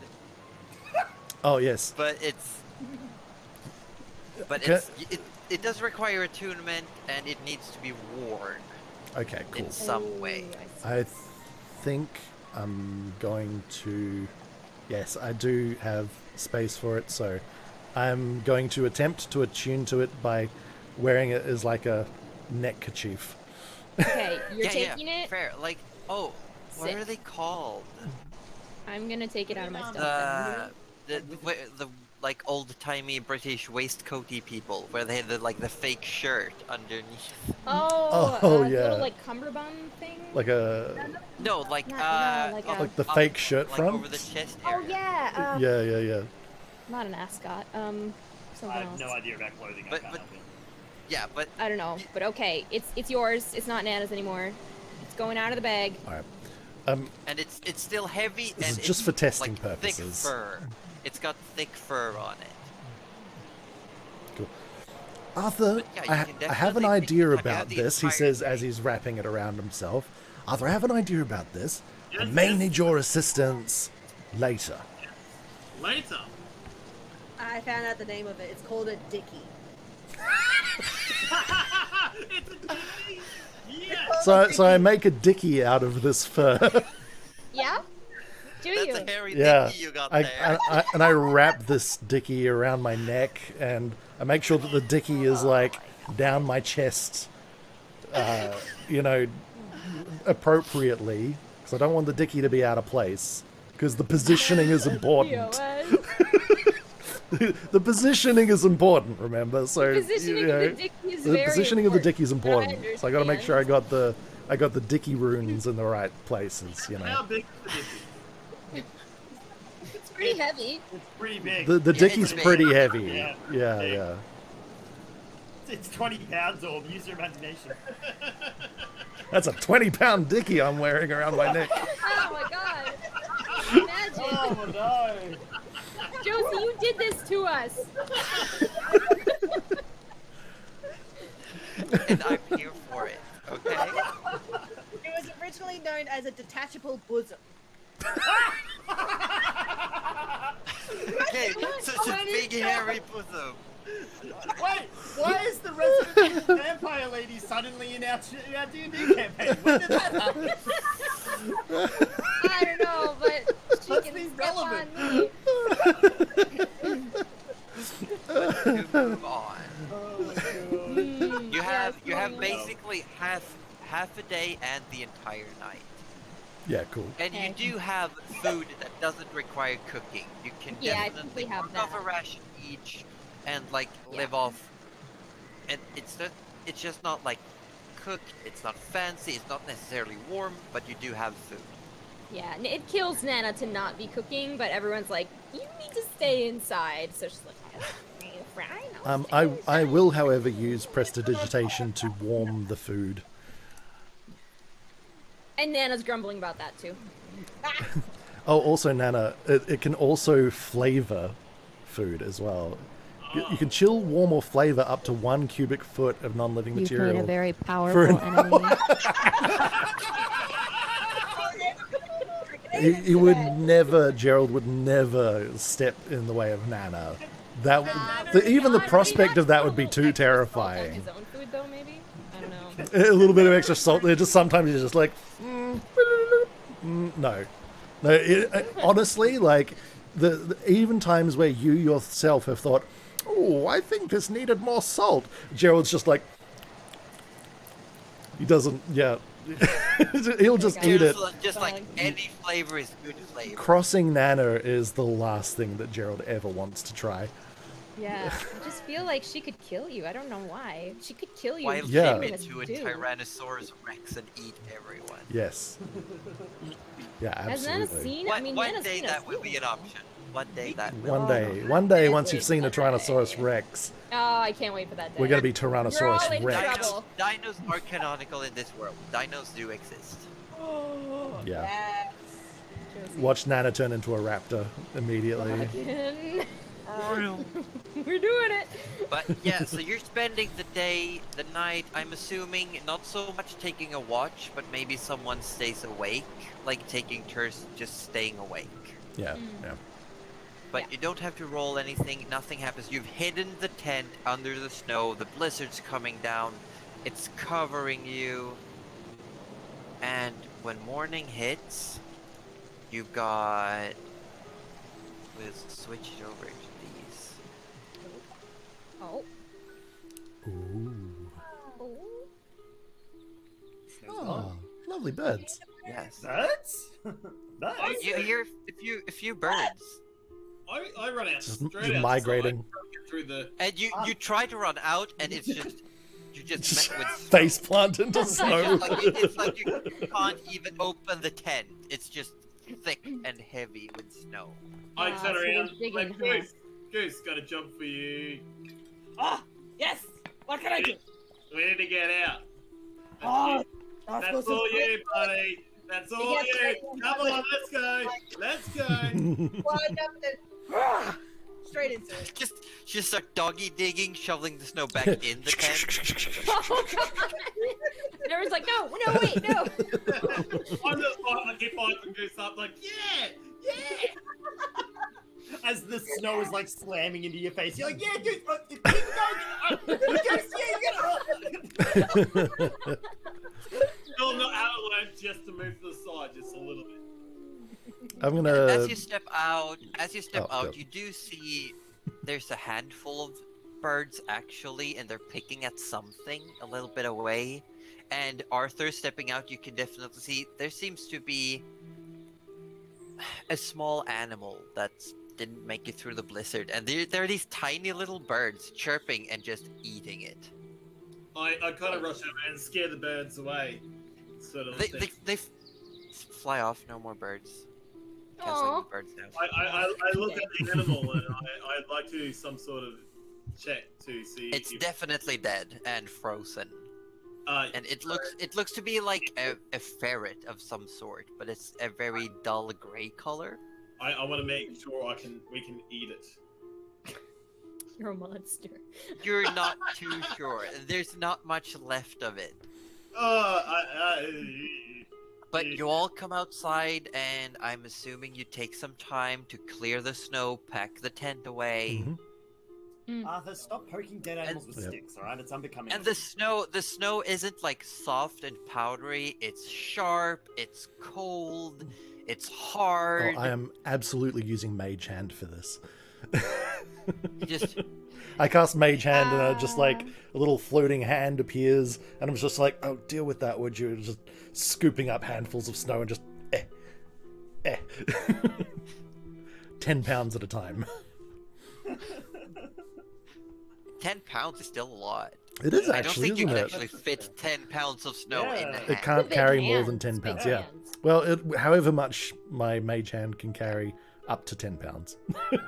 Oh yes. But it's... But Okay. it does require attunement, and it needs to be worn Okay, cool. in some way. I think I'm going to... Yes, I do have space for it, so I'm going to attempt to attune to it by wearing it as like a neckerchief. Okay, you're Yeah, taking yeah, it. fair. Like, Oh, what Sick. are they called? I'm gonna take it out of my stuff. The like old-timey British waistcoaty people, where they had the fake shirt underneath. Oh, Oh, the yeah. little like cummerbund thing. Like a No, like like a- like the up, fake shirt like front. over the chest Oh area. yeah. Yeah. Not an ascot. I Something have else. no idea about clothing. I But- can't but- help it. Yeah, but I don't know, but okay, it's yours. It's not Nana's anymore. It's going out of the bag. All right. and it's still heavy This and is just it's, for testing like, purposes. Thick fur. It's got thick fur on it. Cool. Arthur, But yeah, you I can have an definitely take idea your time. You about have the this, he entire says day. as he's wrapping it around himself. Arthur, I have an idea about this. I Yes, may yes. need your assistance later. Later. I found out the name of it. It's called a dicky. It's a dicky. Yes. So I make a dicky out of this fur. Yeah? Do That's you? a hairy Yeah, dicky you got there. I wrap this dicky around my neck, and I make sure that the dicky is like down my chest, appropriately, because I don't want the dicky to be out of place, because the positioning is important. POS. The positioning is important, remember? So Positioning of the dicky is the very positioning of the important. dicky is important. So I got to make sure I got the dicky runes in the right places. How big is the dicky? It's pretty heavy. It's pretty big. The Yeah, dicky's it's big. pretty heavy. Yeah. Yeah. It's 20 pounds, or use your imagination. That's a 20-pound dicky I'm wearing around my neck. Oh my god. Imagine. Oh no! Josie, you did this to us. And I'm here for it. Okay. It was originally known as a detachable bosom. Okay, such a big hairy bosom. Wait, why is the resident vampire lady suddenly in our D&D campaign? When did that happen? I don't know, but she Let's can be step relevant. on me. To move on. You have going on. basically half a day and the entire night. Yeah, cool. And you do have food that doesn't require cooking. You can Yeah, I think definitely we have work off that. a ration each and Yeah. live off. And it's just not like cooked. It's not fancy. It's not necessarily warm, but you do have food. Yeah, it kills Nana to not be cooking, but everyone's like, you need to stay inside. So she's like, fine. I will, however, use prestidigitation to warm the food. And Nana's grumbling about that too. Oh, also, Nana, it can also flavor food as well. You can chill, warm, or flavor up to 1 cubic foot of non-living You've material. made a very for powerful an enemy. Gerald would never step in the way of Nana. Even the prospect of that would be too terrifying. His own food though, maybe? I don't know. A little bit of extra salt there, just sometimes you're just like, no. Honestly, like, the even times where you yourself have thought, oh, I think this needed more salt. Gerald's just like, he doesn't, yeah. He'll just eat it. Just like any flavor is good flavor. Crossing Nana is the last thing that Gerald ever wants to try. Yeah, I just feel like she could kill you. I don't know why. She could kill you. While and Yeah. flip turn it to a stew. Tyrannosaurus Rex and eat everyone. Yes. Yeah, Has Nana absolutely. seen? I mean, One Nana's day seen that us will do be it. an option. One day that will. One day, once you've seen a Tyrannosaurus Rex, Oh, I can't wait for that day. we're gonna be You're all Tyrannosaurus in Rex. trouble. Dinos are canonical in this world. Dinos do exist. Yeah. Yes. Josie. Watch Nana turn into a raptor immediately. Again. We're doing it. But yeah, so you're spending the day, the night, I'm assuming, not so much taking a watch, but maybe someone stays awake, like taking turns just staying awake. Yeah, yeah. But you don't have to roll anything, nothing happens. You've hidden the tent under the snow, the blizzard's coming down, it's covering you. And when morning hits, you've got... We'll switch it over to these. Oh. Ooh. Oh. Oh, lovely birds. Yes. Birds? Birds? You hear a few birds. I run out Just straight out migrating. through the. And you try to run out, and it's just you just met with Face plant into snow. it's like you can't even open the tent. It's just thick and heavy with snow. I Ah, turn so around. they're digging, Like, huh? Goose, got a job for you. Ah, yes. What can I do? We need to get out. Oh, That's all you, buddy. That's all Yes, you. Come on, let's go. Let's go. Wind up and straight into it. Just start doggy digging, shoveling the snow back in the tent. Oh god! And everyone's like, no, wait, no. I'm just like, keep on and Goose up, like, yeah. As the snow is like slamming into your face, you're like, yeah, dude, keep going. You gotta Still not out of line, just to move to the side, just a little bit. I'm And gonna. as you step out, Oh, go. you do see there's a handful of birds actually, and they're picking at something a little bit away. And Arthur stepping out, you can definitely see there seems to be a small animal that didn't make it through the blizzard, and there are these tiny little birds chirping and just eating it. I kind of rush over and scare the birds away. Sort of thing. They fly off. No more birds. Aw. Canceling the birds now. I look at the animal and I'd like to do some sort of check to see. It's if, definitely dead and frozen. uh, And it looks to be like a ferret of some sort, but it's a very dull gray color. I want to make sure we can eat it. You're a monster. You're not too sure. There's not much left of it. But you all come outside, and I'm assuming you take some time to clear the snow, pack the tent away. Mhm. Arthur, stop poking dead animals with Yep. sticks, alright? It's unbecoming. And the snow isn't like soft and powdery. It's sharp. It's cold. It's hard. Oh, I am absolutely using Mage Hand for this. You just I cast Mage Hand and just like a little floating hand appears, and I'm just like, oh, deal with that, would you? Just scooping up handfuls of snow and just 10 pounds at a time. 10 pounds is still a lot. It is I don't actually, think you isn't can it? actually fit 10 pounds of snow in a Yeah. hand. It can't Big carry more hands, than 10 big pounds, yeah. hands. Well, however much my Mage Hand can carry, up to 10 pounds.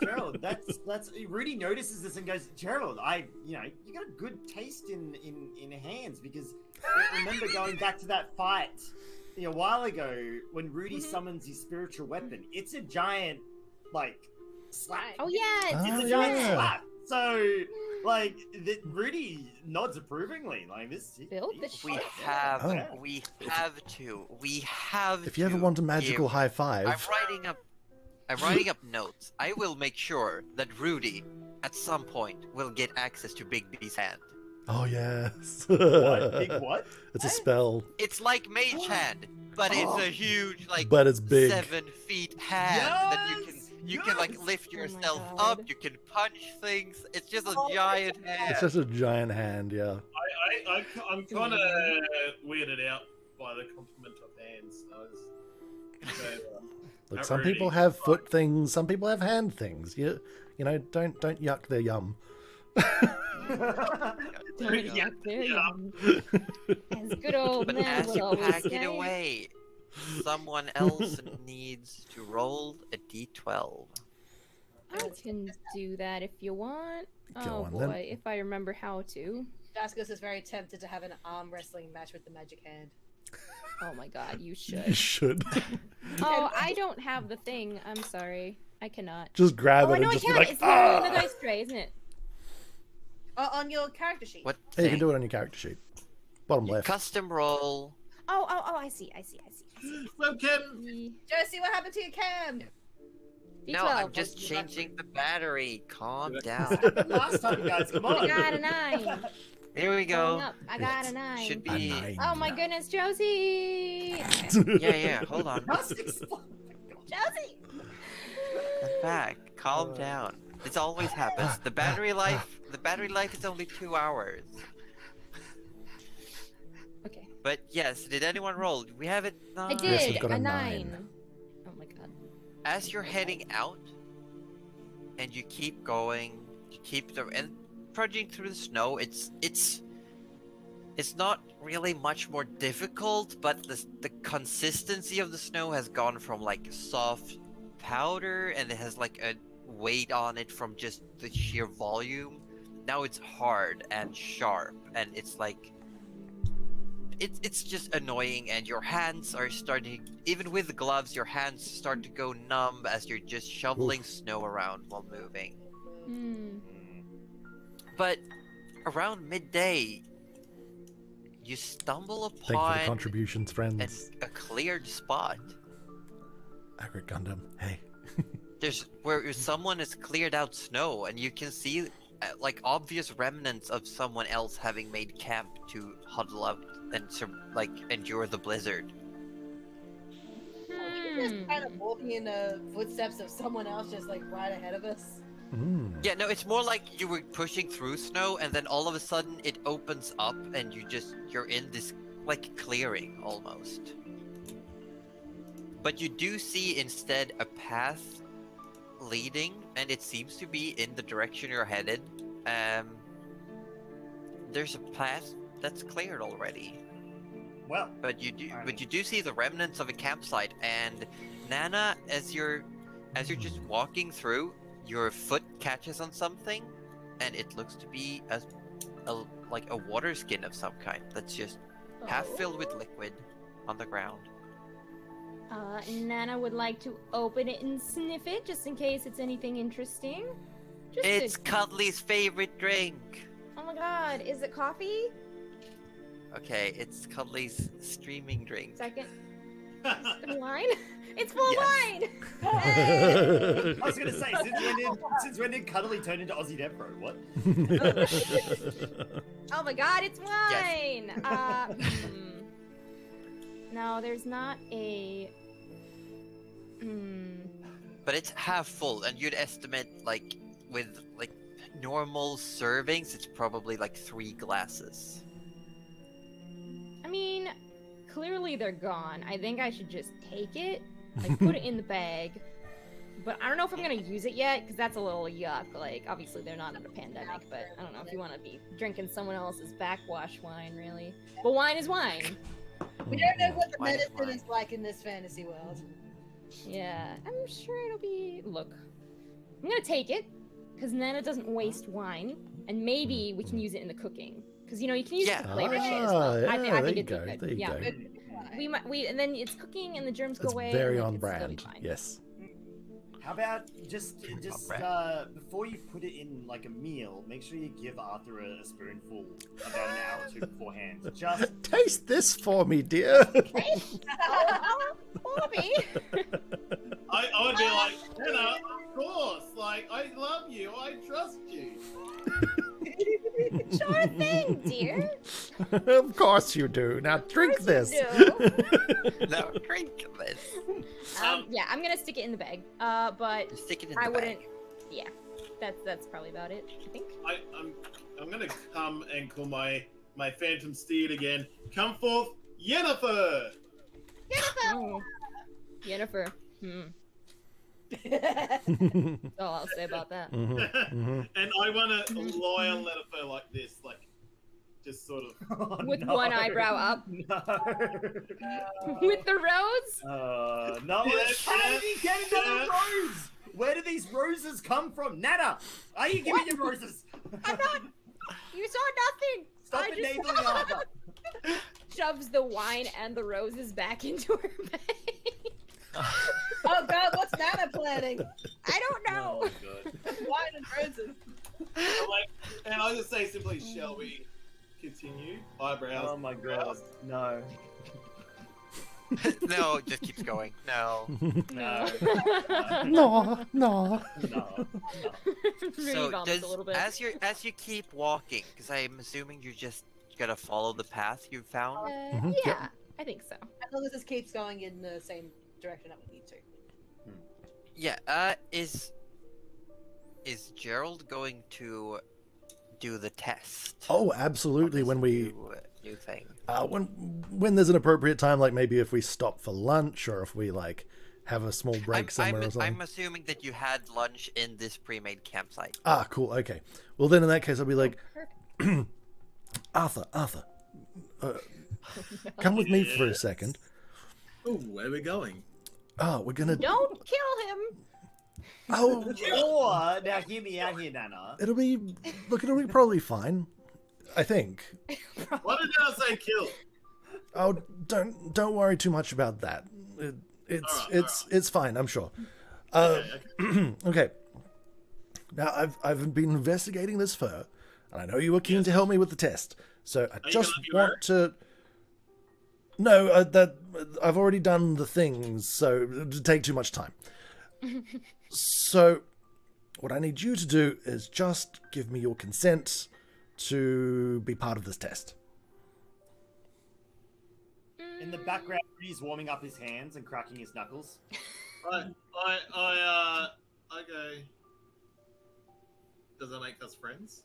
Gerald, that's Rudy notices this and goes, Gerald, you got a good taste in hands, because I remember going back to that fight a while ago when Rudy summons his spiritual weapon. It's a giant slap. Oh yeah, It's Oh, a giant yeah. slap. So Rudy nods approvingly. Like this. Build the We shit. have Oh. we have If you ever want a magical give- high five, I'm writing up notes. I will make sure that Rudy, at some point, will get access to Big B's hand. oh yes. What? Big what? It's a spell, It's like Mage Hand, but it's a huge, but it's big. 7 feet hand that you can like lift Oh my yourself God. up. You can punch things. It's just a giant hand. It's just a giant hand, yeah. I'm kind of weirded out by the compliment of hands. I was, so, Look, Not some really. people have foot things, some people have hand things. You know, don't yuck their yum. Don't Yeah, yuck their yeah. yum. As good old But man as will you always pack say. it away, someone else needs to roll a d12. I can do that if you want. Go Oh on, boy, then. if I remember how to. Daskus is very tempted to have an arm wrestling match with the magic hand. Oh my god, you You should. should. Oh, I don't have the thing. I'm sorry. I cannot. Just grab Oh, it I know and I just can. be like, It's literally in the ah! dice tray, isn't it? On your character sheet. What? Hey, you can thing? do it on your character sheet. Bottom left. Custom roll. Oh, I see. welcome. Josie, what happened to your cam? D12. No, I'm just changing the battery. Calm down. Last time, guys, come I on. got a 9. Here we Going go. up. I got a 9. Should A be. 9. Oh my goodness, Josie! Yeah. Hold on. Just explode. Josie! I'm back. Calm down. This always happens. The battery life is only 2 hours. Okay. But yes, did anyone roll? We have it. I Nine. did. Yes, we've got a 9. Oh my god. As you're heading out, and you keep going, and trudging through the snow. It's not really much more difficult, but the consistency of the snow has gone from like soft powder, and it has like a weight on it from just the sheer volume. Now it's hard and sharp, and it's like it's just annoying, and your hands are starting, even with the gloves, your hands start to go numb as you're just shoveling snow around while moving. Hmm. But around midday, you stumble Thank you for the upon contributions, friends. a cleared spot. Agric Gundam, hey. There's where someone has cleared out snow, and you can see like obvious remnants of someone else having made camp to huddle up and like endure the blizzard. Just kind of walking in the footsteps of someone else, just like right ahead of us. Yeah, no, it's more like you were pushing through snow, and then all of a sudden it opens up, and you're in this like clearing almost. But you do see instead a path leading, and it seems to be in the direction you're headed. There's a path that's cleared already. Well, But you do see the remnants of a campsite, and Nana, as you're just walking through, your foot catches on something, and it looks to be like a water skin of some kind that's just half filled with liquid on the ground. Nana would like to open it and sniff it, just in case it's anything interesting. Just It's Cuddly's favorite drink. Oh my god, is it coffee? Okay, it's Cuddly's streaming drink. Second. Is it wine? It's full Yes. wine! I was gonna say, since when did Cuddly turn into Aussie Depro? What? Oh my god, it's wine! No, there's not a... But it's half full, and you'd estimate like with like normal servings, it's probably like 3 glasses. I mean, clearly they're gone. I think I should just take it, like put it in the bag. But I don't know if I'm gonna use it yet, because that's a little yuck. Like, obviously they're not in a pandemic, but I don't know if you want to be drinking someone else's backwash wine, really. But wine is wine. We don't know what the Wine is medicine wine. is like in this fantasy world. Yeah, I'm sure it'll be... Look, I'm gonna take it, because Nana doesn't waste wine, and maybe we can use it in the cooking. Because, you know, you can use it to flavor shit as well. Yeah, I there think you it's go. good. There you Yeah. go. And then it's cooking and the germs go It's away. very and, on like, it'll be brand. fine. Yes. How about just Alright. before you put it in like a meal, make sure you give Arthur a spoonful about an hour or two beforehand. Just Taste this for me, dear. Bobby! I would be like, Hannah, of course. Like, I love you. I trust you. Sure thing, dear. Of course you do. Now drink this. No, drink this. Yeah, I'm gonna stick it in the bag. But Just stick it in I the wouldn't. bag. Yeah, that's probably about it. I think. I'm gonna come and call my phantom steed again. Come forth, Yennefer. Oh. Yennefer. That's all I'll say about that. And I want to lie on Yennefer like this, like just sort of. oh, With no. one eyebrow up. No. With the rose? No. Yeah, How did he get another rose? Where do these roses come from? Nana, are you giving your roses? I'm not. You saw nothing. Stop I just enabling Arthur. shoves the wine and the roses back into her bag. Oh god, what's Nana planning? I don't know. Oh, God. Wine and roses. And I just say simply, shall we continue? Eyebrows. Oh my God. No. No, it just keeps going. No. No. No, no. No. Really So vomits a little bit. as you keep walking, because I'm assuming you're just gonna follow the path you found. Mhm, Yeah, yep. I think so. As long as this keeps going in the same direction that we need to. Yeah. Is Gerald going to do the test? Oh, absolutely. on When this we new new thing? When there's an appropriate time, like maybe if we stop for lunch or if we like have a small break somewhere or something. I'm assuming that you had lunch in this pre-made campsite. Ah, cool. Okay. Well, then in that case, I'll be like, Arthur, come with me for a second. Oh, where are we going? Oh, we're gonna. Don't kill him. Oh, Or now hear me out here, Nana. it'll be probably fine. I think. Why did I say kill? Oh, don't worry too much about that. It's fine. I'm sure. Okay. Now I've been investigating this fur, and I know you were keen to help me with the test. So I just want to. No, that I've already done the things, so it would take too much time. So, what I need you to do is just give me your consent to be part of this test. In the background, he's warming up his hands and cracking his knuckles. I go. Does that make us friends?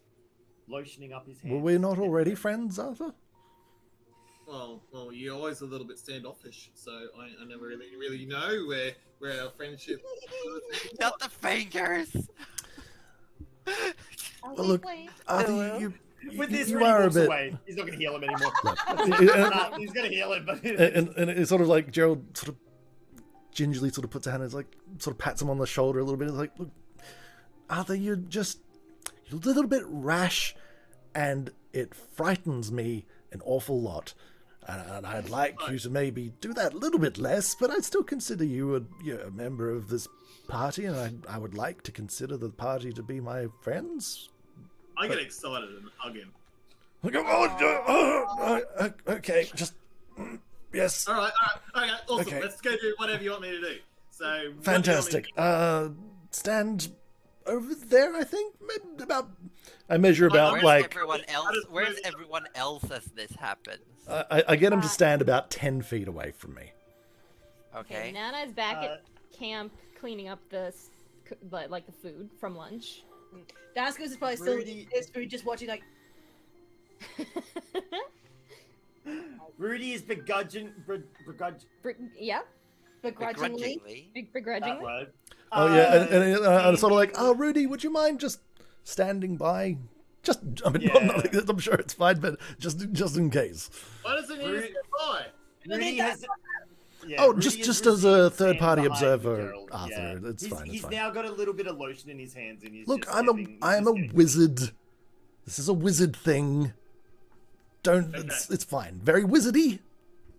Lotioning up his hands. Were we not already friends, Arthur? Well, you're always a little bit standoffish, so I never really know where our friendship. Not the fingers. Well, look, Arthur, With this, you when he are a walks bit. away, he's not going to heal him anymore. and, He's going to heal him, but it's sort of like Gerald sort of gingerly sort of puts a hand, and like sort of pats him on the shoulder a little bit. It's like, look, Arthur, you're a little bit rash, and it frightens me an awful lot. And I'd like you to maybe do that a little bit less, but I'd still consider you a member of this party, and I would like to consider the party to be my friends. I get excited and hug him. Okay, just yes. All right, awesome. Okay. Let's go do whatever you want me to do. So Fantastic. Stand over there. I think maybe about. I measure about Where's like. everyone else? Where's everyone else as this happens? I get him to stand about 10 feet away from me. Okay. Nana's back at camp cleaning up the food from lunch. Daskos is probably still Rudy- eating his food, just watching like. Rudy is begrudging. Yeah, Begrudgingly. That begrudgingly. word. Oh yeah, and I'm sort of like, oh Rudy, would you mind just standing by? Just, I mean, I'm sure it's fine, but just in case. Why does it need to stand by? Rudy has. Yeah, Oh, Rudy just has as a stand third-party behind observer, Gerald, Arthur. It's fine. It's He's fine. now got a little bit of lotion in his hands, and he's Look, just I'm stepping- a he's just getting- wizard. This is a wizard thing. Don't. Okay. It's fine. Very wizardy.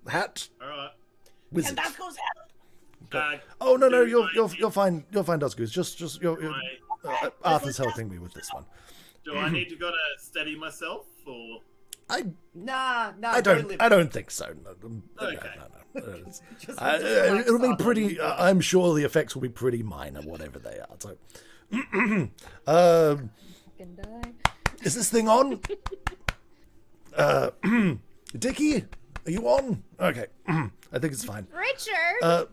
Hat. All right. Wizard. And Daskos help. Oh no, do you're fine. You're fine, Dosgoose. Just you're Arthur's helping me with this one. Do I need to go to steady myself, or? Nah, I go don't. live. I don't think so. No. Okay. It's- Just it'll be relax, pretty. Arthur. I'm sure the effects will be pretty minor, whatever they are. So, Can die. is this thing on? Dickie, are you on? Okay, I think it's fine. Richard.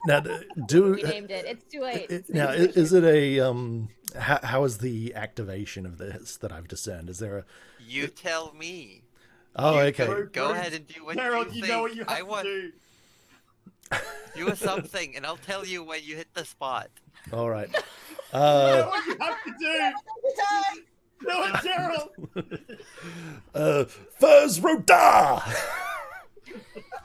Now, do You named it. It's too late. now is it a how is the activation of this that I've discerned? Is there a You tell me. oh okay Go ahead and do what Gerald, you you think. know what you have I want to do. do something, and I'll tell you when you hit the spot. all right. You know what you have to do. No, Gerald. Furs Rodar.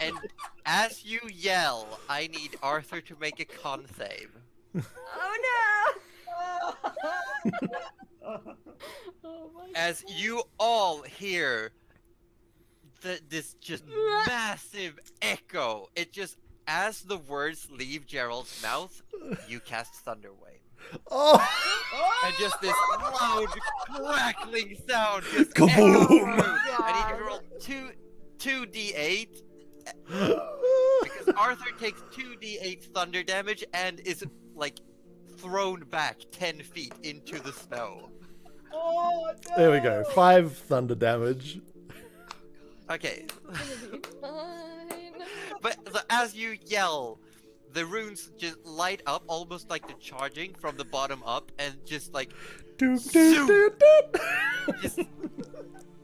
And as you yell, I need Arthur to make a con save. Oh no! Oh my As you all hear this just massive echo, it just as the words leave Gerald's mouth, you cast Thunder Wave. Oh. And just this loud crackling sound just Kaboom! echoes through. I need you to roll 2d8 because Arthur takes 2d8 thunder damage and is like thrown back 10 feet into the snow. Oh, no. There we go. 5 thunder damage. Okay, It'll be fine. but so as you yell, the runes just light up almost like they're charging from the bottom up and just like Doop, doop, doop, doop. just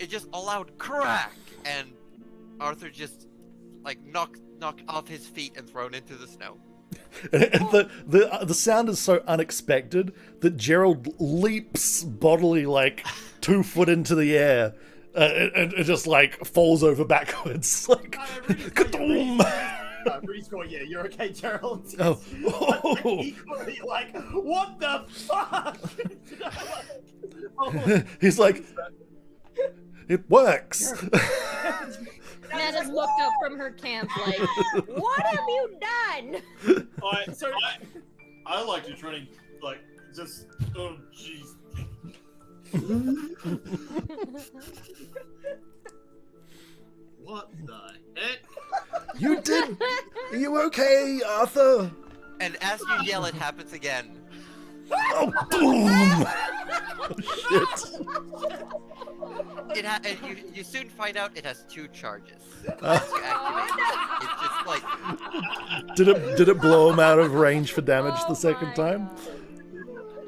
it just a loud crack, and Arthur just like knocked off his feet and thrown into the snow. And the sound is so unexpected that Gerald leaps bodily like 2 foot into the air and it just like falls over backwards. Like, ka-doom! Rudy's going, yeah, you're okay, Gerald. Oh. Equally, like, what the fuck? He's like, it works. Nana's looked up from her camp like, What have you done? I like to try to like just oh jeez. What the heck? You did. Are you okay, Arthur? And as you yell, it happens again. Oh, boom! Oh, shit. And you soon find out it has 2 charges. Once you activate it, it's just like Did it blow him out of range for damage the Oh second my time?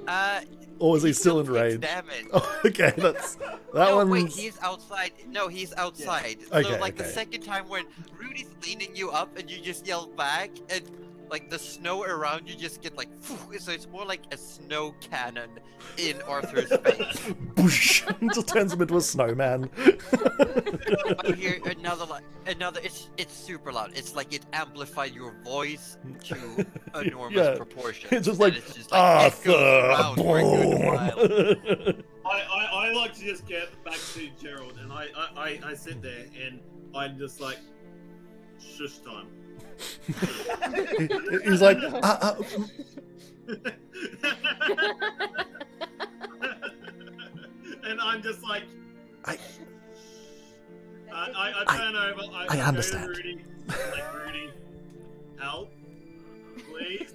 God. Or was he still in takes range? damage. Oh, okay, that No, one's... wait, he's outside. No, he's outside. So, Okay, like, the okay. second time when Rudy's leaning you up and you just yell back, and, like, the snow around you just get, like, phew, so it's more like a snow cannon in Arthur's face. Boosh, just turns him into a snowman. I hear another, it's super loud. It's like it amplified your voice to enormous Yeah. proportions. It's just and like, it's just like echoes around for a good Arthur! while. I like to just get back to Gerald, and I sit there and I'm just like, shush time. He's like, And I'm just like, I turn over. I go understand. To Rudy, I'm like, Rudy, help, please.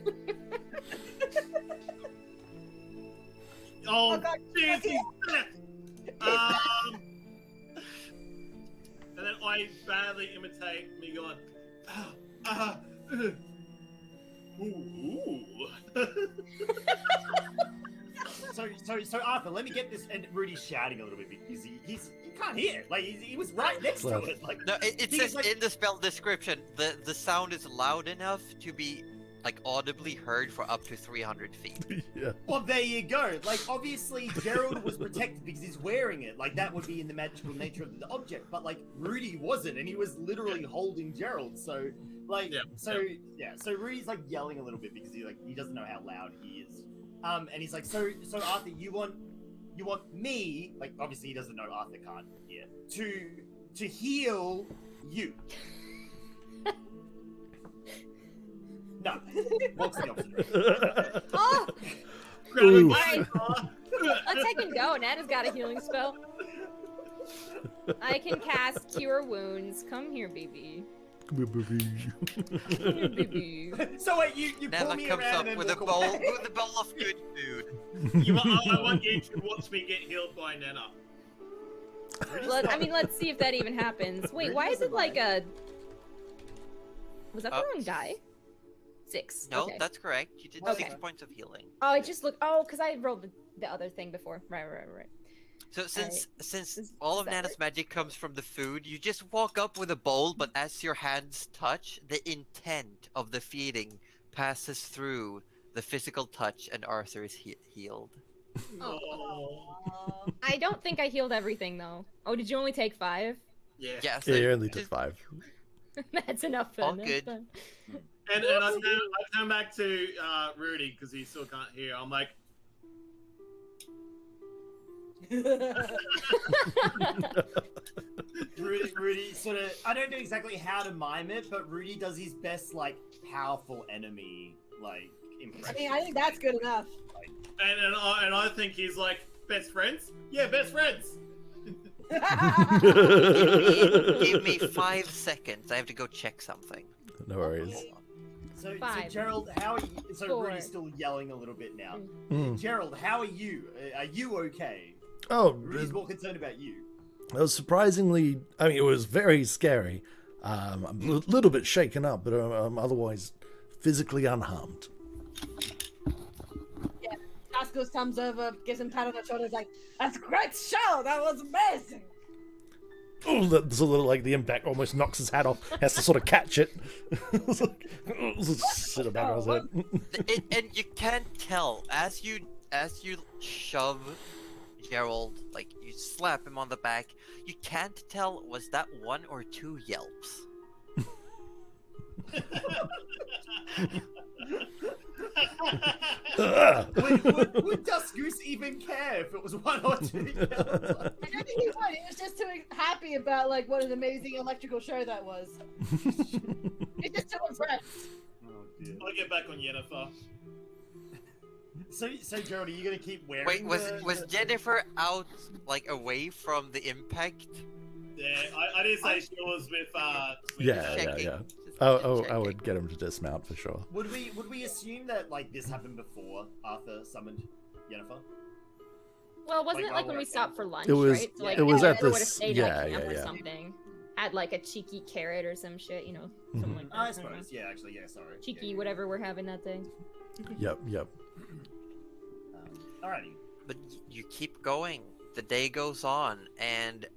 Oh, God, jeez, he's dead. And then I badly imitate me going, ooh. So Arthur, let me get this. And Rudy's shouting a little bit because he can't hear. Like he was right next to it. Like No, it He's says like- in the spell description the sound is loud enough to be like audibly heard for up to 300 feet. yeah. Well, there you go. Like, obviously, Gerald was protected because he's wearing it. Like, that would be in the magical nature of the object. But, like, Rudy wasn't, and he was literally holding Gerald. So, like, so Rudy's, like, yelling a little bit because he doesn't know how loud he is. And he's like, so Arthur, you want me, like, obviously he doesn't know Arthur can't hear, to heal you. No, walks in the opposite direction. Oh, Ooh. alright. Let's take and go. Nana's got a healing spell. I can cast Cure Wounds. Come here, baby. Come here, baby. So wait, you pull Nana me comes around up and then with a walk bowl away. with a bowl of good food. I want you to watch me get healed by Nana. Let's see if that even happens. Wait, why is it like a... Was that the wrong die? 6. No, Okay. that's correct. You did Okay. 6 points of healing. Oh, it just looked... Oh, because I rolled the other thing before. Right. So since Is all of that Nana's right? magic comes from the food, you just walk up with a bowl, but as your hands touch, the intent of the feeding passes through the physical touch, and Arthur is healed. I don't think I healed everything, though. Oh, did you only take 5? Yeah. Yes, Yeah, you only took just 5. That's enough then. All that's good. fine. And I turn back to Rudy because he still can't hear. I'm like, Rudy sort of, I don't know exactly how to mime it, but Rudy does his best, like, powerful enemy, like, impression. I mean, I think that's good enough. and I think he's like, best friends? Yeah, best friends. Give me 5 seconds. I have to go check something. No worries. So 5. Gerald, how are you? So 4. Rudy's still yelling a little bit now. Mm. Gerald, how are you? Are you okay? Oh, Rudy's more concerned about you. it was surprisingly... I mean, it was very scary. I'm a little bit shaken up, but I'm otherwise physically unharmed. Tascos comes over, gives him a pat on the shoulder, is like, "That's a great show. That was amazing." oh, so like the impact almost knocks his hat off. Has to sort of catch it. It's like, sit it back on his head. And you can't tell as you shove Gerald, like you slap him on the back. You can't tell was that 1 or 2 yelps. Would Dust Goose even care if it was 1 or 2 yelps? I don't think he would. He was just too happy about like what an amazing electrical show that was. He's just too impressed. Oh dear. I'll get back on Yennefer. So Gerald, are you gonna keep wearing? Wait, was Jennifer out like away from the impact? Yeah, I did say she was with Yeah. Checking. Oh, I Checking. would get him to dismount for sure. Would we assume that like this happened before Arthur summoned Yennefer? Well, wasn't Like, it like while when we're we at stopped for lunch, It was- right? So, like, it was at Jennifer would've this- stayed yeah, at camp yeah, or yeah. something. Had like a cheeky carrot or some shit, you know, something Mhm. like that. I don't know. suppose. Yeah, actually, yeah. Sorry. Cheeky, Yeah, whatever we're having that day. Yep. Alrighty. But you keep going. The day goes on, and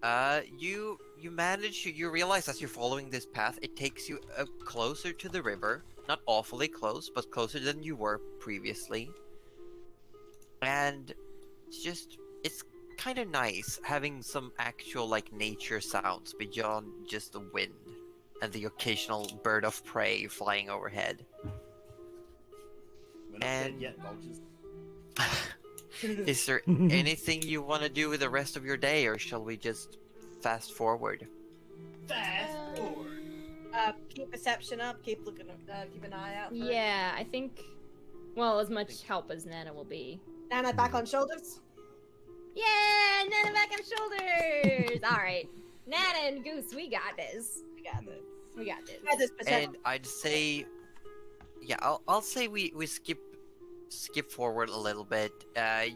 you manage you realize as you're following this path, it takes you closer to the river. Not awfully close, but closer than you were previously. And it's kind of nice having some actual like nature sounds beyond just the wind and the occasional bird of prey flying overhead. We're not dead And- yet, vultures. Is there anything you want to do with the rest of your day, or shall we just fast forward? Fast forward. Keep perception up. Keep looking. Keep an eye out. For Yeah, I think. Well, as much help as Nana will be. Nana back on shoulders. Yeah, Nana back on shoulders. All right, Nana and Goose, we got this. We got this. We got this. Yeah, this perception. And I'd say, yeah, I'll say we skip forward a little bit.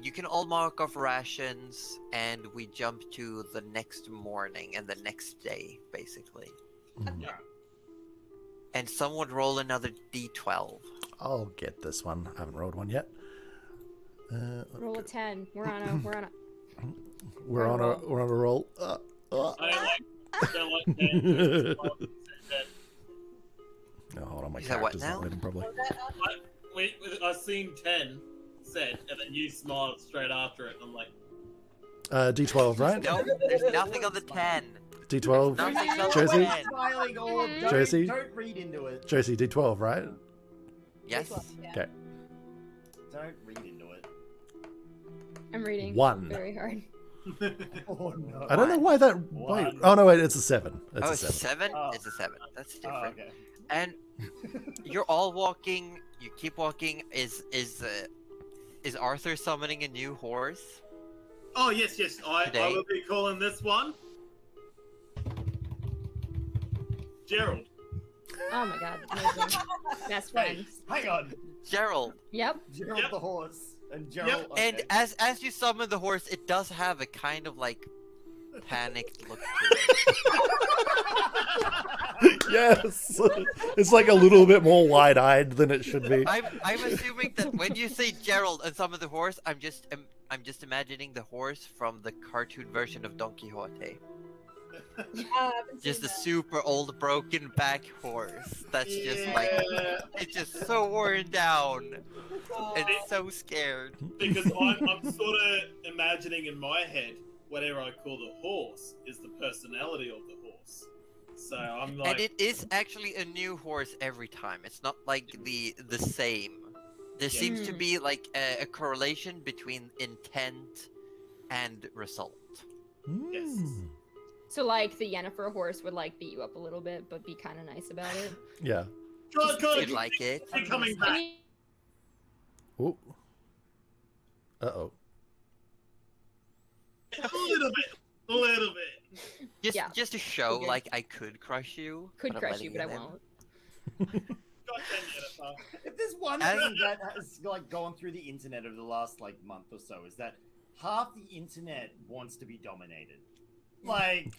You can all mark off rations, and we jump to the next morning and the next day, basically. Yeah. And someone roll another d12. I'll get this one. I haven't rolled one yet. Roll a 10. We're on a. We're on a roll. I don't like Dan. No, hold on, my Is that what character's not now? reading probably. I've seen 10 said, and then you smiled straight after it. And I'm like, D12, right? No, there's nothing on the 10. D12. Nothing on the Josie? 10. Smiling all. Josie? Don't read into it. Josie, D12, right? Yes. Yeah. Okay. Don't read into it. I'm reading. 1. Very hard. Oh no. I don't know why that. Wait. One. Oh no, wait, it's a 7. It's Oh, a it's a 7. 7? Oh. It's a 7. That's Oh, different. okay. And you're all walking. You keep walking. Is Arthur summoning a new horse? oh yes, I Today? will be calling this one Gerald. Oh my god. Amazing. Best Wait, friends. hang on. Gerald. Yep. Gerald Yep. the horse and Gerald. Okay. And as you summon the horse, it does have a kind of like panicked look to it. Yes. It's like a little bit more wide-eyed than it should be. I'm assuming that when you say Gerald and summon the horse, I'm just imagining the horse from the cartoon version of Don Quixote. Just a super old broken back horse. That's just like it's just so worn down and so scared. Because I'm sort of imagining in my head whatever I call the horse is the personality of the horse. So I'm like, And it is actually a new horse every time. It's not like the same. There Yeah. seems to be like a correlation between intent and result. Yes. Mm. So like the Yennefer horse would like beat you up a little bit, but be kind of nice about it. Yeah. God, You'd like it. you're coming I back. mean, Ooh. Uh-oh. A little bit. Just to show Okay. like I could crush you. could but I'm crush letting you, but I live. won't. God damn Yennefer. If there's one As- thing that has like gone through the internet over the last like month or so, is that half the internet wants to be dominated. Like,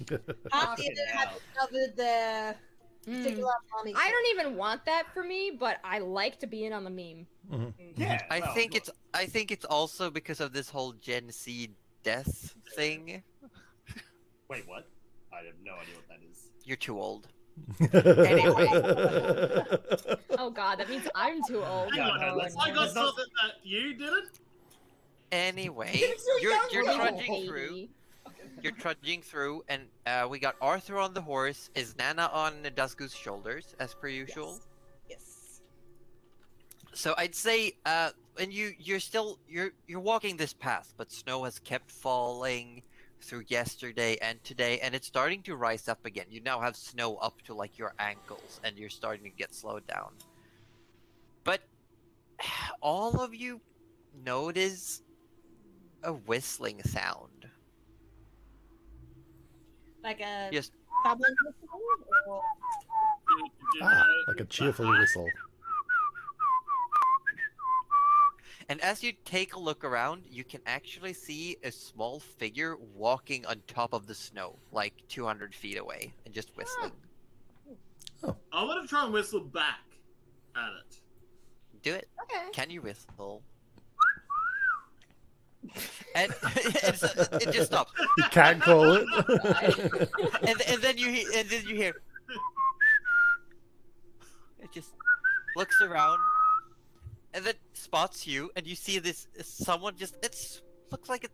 Half fucking the hell. have discovered their Mm. particular funny. I don't even want that for me, but I like to be in on the meme. Mhm. Yeah, I well, think look, it's also because of this whole Gen Z death thing. Wait, what? I have no idea what that is. You're too old. Oh god, that means I'm too old. Hang on, no, let's- I got let's not- something that you didn't. Anyway, so you're young, though. trudging through. You're trudging through, and we got Arthur on the horse. Is Nana on Dusku's shoulders, as per usual? Yes. So I'd say, and you're walking this path, but snow has kept falling through yesterday and today, and it's starting to rise up again. You now have snow up to like your ankles, and you're starting to get slowed down. But all of you notice a whistling sound. Like a Yes. babbling whistle, or Like a cheerful whistle. And as you take a look around, you can actually see a small figure walking on top of the snow, like 200 feet away, and just whistling. I want to try and whistle back at it. Do it. Okay. Can you whistle? And it just stops. You can't call it. And then you hear. It just looks around, and then spots you, and you see this someone looks like a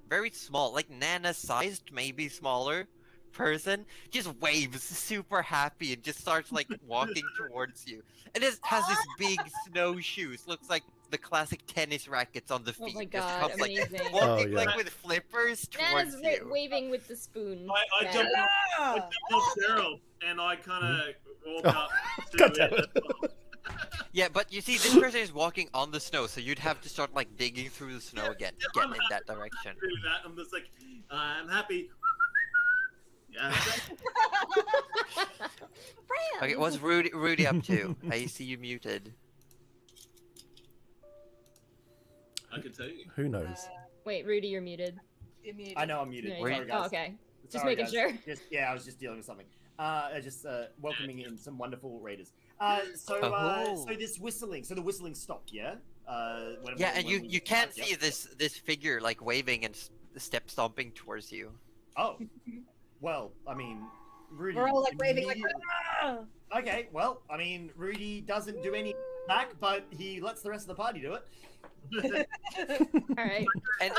very small, like Nana-sized, maybe smaller person, just waves super happy and just starts like walking towards you. And it has these big snowshoes, looks like the classic tennis rackets on the feet. Oh my just god, comes, like, amazing. walking Oh, like yeah. with flippers Nana's towards you. waving with the spoon. I Yeah. jumped Ah! off Cheryl, and I kind of walk up to God it. damn it. as well. Yeah, but you see, this person is walking on the snow, so you'd have to start like digging through the snow again, to get in that direction. Do that. I'm just like, I'm happy. Yeah. Okay, what's Rudy up to? I see you muted. I can tell you. Who knows? Wait, Rudy, you're muted. Immediate. I know I'm muted. Yeah, Where Sorry, you- Oh, guys. okay. Just Sorry, making guys. sure. I was just dealing with something. Just welcoming in some wonderful raiders. Oh. So this whistling. So the whistling stopped, yeah. Yeah, and you can't see this figure like waving and step stomping towards you. Oh, well, I mean, Rudy. We're all like waving like. immediately- "Ah!" Okay, well, I mean, Rudy doesn't do any back, but he lets the rest of the party do it. All right. And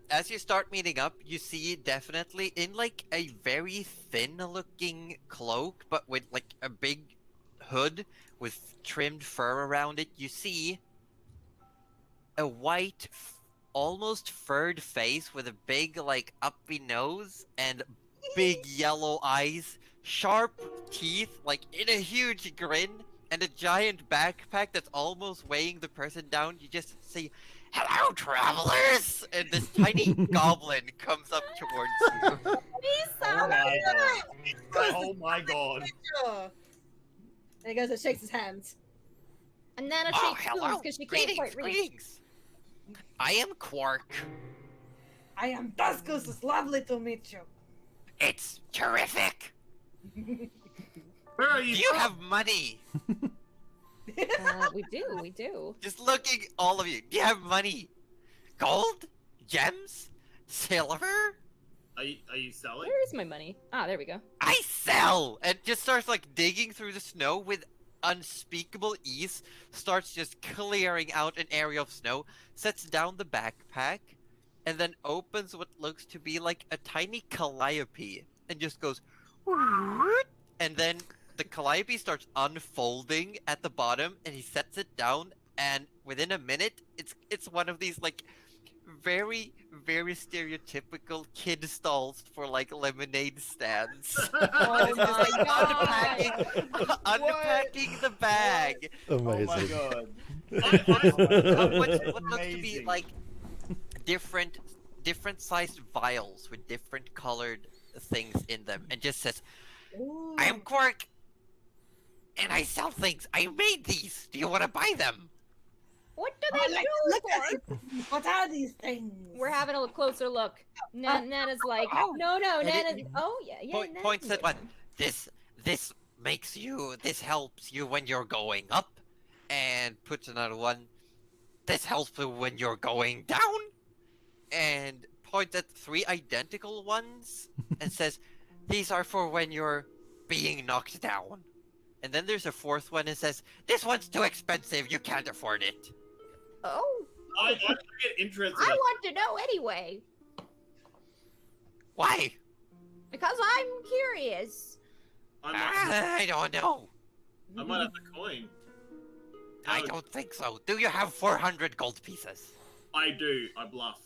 as you start meeting up, you see definitely in like a very thin looking cloak, but with like a big hood with trimmed fur around it, you see a white, almost furred face with a big like uppy nose and big yellow eyes, sharp teeth, like in a huge grin, and a giant backpack that's almost weighing the person down. You just see, "Hello, travelers!" And this tiny goblin comes up towards you. Oh my god! Oh my god! Sure. And he goes and shakes his hands. And Nana Oh, shakes spoons hello! because she can't Greetings, quite reach. greetings! I am Quark. I am Duskus. It's lovely to meet you. It's terrific! Where are Do you? you have money? We do. Just looking, all of you. Do you have money? Gold? Gems? Silver? Are you selling? Where is my money? Ah, there we go. I sell! And just starts like digging through the snow with unspeakable ease, starts just clearing out an area of snow, sets down the backpack, and then opens what looks to be like a tiny calliope, and just goes, and then the calliope starts unfolding at the bottom, and he sets it down, and within a minute, it's one of these like very, very stereotypical kid stalls for like lemonade stands. Oh And it's just, like, my god. unpacking the bag. Amazing. Oh my god! What looks to be Amazing. like different sized vials with different colored things in them, and just says, Ooh. "I am Quark, and I sell things. I made these. Do you want to buy them?" What do I they like do? to look for? at it. What are these things? We're having a closer look. Nana's like, oh. no, And Nana's. it- Oh yeah, yeah. Point, Nana's points at doing one. This helps you when you're going up, and puts another one. This helps you when you're going down, and points at 3 identical ones and says, "These are for when you're being knocked down." And then there's a 4th one and says, "This one's too expensive. You can't afford it." Oh, I get interested. I want to know anyway. Why? Because I'm curious. I don't know. I might have the coin. I don't think so. Do you have 400 gold pieces? I do. I bluff.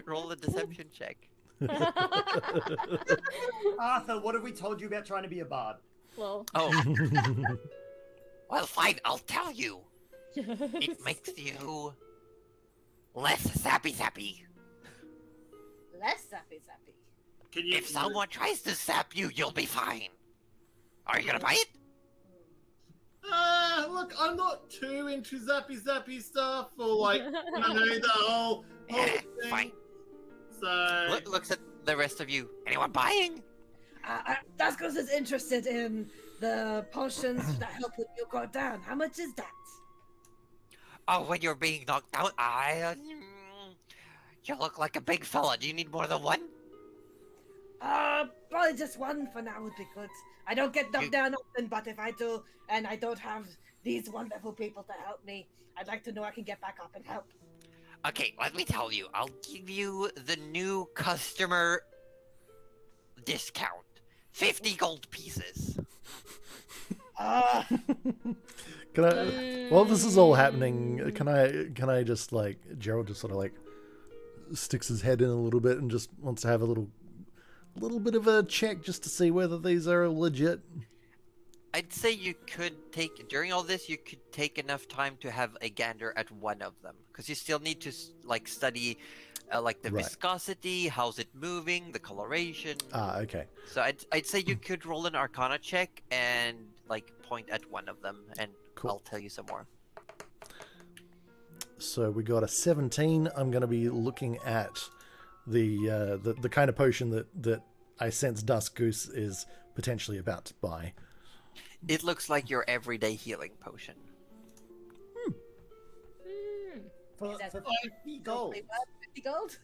Roll a deception check. Arthur, what have we told you about trying to be a bard? Well, Oh. Well, fine. I'll tell you. It makes you less sappy. Less sappy sappy. Can you? If someone tries to sap you, you'll be fine. Are you gonna buy it? Look, I'm not too into zappy stuff, or like, the whole thing. Fine. So Looks at the rest of you. Anyone buying? Dascos is interested in the potions that help when you go down. How much is that? Oh, when you're being knocked down, you look like a big fella. Do you need more than one? Probably just one for now would be good. I don't get knocked down often, but if I do, and I don't have these wonderful people to help me, I'd like to know I can get back up and help. Okay, let me tell you. I'll give you the new customer discount. 50 gold pieces. Can I? While this is all happening, can I just like Gerald just sort of like sticks his head in a little bit and just wants to have a little bit of a check just to see whether these are legit. I'd say you could take, during all this, you could take enough time to have a gander at one of them. Because you still need to, like, study, like, the viscosity, how's it moving, the coloration. Ah, okay. So I'd say you could roll an Arcana check and, like, point at one of them, and I'll tell you some more. So we got a 17. I'm going to be looking at the kind of potion that I sense Dusk Goose is potentially about to buy. It looks like your everyday healing potion. For 50 gold. 50 gold?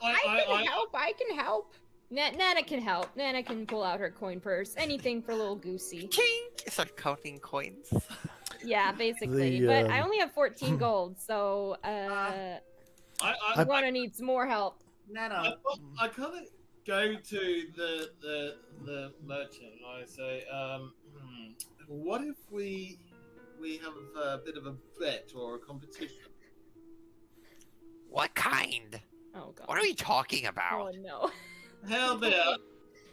I can help. Nana can help. Nana can pull out her coin purse. Anything for little Goosey. Chink! Start counting coins. Yeah, basically. But I only have 14 gold, so I Rona needs more help. Nana. I kind of go to the merchant and I say, what if we have a bit of a bet or a competition? What kind? Oh god. What are we talking about? Oh no. How about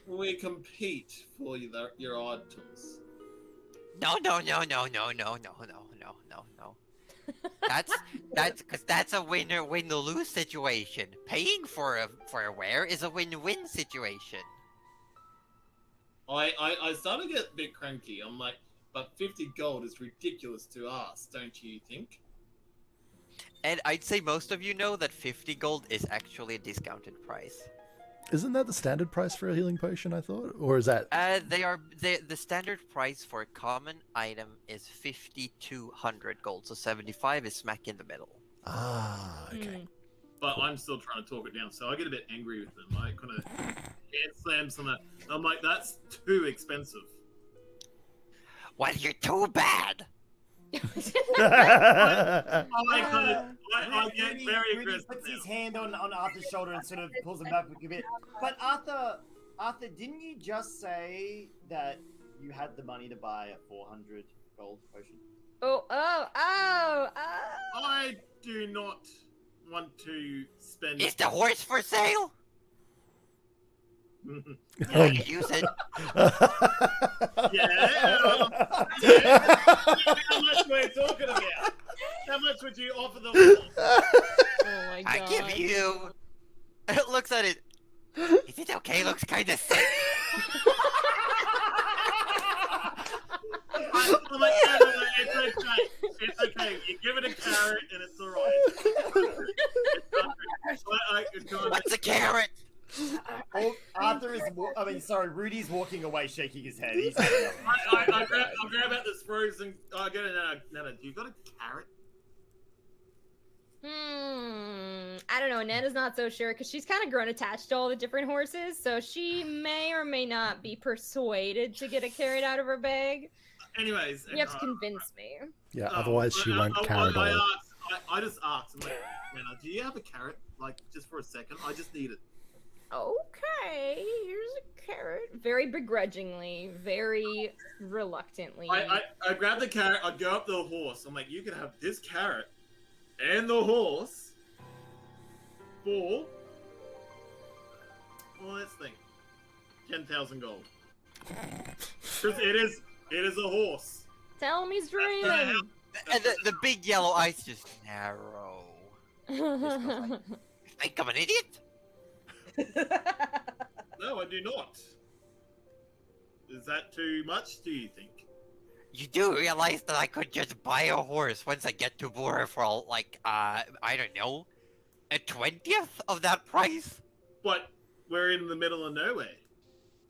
we compete for your items? No. That's a win-lose situation. Paying for a wear is a win-win situation. I started to get a bit cranky. I'm like, but 50 gold is ridiculous to us, don't you think? And I'd say most of you know that 50 gold is actually a discounted price. Isn't that the standard price for a healing potion, I thought? Or is that... The standard price for a common item is 5,200 gold, so 75 is smack in the middle. Ah, okay. But I'm still trying to talk it down, so I get a bit angry with them. I kind of hand slams on that. I'm like, that's too expensive. Well, you're too bad. I get very aggressive. Puts his hand on Arthur's shoulder and sort of pulls him back a bit. But Arthur, didn't you just say that you had the money to buy a 400 gold potion? I do not want to spend. Is the horse for sale? Oh, use it. Yeah. How much we're talking about? How much would you offer the horse? Oh my god. I give you. It looks at it. Is it okay? Looks kind of sick. I'm like, no, it's okay. It's okay. You give it a carrot and it's alright. What's a carrot? Rudy's walking away shaking his head. He's I'll grab out this frozen. I get it. Nana, do you got a carrot? I don't know. Nana's not so sure because she's kind of grown attached to all the different horses, so she may or may not be persuaded to get a carrot out of her bag. Anyways, You have to convince me. Yeah, otherwise she won't carrot all. I just asked, I'm like, Nana, do you have a carrot? Like, just for a second? I just need it. Okay, here's a carrot. Very begrudgingly, very reluctantly. I grab the carrot, I go up to the horse. I'm like, you can have this carrot and the horse for, well, let's think, 10,000 gold. Because it is a horse. Tell me he's dreaming. And the big yellow eyes just narrow. Just goes like, think I'm an idiot? No, I do not. Is that too much, do you think? You do realize that I could just buy a horse once I get to Bora for, like, I don't know, a 20th of that price? But we're in the middle of nowhere.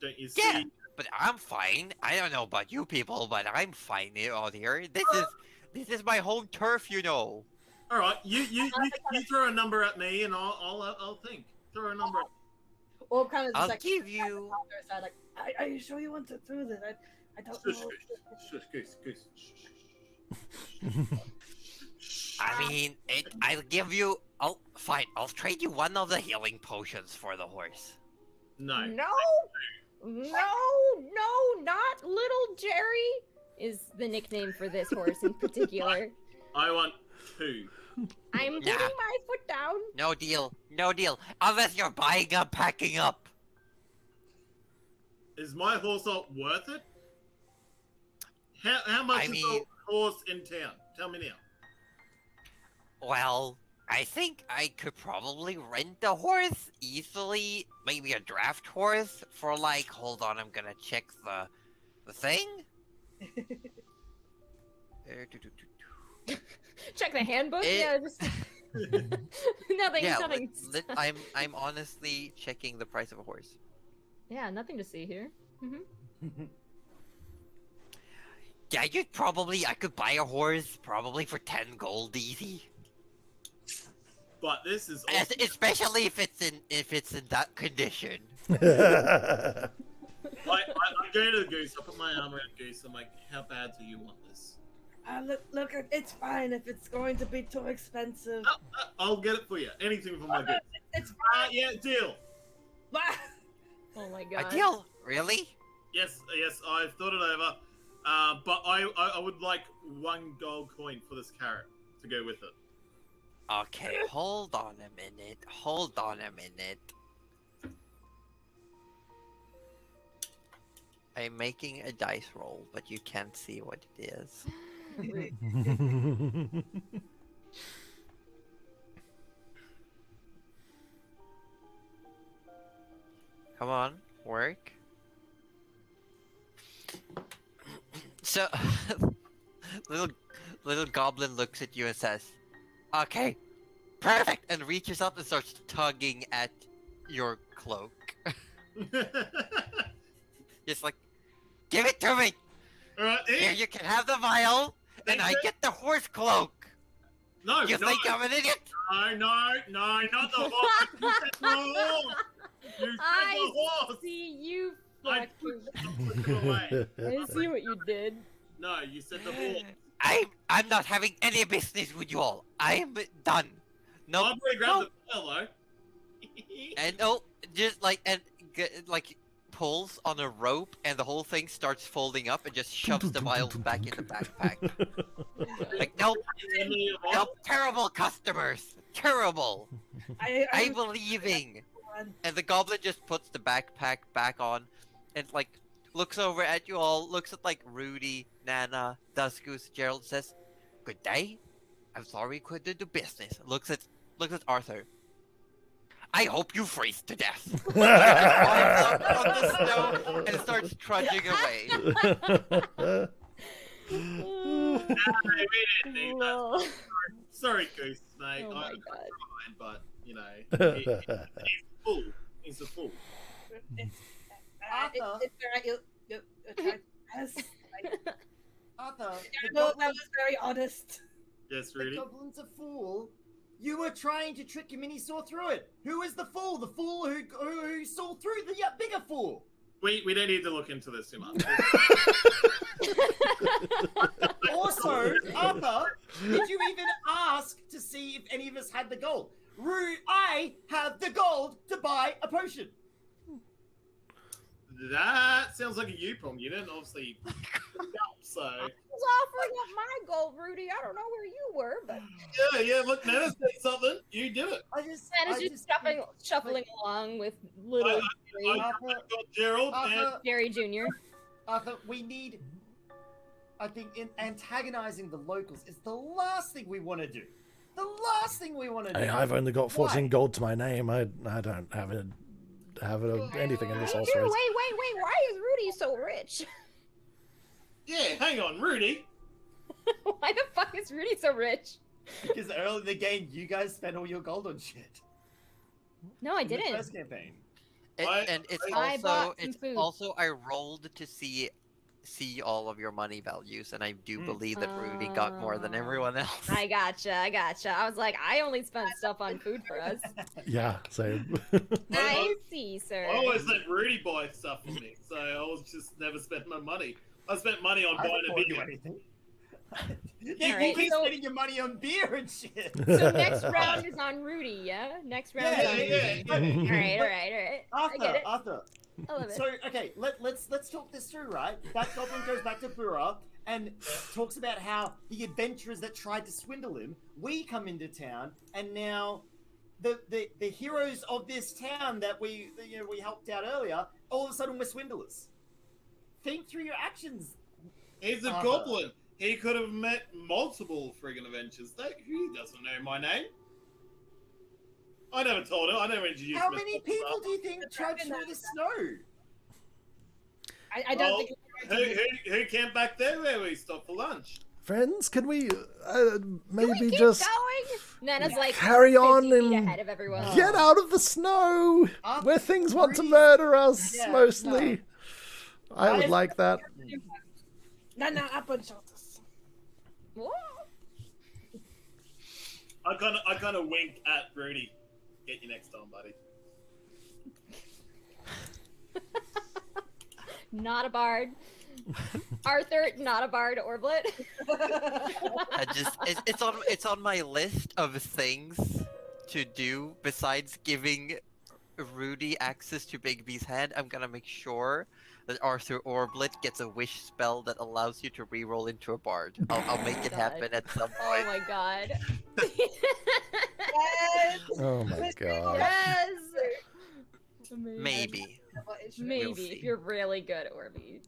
Don't you see? Yeah, but I'm fine. I don't know about you people, but I'm fine out here. This is my home turf, you know. All right, you throw a number at me, and I'll think. Throw a number. Or kind of just I'll like, give you. Like, are you sure you want to do this? I don't know. Goose. I mean, I'll give you. Fine. I'll trade you one of the healing potions for the horse. No. No, not Little Jerry is the nickname for this horse in particular. I want 2. I'm putting my foot down. No deal. No deal. Unless you're buying up, packing up. Is my horse not worth it? How much is a horse in town? Tell me now. Well, I think I could probably rent a horse easily. Maybe a draft horse for like. Hold on, I'm gonna check the thing. Check the handbook. Yeah, just nothing. Yeah, nothing. I'm honestly checking the price of a horse. Yeah, nothing to see here. Yeah, I could buy a horse probably for 10 gold easy. But this is Especially if it's in that condition. I'm going to the Goose. I put my arm around Goose. I'm like, how bad do you want this? Look, it's fine if it's going to be too expensive. I'll get it for you. Anything for my Goose. It's fine. Yeah, deal. Oh my god. A deal? Really? Yes, I've thought it over. But I would like 1 gold coin for this carrot to go with it. Okay, hold on a minute. I'm making a dice roll, but you can't see what it is. Come on, work. So, little goblin looks at you and says, "Okay, perfect," and reaches up and starts tugging at your cloak. Just like, give it to me. Here, you can have the vial, and I get the horse cloak. No, You think I'm an idiot? No, not the horse. You said the horse. You said the horse. See you. I put you away. I see what you did. No, you said the horse. I'm not having any business with you all. I'm done. No, I'm gonna grab the vial though. and just like pulls on a rope, and the whole thing starts folding up and just shoves the vials back in the backpack. Like, nope, terrible customers, terrible. I'm leaving. And the goblin just puts the backpack back on, and like looks over at you all, looks at like Rudy, Nana, Duskus, Gerald, says, "Good day. I'm sorry we couldn't do business." Looks at Arthur. "I hope you freeze to death." On the snow and starts trudging away. Sorry, Goose, mate. Oh my I'm god. trying, but you know, he's a fool. He's a fool. Arthur. Arthur. The No, that was very honest. Yes, the really. goblin's a fool. You were trying to trick him and he saw through it. Who is the fool? The fool who saw through the bigger fool. We don't need to look into this too much. Also, Arthur, did you even ask to see if any of us had the gold? I have the gold to buy a potion. That sounds like a you problem. You didn't obviously so. I was offering up my gold, Rudy. I don't know where you were, but Yeah. Look, Nana said something. You did it. Nana's just shuffling along with little I got Gerald and Jerry Jr. Arthur, we need. I think antagonizing the locals is the last thing we want to do. The last thing we want to do. Hey, I've only got 14 gold to my name. I don't have anything in this horse Here, race. wait. Why is Rudy so rich? yeah. Hang on, Rudy. Why the fuck is Rudy so rich? Because early in the game, you guys spent all your gold on shit. No, I In the didn't. first campaign. And it's I bought some it's food. also I rolled to see all of your money values, and I do believe that Rudy got more than everyone else. I gotcha. I was like, I only spent stuff on food for us. Yeah, same. I see, sir. I always let Rudy buy stuff for me, so I was just never spent my money. I spent money on I buying don't a owe you video. anything. You Alright, keep so- spending your money on beer and shit. So next round is on Rudy, yeah? Next round is on Rudy. Yeah. All right. I get it. Arthur. I love it. So okay, let's talk this through, right? That goblin goes back to Bura and talks about how the adventurers that tried to swindle him, we come into town, and now the heroes of this town that we helped out earlier, all of a sudden we're swindlers. Think through your actions. He's a Arthur. goblin. He could have met multiple friggin' adventures. He doesn't know my name. I never told him. I never introduced How myself. many people do you think tried through the snow? I don't think. Who camped back there where we stopped for lunch? Friends, can we maybe Keep just going. Nana's like carry on 50 feet and ahead of everyone. get out of the snow Arthur, where things want to breathe. murder us, Yeah, mostly? I would Guys- like that. No, up on shoulders. Whoa. I kind of wink at Rudy. Get you next time, buddy. Not a bard. Arthur, not a bard. Orblet. It's on my list of things to do besides giving Rudy access to Bigby's hand. I'm gonna make sure that Arthur Orblet gets a wish spell that allows you to reroll into a bard. I'll make it happen at some Oh point. my god. Yes. Oh my god. Yes. Maybe. Maybe see. if you're really good, Orby.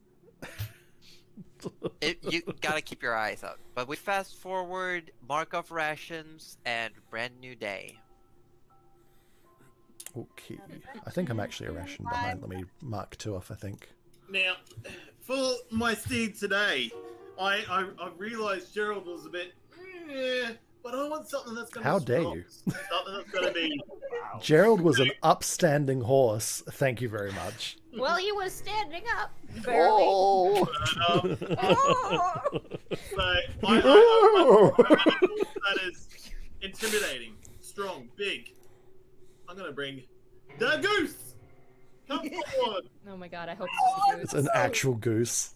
You gotta keep your eyes out. But we fast forward, mark off rations, and brand new day. Okay. I think I'm actually a ration behind. Let me mark 2 off, I think. Now, for my steed today, I realised Gerald was a bit, but I want something that's going to How dare you. Something that's going to be... Gerald was an upstanding horse. Thank you very much. Well, he was standing up. Barely. Oh! Oh. So, I that is intimidating, strong, big. I'm going to bring the goose! Come forward! Oh my god, I hope It's an actual goose.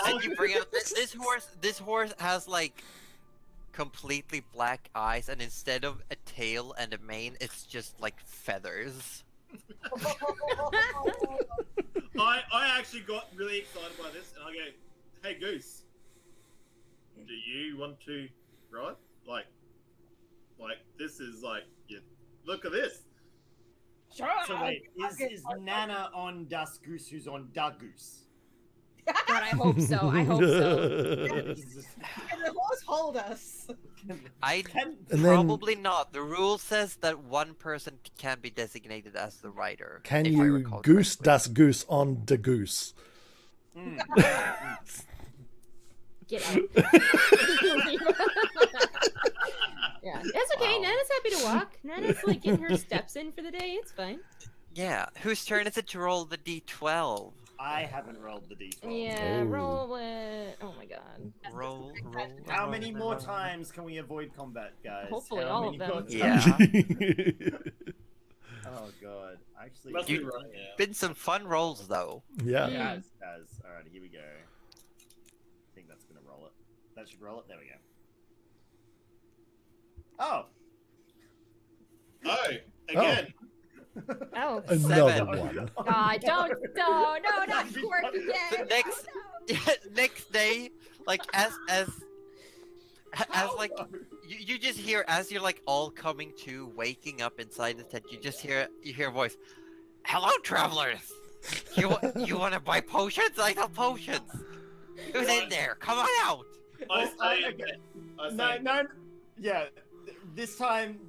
And you bring out this horse has like completely black eyes, and instead of a tail and a mane, it's just like feathers. I actually got really excited by this, and I go, hey Goose, do you want to ride? Like this is like, yeah, look at this. Sure. So wait, is Nana on Das Goose who's on Da Goose? God, I hope so. I hope so. Can the horse hold us? I Can- And then- probably not. The rule says that one person can be designated as the rider. Can if I you recall goose correctly. das goose on the goose? Get out. Yeah, it's okay. Wow. Nana's happy to walk. Nana's like getting her steps in for the day. It's fine. Yeah, whose turn is it to roll the d12? I haven't rolled the d12. Yeah, Oh. roll it. Oh my god. Roll. How many more times can we avoid combat, guys? Hopefully How all many of more them. times? Yeah. Oh god. Actually, Must be right, yeah. Been some fun rolls though. Yeah. it has. Alright, here we go. I think that's gonna roll it. That should roll it. There we go. Oh. Oh, again. Oh. Another Seven. one. God, no, not Quirk The again. next next day, like as like you just hear as you're like all coming to waking up inside the tent, you hear a voice. Hello, travelers. You want to buy potions? I have potions. Who's in there? Come on out. No, yeah. This time,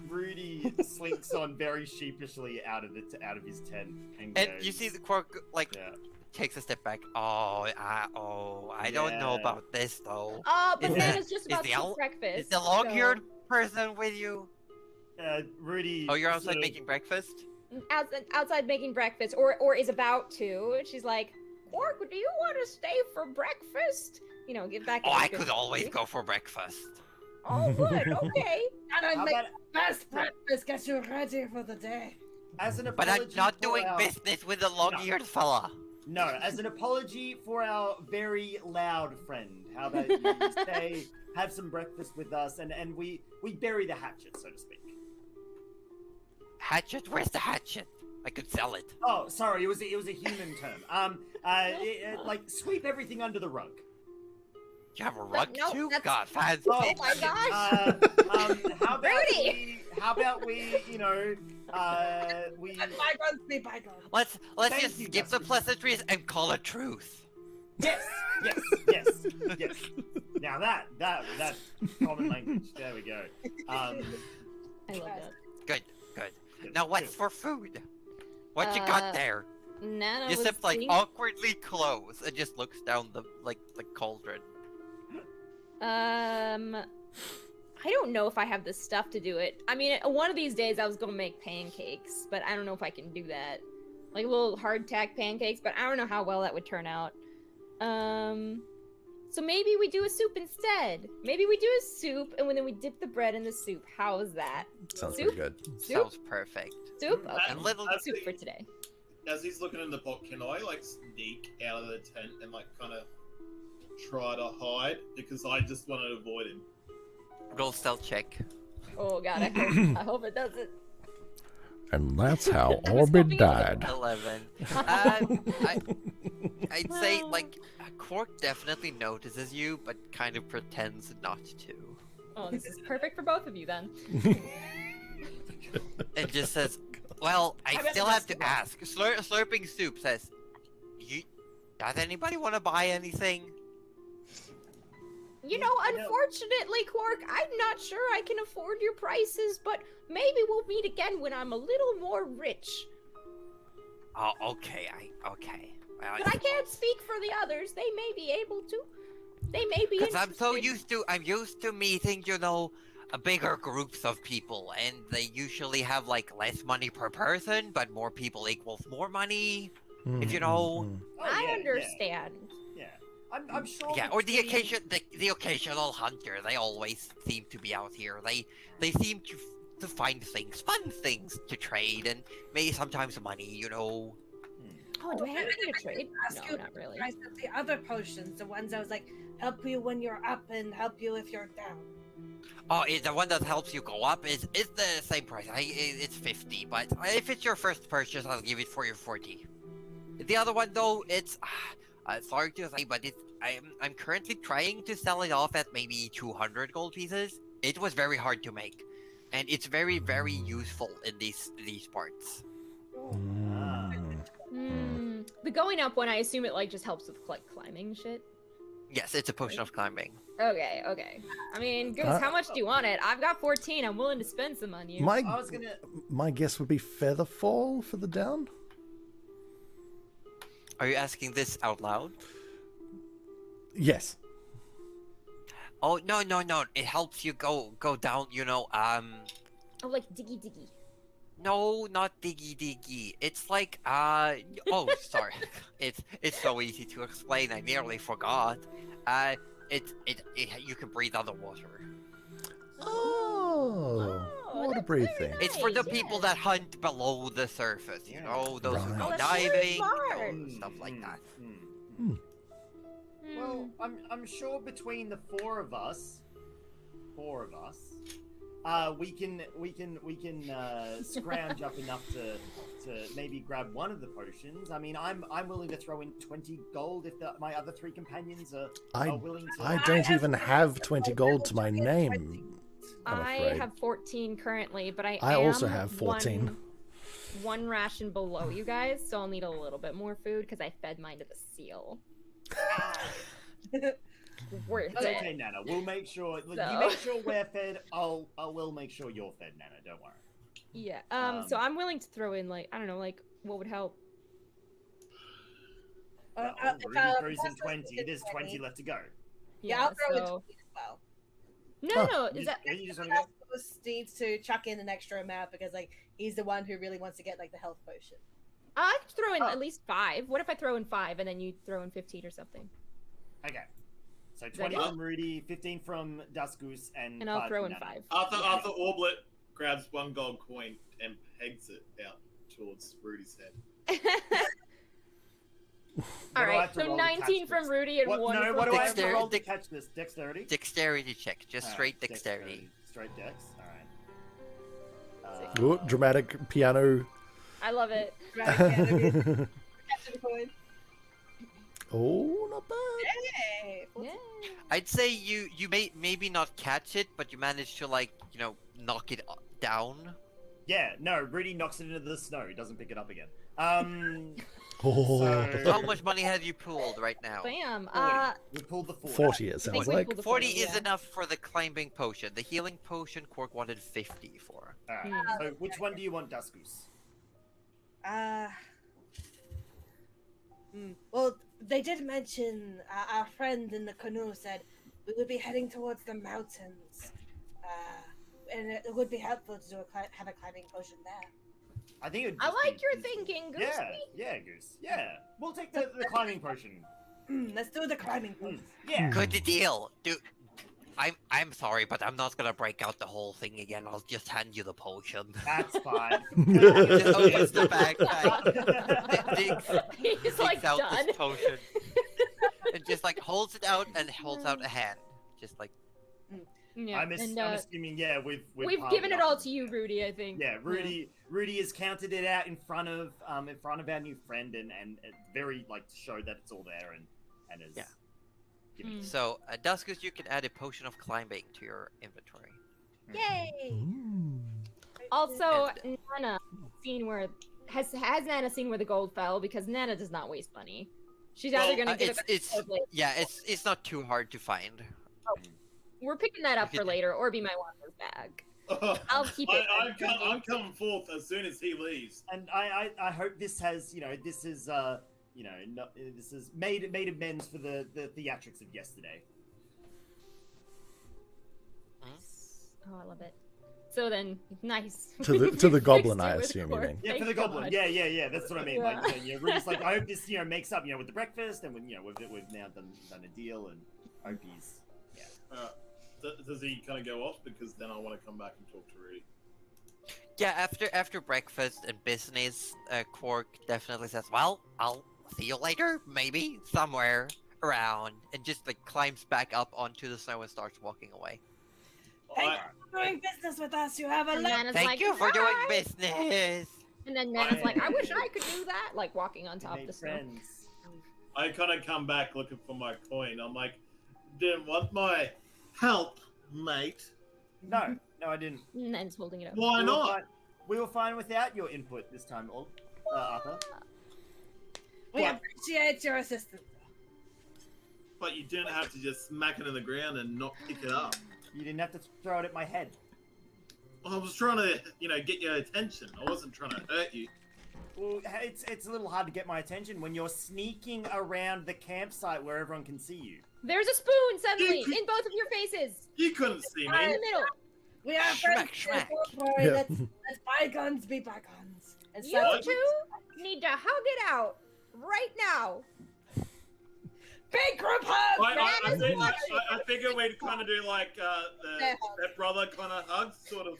Rudy slinks on very sheepishly out of his tent, and And goes, you see the Quark like yeah. takes a step back. I don't know Yeah. about this though. Banana's just about the to owl- eat breakfast. Is the long-haired person with you? Rudy. Oh, you're outside sort of- making breakfast? outside making breakfast, or is about to. She's like, Quark, do you want to stay for breakfast? You know, get back. Oh, into I good could always sleep. go for breakfast. Oh, good. Okay. And I How make about- best breakfast, get you ready for the day. As an But I'm apology not for doing our- business with the long-eared fella. No, as an apology for our very loud friend, how about you stay, have some breakfast with us, and we bury the hatchet, so to speak. Hatchet? Where's the hatchet? I could sell it. Oh, sorry, it was a human term. Like sweep everything under the rug. You have a rug no, too? that's- God, fancy. Oh, Oh my gosh. How about Rudy! how about we, we Let bygones be bygones. Let's Thank just you, skip the Dustin. pleasantries and call it truth. yes. Now that's common language. There we go. I love that. Good. Now what's for food? What you got there? Nana was Yusuf like thinking- awkwardly close and just looks down the cauldron. I don't know if I have the stuff to do it. I mean, one of these days I was gonna make pancakes, but I don't know if I can do that. Like little hardtack pancakes, but I don't know how well that would turn out. So maybe we do a soup instead. Maybe we do a soup, and then we dip the bread in the soup. How is that? Sounds Soup? pretty good. Soup? Sounds perfect. Soup? Mm, Okay. And little Soup for today. As he's looking in the book, can I like sneak out of the tent and like kind of try to hide because I just want to avoid him? roll stealth check. Oh god, I hope it doesn't. And that's how I was hoping it was 11. I'd say like Quark definitely notices you, but kind of pretends not to, Oh, this is perfect for both of you then. and just says, "Well, I How about still the have best to ask." Slurping soup says, "Does anybody want to buy anything?" You know, unfortunately, Quark, I'm not sure I can afford your prices, but maybe we'll meet again when I'm a little more rich. Oh, okay. Okay. Well, But I can't speak for the others. They may be able to. They may be Because I'm so interested. I'm used to meeting, bigger groups of people, and they usually have like less money per person, but more people equals more money. If you know. Oh, I yeah, understand. Yeah. I'm sure. Yeah, or the between- occasional hunter. They always seem to be out here. They seem to find things, fun things to trade, and maybe sometimes money. Oh, do I have anything to trade? Ask No, you not really. I said the other potions, the ones I was like, help you when you're up and help you if you're down. Oh, the one that helps you go up is the same price. It's 50, but if it's your first purchase, I'll give it for you 40. The other one though, it's sorry to say, but I'm currently trying to sell it off at maybe 200 gold pieces. It was very hard to make, and it's very useful in these parts. Ah. The going up one, I assume it like just helps with like climbing shit. Yes, it's a potion of climbing. Okay. I mean, Goose, how much do you want it? I've got 14. I'm willing to spend some on you. I was gonna. My guess would be Featherfall for the down. Are you asking this out loud? Yes. Oh no! It helps you go down. Oh, like diggy. No, not diggy diggy. It's like oh, sorry. It's so easy to explain. I nearly forgot. It you can breathe underwater. Oh, water that's breathing. very It's for the nice, people yes. that hunt below the surface. You know, those who Right. go Oh, that's very diving, smart. stuff like that. Well, I'm sure between the four of us, we can scrounge up enough to maybe grab one of the potions. I mean, I'm willing to throw in 20 gold if my other three companions are willing to. I don't even have 20 gold to my name. I'm I afraid. have 14 currently, but I also am have 14. One ration below you guys, so I'll need a little bit more food because I fed mine to the seal. Worth It's it. okay, Nana. We'll make sure. You So- make sure we're fed. I will make sure you're fed, Nana. Don't worry. Yeah. So I'm willing to throw in like I don't know, like what would help. Rudy throws in 20. There's 20 left to go. Yeah, I'll throw in so... 20 as well. No, You is that you just want to go? Rasmus needs to chuck in an extra amount because like he's the one who really wants to get like the health potion. I could throw in at least 5. What if I throw in 5 and then you throw in 15 or something? Okay. So that 20 good? from Rudy, 15 from Duskus, and And I'll 5 throw from in Nana. 5. Arthur Orblet grabs one gold coin and pegs it out towards Rudy's head. All do I have right, to so roll to catch 19 from this? Rudy and What, 1 no, from what do I have to Dexter- roll to Dex- catch this? Dexterity? Dexterity check, just Alright, straight dexterity. Straight dex. Alright. Ooh, dramatic piano. I love it. Oh, not bad. Hey, Yeah. I'd say you may maybe not catch it, but you manage to like knock it down. Yeah, no, Rudy knocks it into the snow. He doesn't pick it up again. Oh, How much money have you pooled right now? Bam. 40. We pulled the 40. 40 it I sounds think we like. pulled the 40 40, is yeah. enough for the climbing potion. The healing potion, Cork wanted 50 for. Alright, so which one do you want, Duskus? Well, they did mention our friend in the canoe said we would be heading towards the mountains, and it would be helpful to have a climbing potion there. I think it would I just like be your useful. thinking, Goose. Yeah, Goose. Yeah. We'll take the climbing potion. Let's do the climbing potion. Yeah. Good deal, dude. I'm sorry, but I'm not gonna break out the whole thing again. I'll just hand you the potion. That's fine. Just opens the backpack, digs He's like out done. this potion, and just like holds it out and holds out a hand, just like. Yeah. I'm and, assuming, yeah, we've we've piled given it up. all to you, Rudy. I think. Yeah, Rudy has counted it out in front of our new friend, and very like to show that it's all there and is. Yeah. given it. So, Duskus, you can add a potion of climbing to your inventory. Yay! Also, Nana seen where has Nana seen where the gold fell? Because Nana does not waste money. She's either gonna give it's it's not too hard to find. We're picking that up for later, or be my Wander's bag. I'll keep it. I'm coming forth as soon as he leaves. And I hope this has this is this is made amends for the theatrics of yesterday. Oh, I love it. So then, nice. To the goblin, Fixed it I with assume you Cork. mean. Yeah, for Thank the goblin. God. Yeah. That's what I mean. Yeah. Like, Rudy's like, I hope this makes up with the breakfast, and when we've now done a deal, and hope he's Does he kind of go off? Because then I want to come back and talk to Rudy. Yeah, after breakfast and business, Quark definitely says, "Well, I'll see you later, maybe somewhere around," and just like climbs back up onto the snow and starts walking away. Thank you for doing business with us. You have a And lot. Nana's Thank like, you for doing "Bye." business. And then Nana's like, I wish I could do that, like walking on top of made the snow. friends. I kind of come back looking for my coin. I'm like, didn't want my help, mate. No, I didn't. And Nana's holding it up. Why We were not? fine- We were fine without your input this time, Arthur. We What? appreciate your assistance. But you didn't have to just smack it in the ground and not pick it up. You didn't have to throw it at my head. I was trying to, get your attention. I wasn't trying to hurt you. Well, it's a little hard to get my attention when you're sneaking around the campsite where everyone can see you. There's a spoon suddenly in both of your faces. You couldn't see In the me. middle. We are Schmack, friends. schmack. Don't worry. Yeah. Let's bygones be bygones. And You so, two need to hug it out right now. big group hug. I figure we'd kind of do like the stepbrother kind of hug, sort of.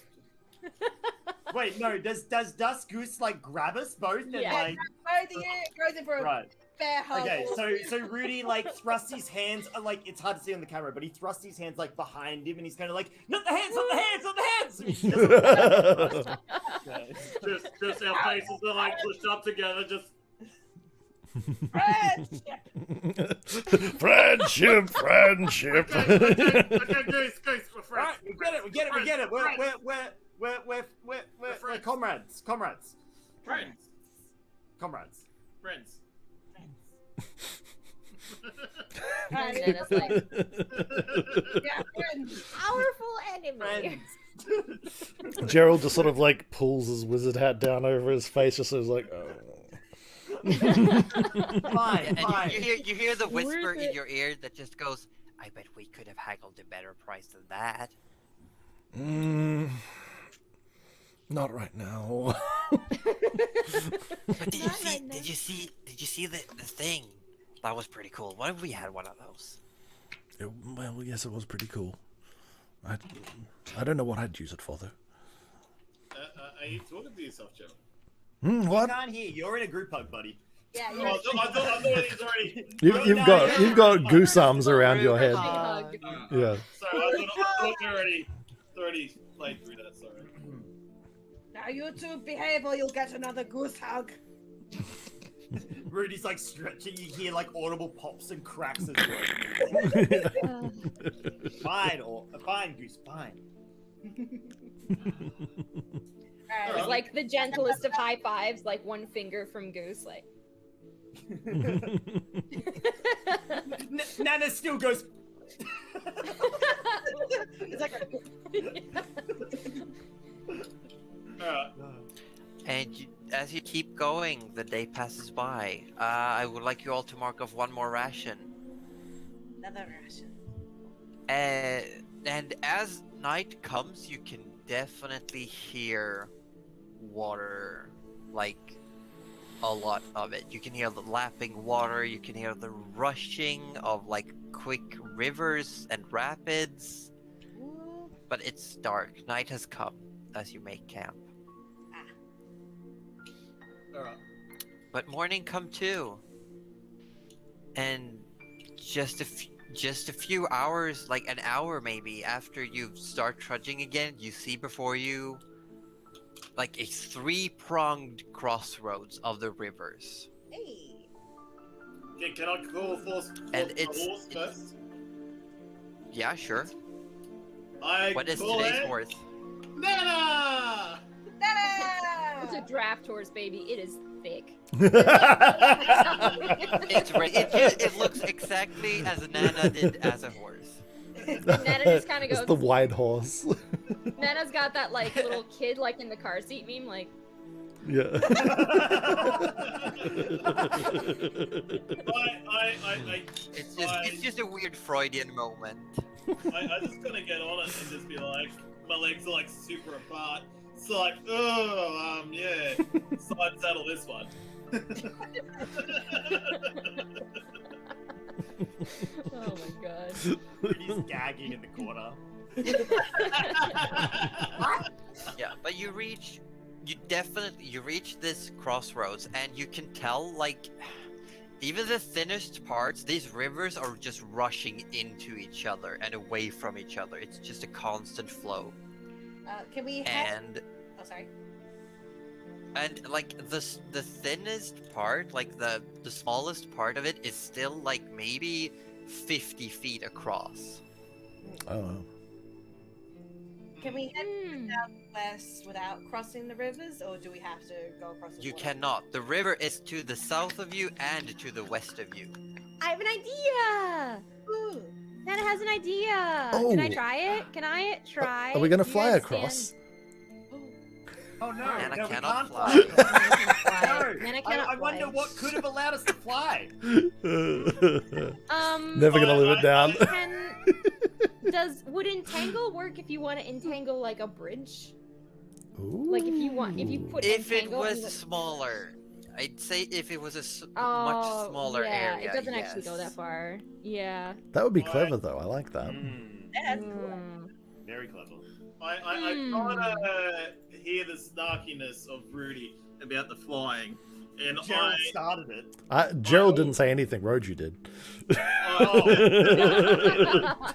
Wait, no. Does Dust Goose like grab us both and Yeah. like? Both of you goes in for a Right. bear hug. Okay, so Rudy like thrusts his hands like it's hard to see on the camera, but he thrusts his hands like behind him, and he's kind of like, not the hands, not the hands, not the hands. He doesn't- Just our faces are like pushed up together, just. Friendship. friendship. Okay, Goose, we're friends. Right, we get it. We're comrades. Friends. And then it's like, Yeah, friends. powerful enemy. Friends. Gerald just sort of like pulls his wizard hat down over his face, just sort of like, oh. Fine, And fine. you hear the whisper Worth in it. your ear that just goes, I bet we could have haggled a better price than that. Not right now. But did you Not see? right now. Did you see the thing? That was pretty cool. What if we had one of those? Well, yes, it was pretty cool. I don't know what I'd use it for, though. Are you talking to yourself, Joe? I What? can't hear. You're in a group hug, buddy. Yeah, Oh, yeah. I thought he's already. You've got goose arms around your head. Big hug. Yeah. Sorry, I thought you already played through that. Sorry. Now you two behave or you'll get another goose hug. Rudy's like stretching. You hear like audible pops and cracks as well. Fine, Goose, fine. Alright, It's like the gentlest of high fives, like one finger from Goose, like. Nana still goes. it's like Alright. And as you keep going, the day passes by. I would like you all to mark off one more ration. another ration. And as night comes, you can definitely hear water, like a lot of it. You can hear the lapping water, you can hear the rushing of like quick rivers and rapids. But it's dark. Night has come as you make camp. Alright. But morning come too. And just a few hours, like an hour maybe, after you start trudging again, you see before you like a three-pronged crossroads of the rivers. Hey. Okay, can I call for And the it's- horse first? Yeah, sure. I What is call today's it worth? Nana! It's a draft horse, baby. It is thick. It looks exactly as Nana did as a horse. Nana just kind of It's goes. the white horse. Nana's got that like little kid like in the car seat meme, like. Yeah. It's just a weird Freudian moment. I just gonna get on it and just be like, my legs are like super apart. It's like, oh, yeah, side saddle this one. Oh my god. Rudy's gagging in the corner. Yeah, but you reach this crossroads, and you can tell, like, even the thinnest parts, these rivers are just rushing into each other and away from each other. It's just a constant flow. Can we have... And Oh, sorry. like the thinnest part, like the smallest part of it, is still like maybe 50 feet across. Oh. Can we head southwest without crossing the rivers, or do we have to go across the You water? cannot. The river is to the south of you and to the west of you. I have an idea. Ooh. Nana has an idea. Oh. Can I try it? Can I try? Are we gonna You fly guys across? stand- Oh no, Nana no, we cannot can't fly. fly. fly. No, Nana cannot I wonder fly. what could have allowed us to fly. Never gonna live it down. Can Would entangle work if you want to entangle like a bridge? Ooh. Like if you put If it entangle was in the... smaller, I'd say if it was a much Oh, smaller yeah, area. it doesn't actually go that far. Yeah. That would be clever, though. I like that. That's cool. Mm. Very clever. I kind of hear the snarkiness of Rudy about the flying, and Gerald started it. Gerald didn't say anything. Roju did.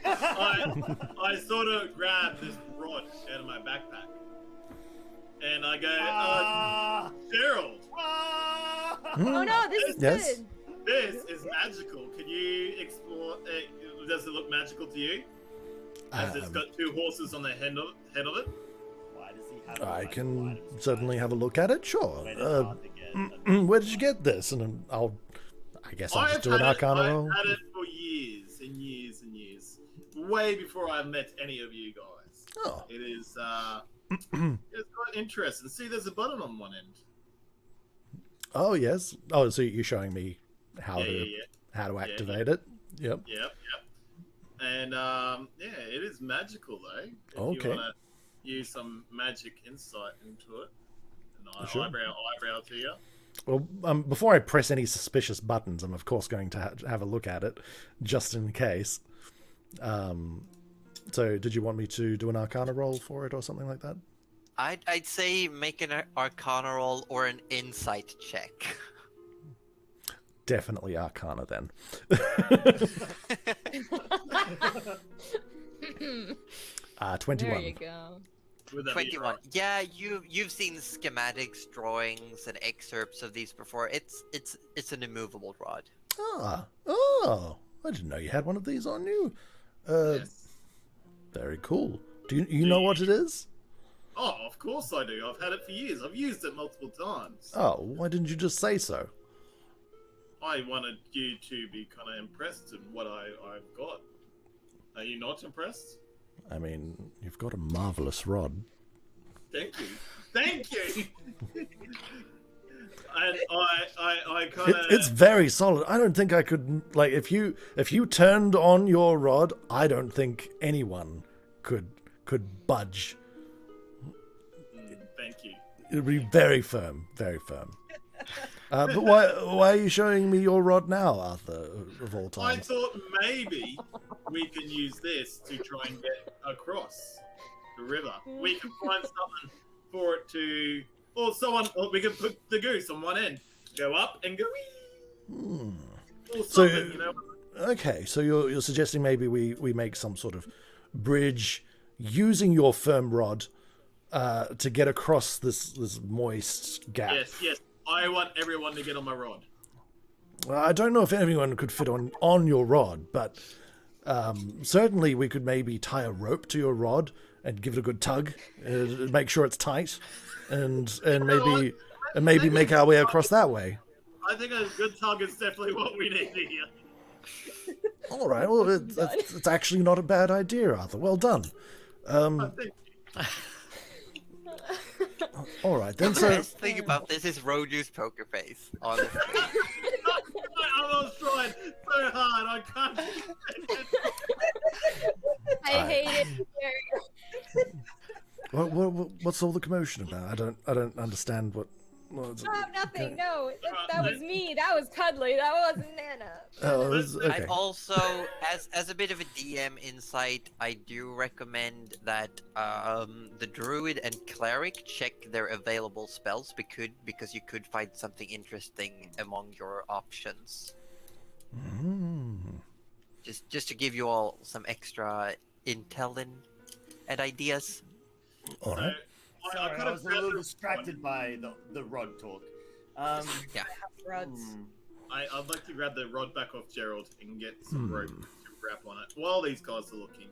I sort of grab this rod out of my backpack, and I go, Gerald, Oh no, this is Yes. good. this is magical. Can you explore? Does it look magical to you? As it's got two horses on the head of it. Why does he have I like, can items certainly have a look at it. Sure. made it hard to get? Where did you get this? And then I guess I'll just do an Arcana roll. I've had it for years and years and years, way before I met any of you guys. Oh. It is it's quite interesting. See, there's a button on one end. Oh yes. Oh, so you're showing me how to activate it. Yep. Yep. And it is magical though. If Okay. you want to use some magic insight into it, and Sure. eyebrow to you. Well, before I press any suspicious buttons, I'm of course going to have a look at it, just in case. So, did you want me to do an Arcana roll for it or something like that? I'd say make an Arcana roll or an Insight check. Definitely Arcana then. 21. There you go. Would that be 21. right? Yeah, you've seen schematics, drawings, and excerpts of these before. It's an immovable rod. Oh, I didn't know you had one of these on you. Yes. Very cool. Do you know what it is? Oh, of course I do. I've had it for years. I've used it multiple times. Oh, why didn't you just say so? I wanted you to be kind of impressed in what I've got. Are you not impressed? I mean, you've got a marvelous rod. Thank you. Thank you. And I kind of. It's very solid. I don't think I could like if you turned on your rod. I don't think anyone could budge. Thank you. It would be very firm, very firm. But why are you showing me your rod now, Arthur? Of all I times. thought maybe we can use this to try and get across the river. We can find something for it to, or we can put the goose on one end, go up and go. Or So- something, you know. Okay, so you're suggesting maybe we make some sort of bridge using your firm rod to get across this moist gap. Yes. I want everyone to get on my rod. Well, I don't know if anyone could fit on your rod, but certainly we could maybe tie a rope to your rod and give it a good tug, make sure it's tight, and maybe make our way across that way. I think a good tug is definitely what we need here. All right, well, it's actually not a bad idea, Arthur. Well done. I think All right, then. The So best thing about this is Roju's poker face, honestly. I was trying so hard. I can't. I hate it. what's all the commotion about? I don't understand what. Oh, nothing. No, that was me. That was Cuddly. That wasn't Nana. Oh, okay. I'd also, as a bit of a DM insight, I do recommend that the druid and cleric check their available spells because you could find something interesting among your options. Just to give you all some extra intel and ideas. All right. Sorry, I was a little distracted by the rod talk. Rods. I'd like to grab the rod back off Gerald and get some rope to wrap on it while these guys are looking.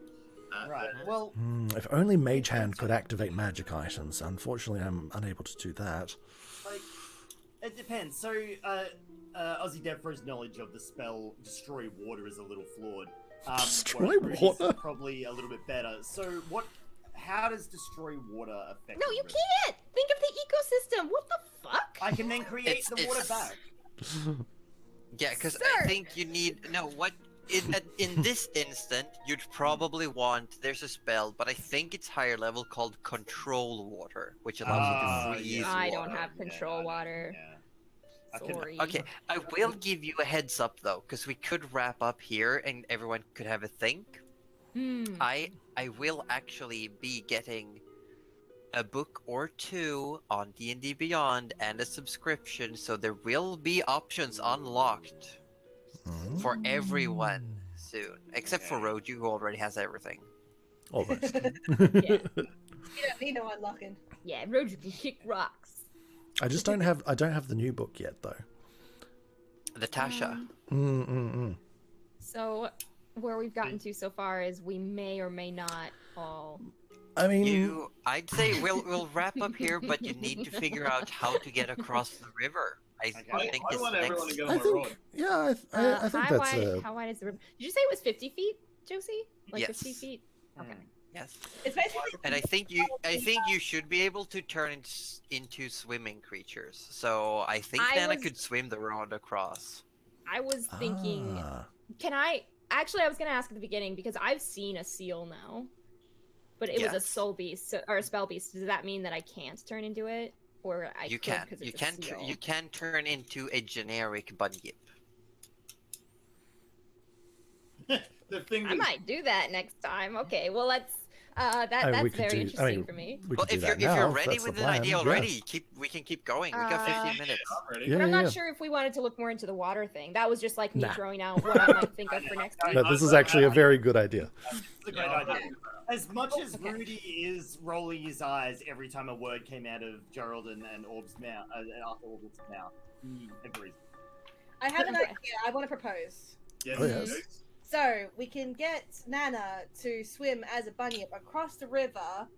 Right. Well, If only Mage Hand could activate magic items. Unfortunately, I'm unable to do that. like, it depends. So, Ozzy Devro's knowledge of the spell Destroy Water is a little flawed. Destroy whereas Rudy's Water? Probably a little bit better. So, how does Destroy Water affect No, the you river? can't. Think of the ecosystem. What the fuck? I can then create the water back. Yeah, because Sir! I think you need in this instant, you'd probably want. There's a spell, but I think it's higher level called Control Water, which allows you to freeze. yes, I don't water. have control no, water. Yeah. I can- Sorry. Okay, I will give you a heads up though, because we could wrap up here and everyone could have a think. Hmm. I will actually be getting a book or two on D&D Beyond and a subscription, so there will be options unlocked for everyone soon, except for Okay. Roju, who already has everything. Almost. Yeah. You don't need no unlocking. Yeah, Roger can kick rocks. I just don't have. I don't have the new book yet, though. The Tasha. So, where we've gotten to so far is we may or may not all. I mean, I'd say we'll wrap up here, but you need to figure out how to get across the river. I think I is want everyone to next. get I on my think, rod. yeah, I think how that's wide, how wide is the river? Did you say it was 50 feet, Josie? Like 50 Yes. feet? Okay. Yes, It's basically. and I think you should be able to turn into swimming creatures. So I think I Nana was- could swim the road across. I was thinking, Ah. can I? Actually, I was going to ask at the beginning because I've seen a seal now, but it was a Yes. soul beast or a spell beast. Does that mean that I can't turn into it, or I You could can. 'cause You it's a can. seal? You can turn into a generic bunyip. The thing I that might do that next time. Okay, well let's. I That's mean, we could very do- I interesting mean, for me. We Well, could do if you're that now. ready that's with the an idea plan. already, we can keep going. We got 15 minutes. I'm ready. Yeah, But I'm yeah, not yeah. sure if we wanted to look more into the water thing. That was just like me Nah. throwing out what I might think of for next week. No, this is actually a very good idea. It's a great idea. As much as Rudy is rolling his eyes every time a word came out of Gerald and Orb's mouth, after Orb's mouth, he agrees. I have an Okay. idea. I want to propose. Yes. Oh, yes. yes. So we can get Nana to swim as a bunyip across the river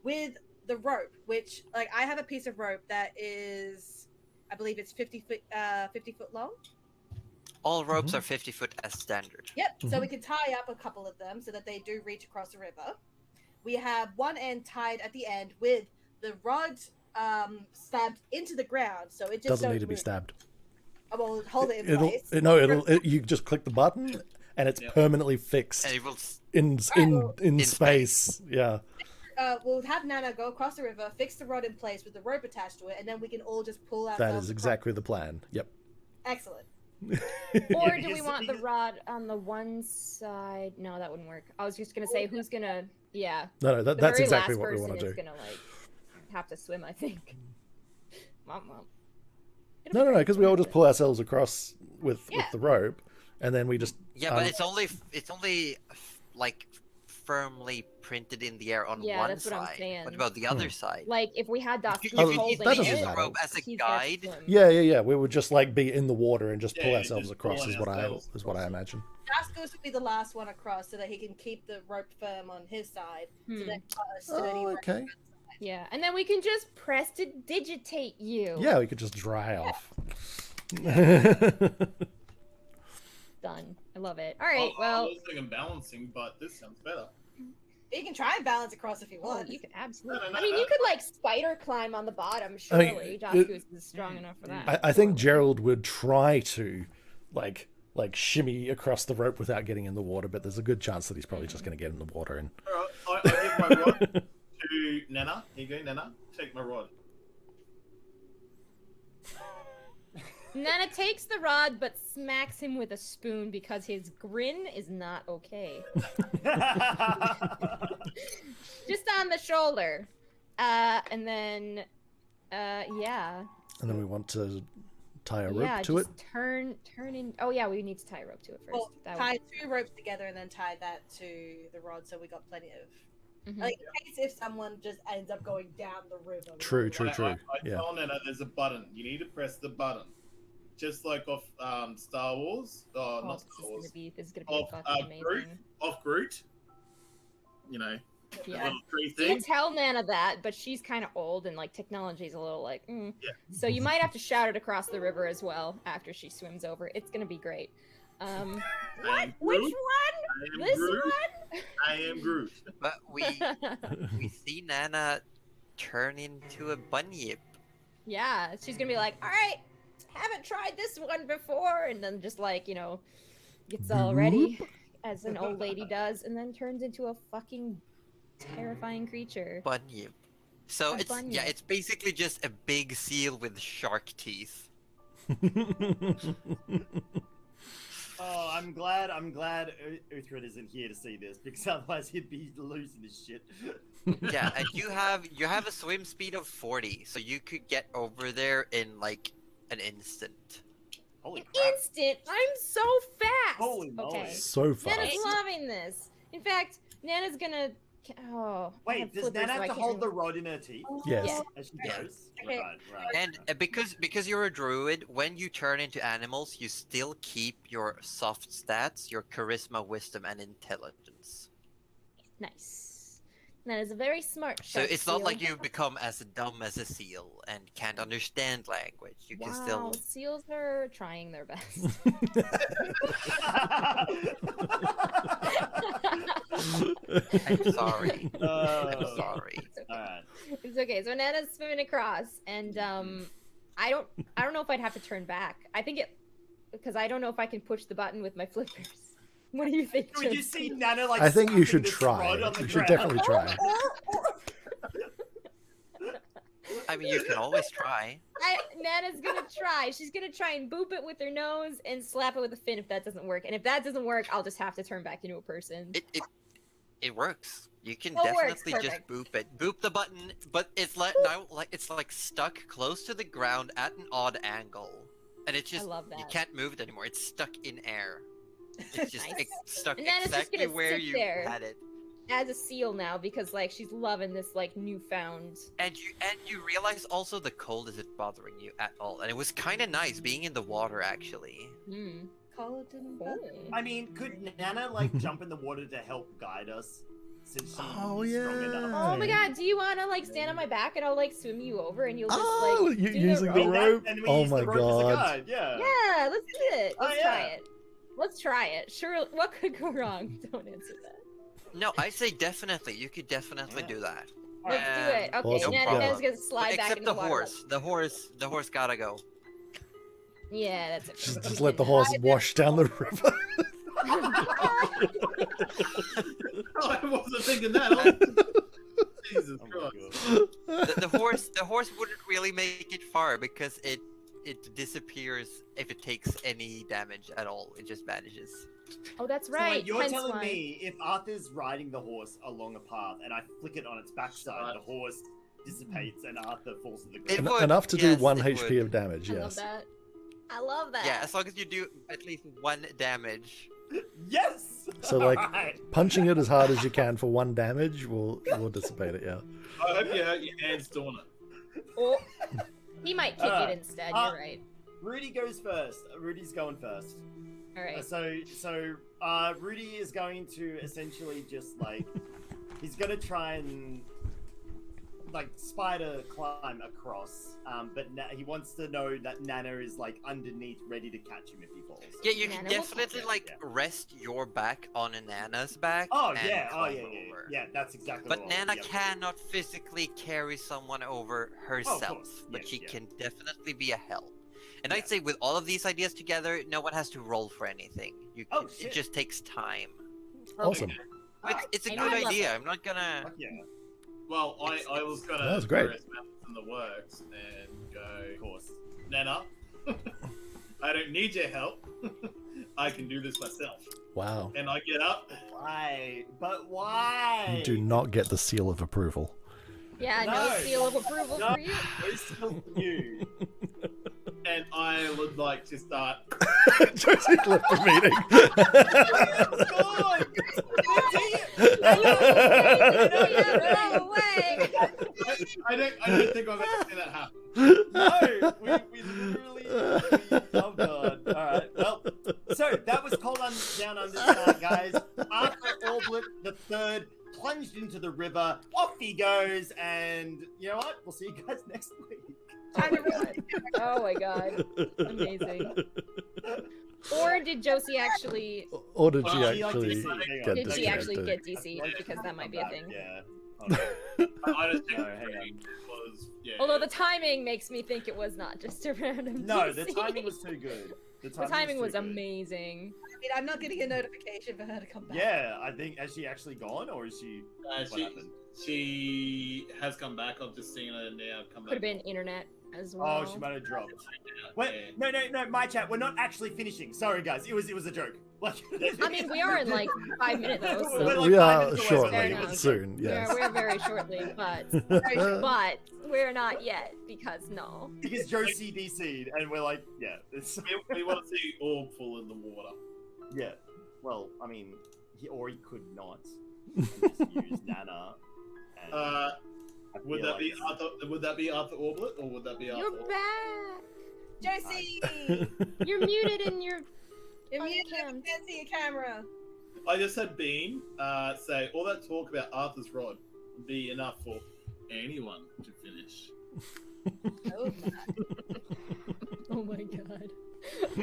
with the rope, which like I have a piece of rope that is, I believe it's 50 foot long. All ropes are 50 foot as standard. Yep. So we can tie up a couple of them so that they do reach across the river. We have one end tied at the end with the rod stabbed into the ground, so it just Doesn't don't need to be move. stabbed. I will hold it in It'll place. you just click the button and it's Yep. permanently fixed And it will. in in space. Yeah. We'll have Nana go across the river, fix the rod in place with the rope attached to it, and then we can all just pull ourselves. That is exactly the plan. Yep. Excellent. Or Yeah, do we because- want the rod on the one side? No, that wouldn't work. I was just gonna say who's gonna. Yeah. No, The that's very exactly last what we person want to is do. gonna like have to swim. I think. Well, No, because we all just pull ourselves across with Yeah. the rope, and then we just Yeah, but it's only like firmly printed in the air on Yeah, one that's what I'm side. saying. What about the other side? like if we had that You Oh, can holding that use doesn't it, the matter. rope as a he's gonna guide. swim. yeah. We would just like be in the water and just pull Yeah, ourselves just across. pulling Is what ourselves I imagine. Jaskus would be the last one across so that he can keep the rope firm on his side. So Hmm. that a sturdy Oh, rope- okay. Yeah, and then we can just press to digitate you. Yeah, we could just dry off. Done. I love it. All right. I Well, was thinking balancing, but this sounds better. You can try and balance across if you well, want. you could absolutely. No, no, I mean, no. you could like spider climb on the bottom. I mean, Surely, Jaskus is strong enough for that. I think Gerald would try to like shimmy across the rope without getting in the water, but there's a good chance that he's probably just going to get in the water and. Alright, I give my rod to Nana. Here you go, Nana. Take my rod. Nana takes the rod but smacks him with a spoon because his grin is not okay. Just on the shoulder. And then, yeah. And then we want to tie a rope Yeah, to it. just turn in. Oh, yeah, we need to tie a rope to it first. Well, That tie 2 ropes together and then tie that to the rod so we got plenty of. Mhm. Like, in case if someone just ends up going down the river. True. I Yeah. tell Nana there's a button. You need to press the button. Just like off Star Wars. Oh, Oh, not this Star is Wars. gonna be Of fucking Groot. amazing. Off Groot. You know, the Yeah. little tree You thing. tell Nana that, but she's kind of old and like technology's a little like. Yeah. So you might have to shout it across the river as well after she swims over. It's gonna be great. I am Which Groot. one? I am This Groot. one? I am Groot. But we see Nana turn into a bunyip. Yeah, she's gonna be like, all right, haven't tried this one before, and then just like gets all ready, as an old lady does, and then turns into a fucking terrifying creature. Bunyip. So A it's bunyip. it's basically just a big seal with shark teeth. Oh, I'm glad Uthred isn't here to see this, because otherwise he'd be losing his shit. Yeah, and you have a swim speed of 40, so you could get over there in like an instant. Holy crap. Instant! I'm so fast! Holy moly. Okay. So fast. Nana's loving this. In fact, Nana's gonna... Oh, I Wait, have does flippers, Nana so I have to can't hold the remember. rod in her teeth Yes. as she Yeah. goes? Okay. Right. And because you're a druid, when you turn into animals, you still keep your soft stats, your charisma, wisdom, and intelligence. Nice. That is a very smart So shark it's not seal. like you become as dumb as a seal and can't understand language. You can Wow, still. seals are trying their best. I'm sorry. I'm Uh, sorry. Alright. It's okay. So Nana's swimming across, and I don't know if I'd have to turn back. I think it, because I don't know if I can push the button with my flippers. What do you think? Would you Justin? see Nana like I think you slapping should this try. rod on the You should ground? definitely try. I mean, you can always try. Nana's gonna try. She's gonna try and boop it with her nose and slap it with a fin if that doesn't work. And if that doesn't work, I'll just have to turn back into a person. It works. You can Oh, it works, definitely just perfect. boop it. Boop the button, but it's it's like stuck close to the ground at an odd angle, and it's I just love that. you can't move it anymore. It's stuck in air. It's just Nice. it's stuck And then it's just exactly gonna where sit you there. had it. As a seal now, because like she's loving this like newfound. And you realize also the cold isn't bothering you at all, and it was kind of nice being in the water actually. Hmm. Collagen Oh. I mean, could Nana like jump in the water to help guide us? Since she's Oh, strong yeah. enough. Oh my god, do you wanna like stand on my back and I'll like swim you over and you'll just Oh, like you do using the the rope? rope? And we Oh use my the rope as a god. guide, yeah. Yeah, let's do it. Oh, Let's try yeah. it. Let's try it. Sure, what could go wrong? Don't answer that. No, I say definitely. You could definitely Yeah. do that. Let's do it. Okay, Awesome. Nana, No Nana's problem. gonna slide back Except into the water. horse. The horse gotta go. Yeah, that's it. Just let the horse wash down the river. I wasn't thinking that. Jesus Oh my Christ. god. The horse wouldn't really make it far because it disappears if it takes any damage at all. It just vanishes. Oh, that's So, right. wait, you're hence telling why. me if Arthur's riding the horse along a path and I flick it on its backside, the horse dissipates and Arthur falls to the It ground? would, Enough to do yes, 1 it HP would. of damage, I love yes. that. I love that. Yeah, as long as you do at least 1 damage. Yes! So, like, Alright. punching it as hard as you can for 1 damage will dissipate it, yeah. I hope you hurt your hands doing it. Oh, he might kick Alright. it instead. Uh, You're right. Rudy goes first. Rudy's going first. All right. So Rudy is going to essentially just like he's gonna try and like spider climb across, but he wants to know that Nana is like underneath, ready to catch him if he falls. Yeah, you can Nana will catch definitely it. like Yeah. rest your back on a Nana's back. Oh and yeah, climb over. yeah. That's exactly. But what Nana yep. cannot physically carry someone over herself, course. but Yeah, she yeah. can definitely be a help. And Yeah. I'd say with all of these ideas together, no one has to roll for anything. Oh, It shit. just takes time. Awesome. It's a I good love idea. it. I'm not gonna. Fuck yeah, Well, I was gonna That was great. throw his methods in the works and go, of course. Nana, I don't need your help. I can do this myself. Wow. And I get up. Why? But why? You do not get the seal of approval. Yeah, no, No. seal of approval No. for you. It's still you. And I would like to start. Josie left the meeting. God! No way. I don't think I'm gonna see that happen. No, we literally. Oh god! All right. Well, so that was Cold Down Under, guys. Arthur Orblet the Third plunged into the river. Off he goes, and you know what? We'll see you guys next week. Oh my god. Amazing. Or did Josie actually? Or did she Well, she liked actually DC. Hang on. get Did she actually distracted? get DC? Because that might be a thing. Yeah. Hold on. I just think No, hang on. it was, yeah. Although the timing makes me think it was not just a random. No, the DC. timing was too good. The timing was too good. amazing. I mean, I'm not getting a notification for her to come back. Yeah, I think, has she actually gone, or is she... what happened? She has come back. I've just seen her now come back. Could have been internet as well. Oh, she might have dropped. Wait, no, my chat, we're not actually finishing. Sorry, guys, it was a joke. Like, I mean, we are in like 5 minutes though. So. We're like We 5 are minutes away, shortly, so it was a soon, joke. yes. We're very shortly, but we're not yet because no. Because Joe CDC'd, and we're like, yeah, it's... We want to see orb fall in the water. Yeah. Well, I mean, he could not. And just use Nana. And I Would feel that be like- Arthur? Would that be Arthur Orblet, or would that be Arthur? You're back. Josie! You're muted and you're You're on muted, cam. we can't see your camera. I just had Bean say all that talk about Arthur's rod would be enough for anyone to finish. Oh, Oh my god.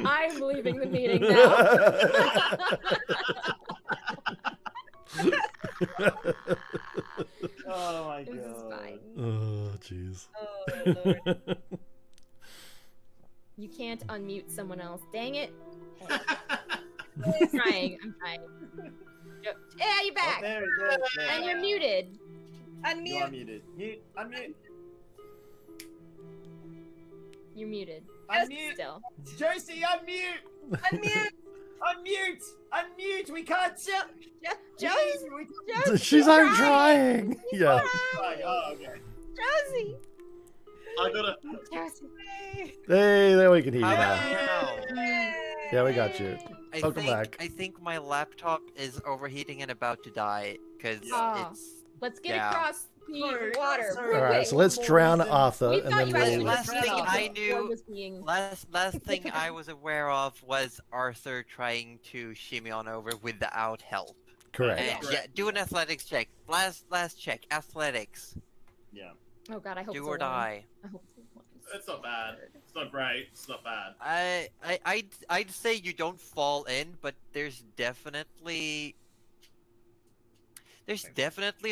I'm leaving the meeting now. Oh my This is god. fine. Oh, jeez. oh Lord. You can't unmute someone else. Dang it. I'm trying. Yeah, you're Oh, back. there. And you're muted. You are Unmute. muted. Mute. Unmute. You're muted. Unmute. Still. Josie, unmute. Unmute. Unmute. Unmute. We can't. Josie. We She's out trying. Yeah. can't. Oh, okay. Josie. I gotta. Josie. Hey, there we can hear you How now. about now? Yeah, we got you. Welcome back. I think my laptop is overheating and about to die because Oh. it's. Let's get Yeah. across the Sorry, water. sorry. All right, so let's drown Arthur, We and thought then you actually we'll. Last were thing off I before knew- it was being- Last thing I was aware of was Arthur trying to shimmy on over without help. Correct. And Correct. yeah, do an athletics check. Last check. Athletics. Yeah. Oh god, I hope Do it's or a one. die. I hope it's a one. It's not bad. It's not great. It's not bad. I'd say you don't fall in, but there's definitely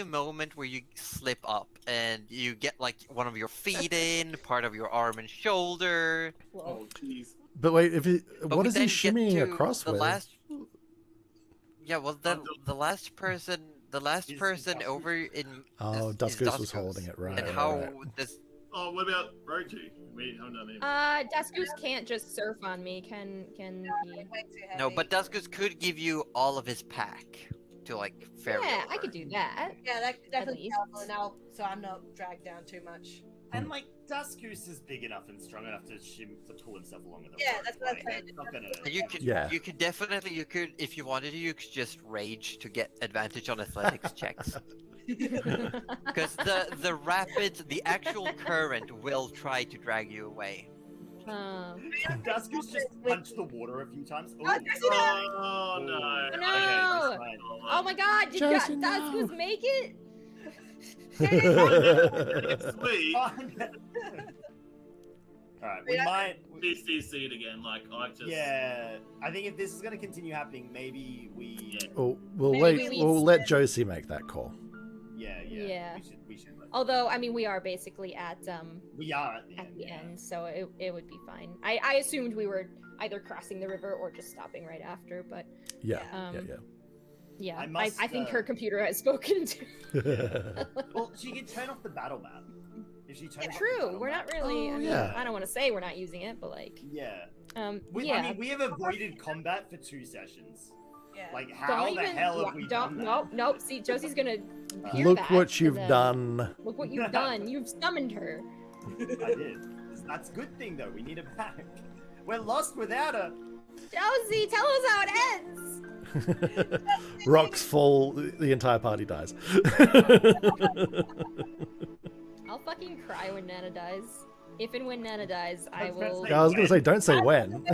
a moment where you slip up and you get like one of your feet in, part of your arm and shoulder. Whoa. Oh jeez. But wait, if he, But what we is he then get shimmying to across the with? last. Yeah, well, the last person Is Duskus. over in. Oh, is Duskus was Duskus. holding it, right? And right, how right. this. Oh, what about Roji? We haven't done anything. Duskus can't just surf on me. Can he? Way too heavy. No, but Duskus could give you all of his pack to like ferry Yeah, I over. could do that. Yeah, that could definitely least. help now, so I'm not dragged down too much. And like, Duskus is big enough and strong enough to pull himself along with the Yeah, rope. that's what I'm Like, saying. it's not gonna. And you could, Yeah. you could definitely, if you wanted to, you could just rage to get advantage on athletics checks. Because the rapids, the actual current will try to drag you away. Duskus just punched the water a few times. Ooh. Oh, Josie, no! Oh no. Oh, Okay, no! that's fine. Oh my god, did Josie, Duskus no. make it? Sweet. Alright, we might. DCC'd again. Like I just. Yeah, I think if this is going to continue happening, maybe we. Oh, we'll Maybe wait. we We'll let Josie make that call. Yeah. Yeah. We should. Although, I mean, we are basically at We are at the at end. the yeah. end, so it would be fine. I assumed we were either crossing the river or just stopping right after, but Yeah, Um, yeah, I must, I think uh, her computer has spoken to. yeah. Well, she can turn off the battle map. If she turns off the True, battle we're map- not really. Oh, I mean, yeah. I don't want to say we're not using it, but like, Yeah. yeah. I mean, we have avoided combat for 2 sessions. Yeah. Like, how Don't the even. hell have we don't. done Nope. Nope. See, Josie's gonna. hear Look that, what and you've then- done. Look what you've done. You've summoned her. that? I did. That's a good thing, though. We need her back. We're lost without her. Josie, tell us how it ends. Rocks fall. The entire party dies. I'll fucking cry when Nana dies. If and when Nana dies, I was gonna will. say- I was gonna say, don't say when.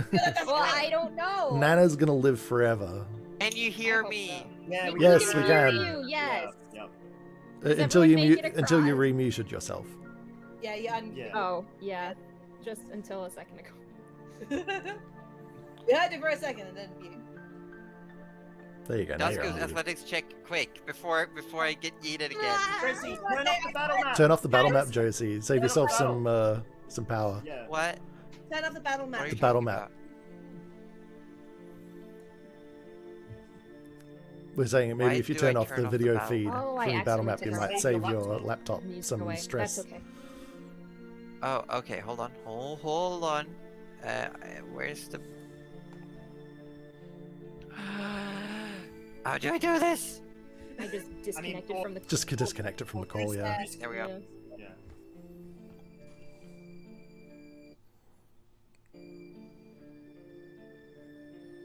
Well, I don't know. Nana's gonna live forever Can you I hear hope me? Yeah, We Yes, can we hear can. you. Yes. Yeah. until everyone you make mute, it a until you cry? remuted yourself. Yeah, Yeah. Oh, yeah. Just until a second ago. we heard it for a second and then you. There you go. Now you're Duskus, unmuted. athletics check quick before I get yeeted again. Ah, Tracy, turn off the battle map. Turn off the battle map, Josie. Save Turn off yourself the some power. Yeah. What? Turn off the battle What map. are you The battle talking map. about? We're saying maybe Why if you do turn I off turn the off the video battle? feed Oh, I from your battle accidentally map, you took might our save laptop. your laptop music some away. stress. That's okay. Oh, okay. Hold on. Hold on. Where's the? How do I do this? I just disconnected from the. Just disconnect it from the call, yeah. There we go. Yeah.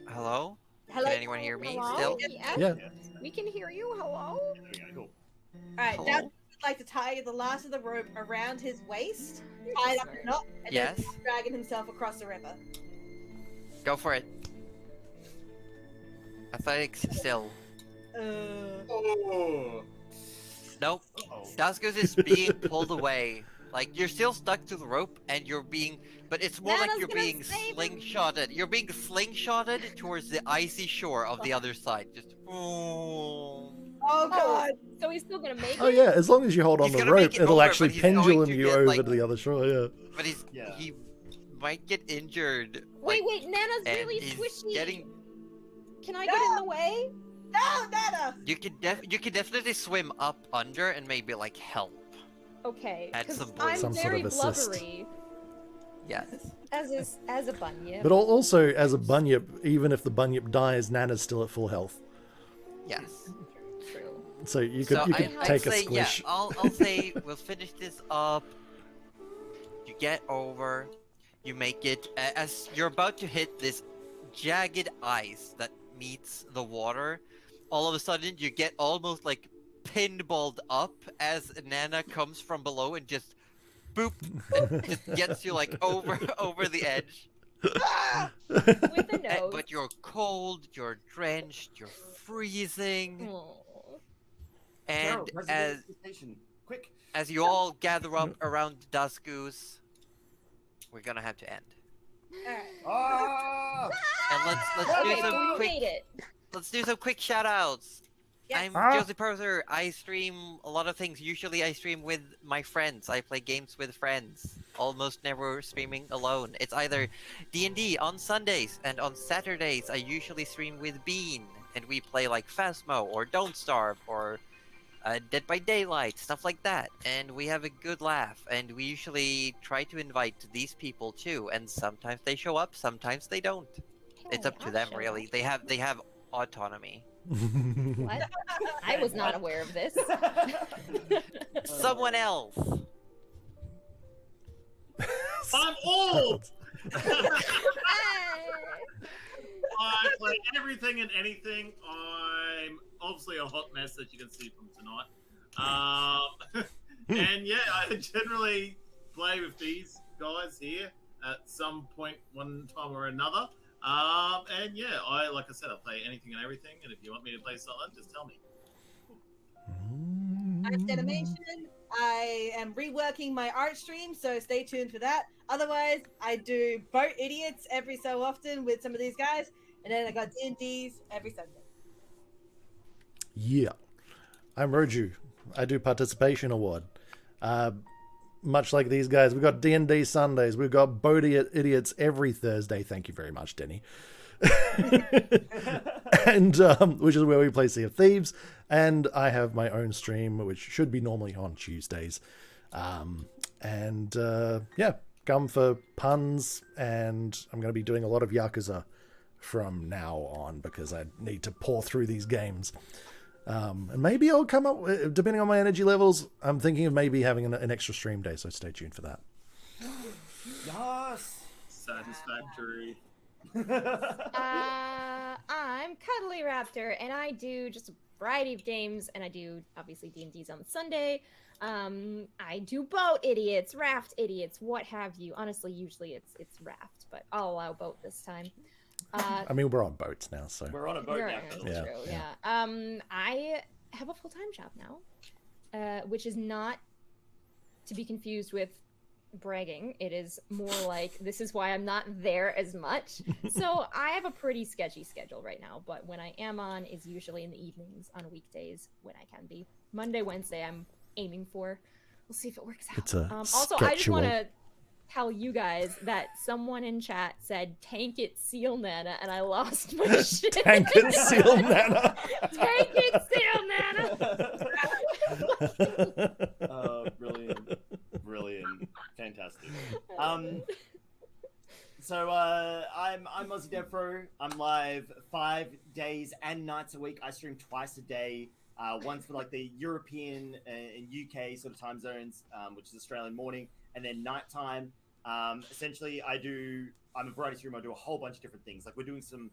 Hello? Hello. Can anyone hear me Hello? still? Yes, Yeah. we can hear you. Hello. There we go, cool. All right, Hello? now I'd like to tie the last of the rope around his waist, tie it up in a knot, and Yes. then dragging himself across the river. Go for it. Athletics still. Oh. Nope. Uh-oh. Dasgus is being pulled away. Like, you're still stuck to the rope, and you're being... But it's more like Nana's you're gonna being save him. slingshotted. You're being slingshotted towards the icy shore of the other side. Just... Oh god! So he's still gonna make Oh it? yeah, as long as you hold on He's the gonna make rope, it it'll over, actually but he's going pendulum to you get, over like- to the other shore, yeah. But he's... Yeah. He might get injured. Wait, like, Nana's and really he's squishy. getting... Can I get in the way? No, Nana! You can definitely swim up under and maybe, like, help. Okay. Add 'cause some I'm Some sort very of assist. blubbery Yes. as a bunyip. But also, as a bunyip, even if the bunyip dies, Nana's still at full health. Yes. True. So you could I'd take a say, yeah, squish. I'll say we'll finish this up. You get over, you make it as you're about to hit this jagged ice that meets the water. All of a sudden, you get almost like pinballed up as Nana comes from below and just boop, and just gets you like over the edge. With a nose. But you're cold, you're drenched, you're freezing, Aw. and Gerald, President of the station. Quick. as you all gather up around Duskus, we're gonna have to end. Alright. Ah! And let's Okay, do so some we quick made it. let's do some quick shout outs. Yes. I'm Josie Perther. I stream a lot of things. Usually I stream with my friends. I play games with friends. Almost never streaming alone. It's either D&D on Sundays, and on Saturdays I usually stream with Bean, and we play like Phasmo or Don't Starve or Dead by Daylight, stuff like that. And we have a good laugh, and we usually try to invite these people too, and sometimes they show up, sometimes they don't. It's up to them really. They have autonomy. What? I was not aware of this. Someone else. I'm old! Hey. I play everything and anything. I'm obviously a hot mess, as you can see from tonight. And yeah, I generally play with these guys here at some point, one time or another. And yeah, like I said, I play anything and everything. And if you want me to play something, just tell me. I'm Animation. I am reworking my art stream, so stay tuned for that. Otherwise, I do Boat Idiots every so often with some of these guys, and then I got D&Ds every Sunday. Yeah. I'm Roju. I do participation award. Much like these guys, we've got D&D Sundays. We've got Boat Idiots every Thursday. Thank you very much, Denny. And which is where we play Sea of Thieves. And I have my own stream, which should be normally on Tuesdays. Yeah, come for puns. And I'm going to be doing a lot of Yakuza from now on because I need to pour through these games. And maybe I'll come up, depending on my energy levels, I'm thinking of maybe having an extra stream day, so stay tuned for that. Yes. Satisfactory. I'm Cuddly Raptor, and I do just a variety of games, and I do obviously D&Ds on Sunday. I do Boat Idiots, Raft Idiots, what have you. Honestly, usually it's Raft, but I'll allow Boat this time. I mean, we're on boats now, so. We're on a boat now. Yeah, True, yeah. yeah. I have a full-time job now, which is not to be confused with bragging. It is more like this is why I'm not there as much. So I have a pretty sketchy schedule right now, but when I am on is usually in the evenings on weekdays when I can be. Monday, Wednesday I'm aiming for. We'll see if it works out. It's a also, I just want to tell you guys that someone in chat said "tank it, seal Nana," and I lost my shit. Tank it, seal Nana. Tank it, seal Nana. Brilliant, fantastic. So I'm Aussie Devro. I'm live 5 days and nights a week. I stream twice a day. Once for like the European and UK sort of time zones, which is Australian morning, and then nighttime. Essentially, I'm a variety streamer. I do a whole bunch of different things. Like we're doing some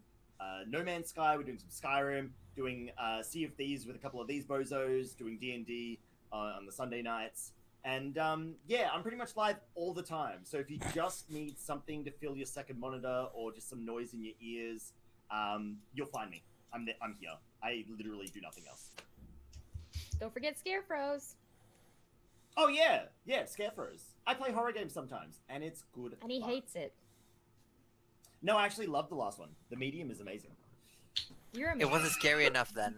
No Man's Sky, we're doing some Skyrim, doing Sea of Thieves with a couple of these bozos, doing D&D on the Sunday nights. And yeah, I'm pretty much live all the time. So if you just need something to fill your second monitor or just some noise in your ears, you'll find me. I'm here. I literally do nothing else. Don't forget Scarecrows. Oh yeah, Scarecrows. I play horror games sometimes, and it's good. And he fun. hates it. No, I actually love the last one. The Medium is amazing. You're amazing. It wasn't scary enough then.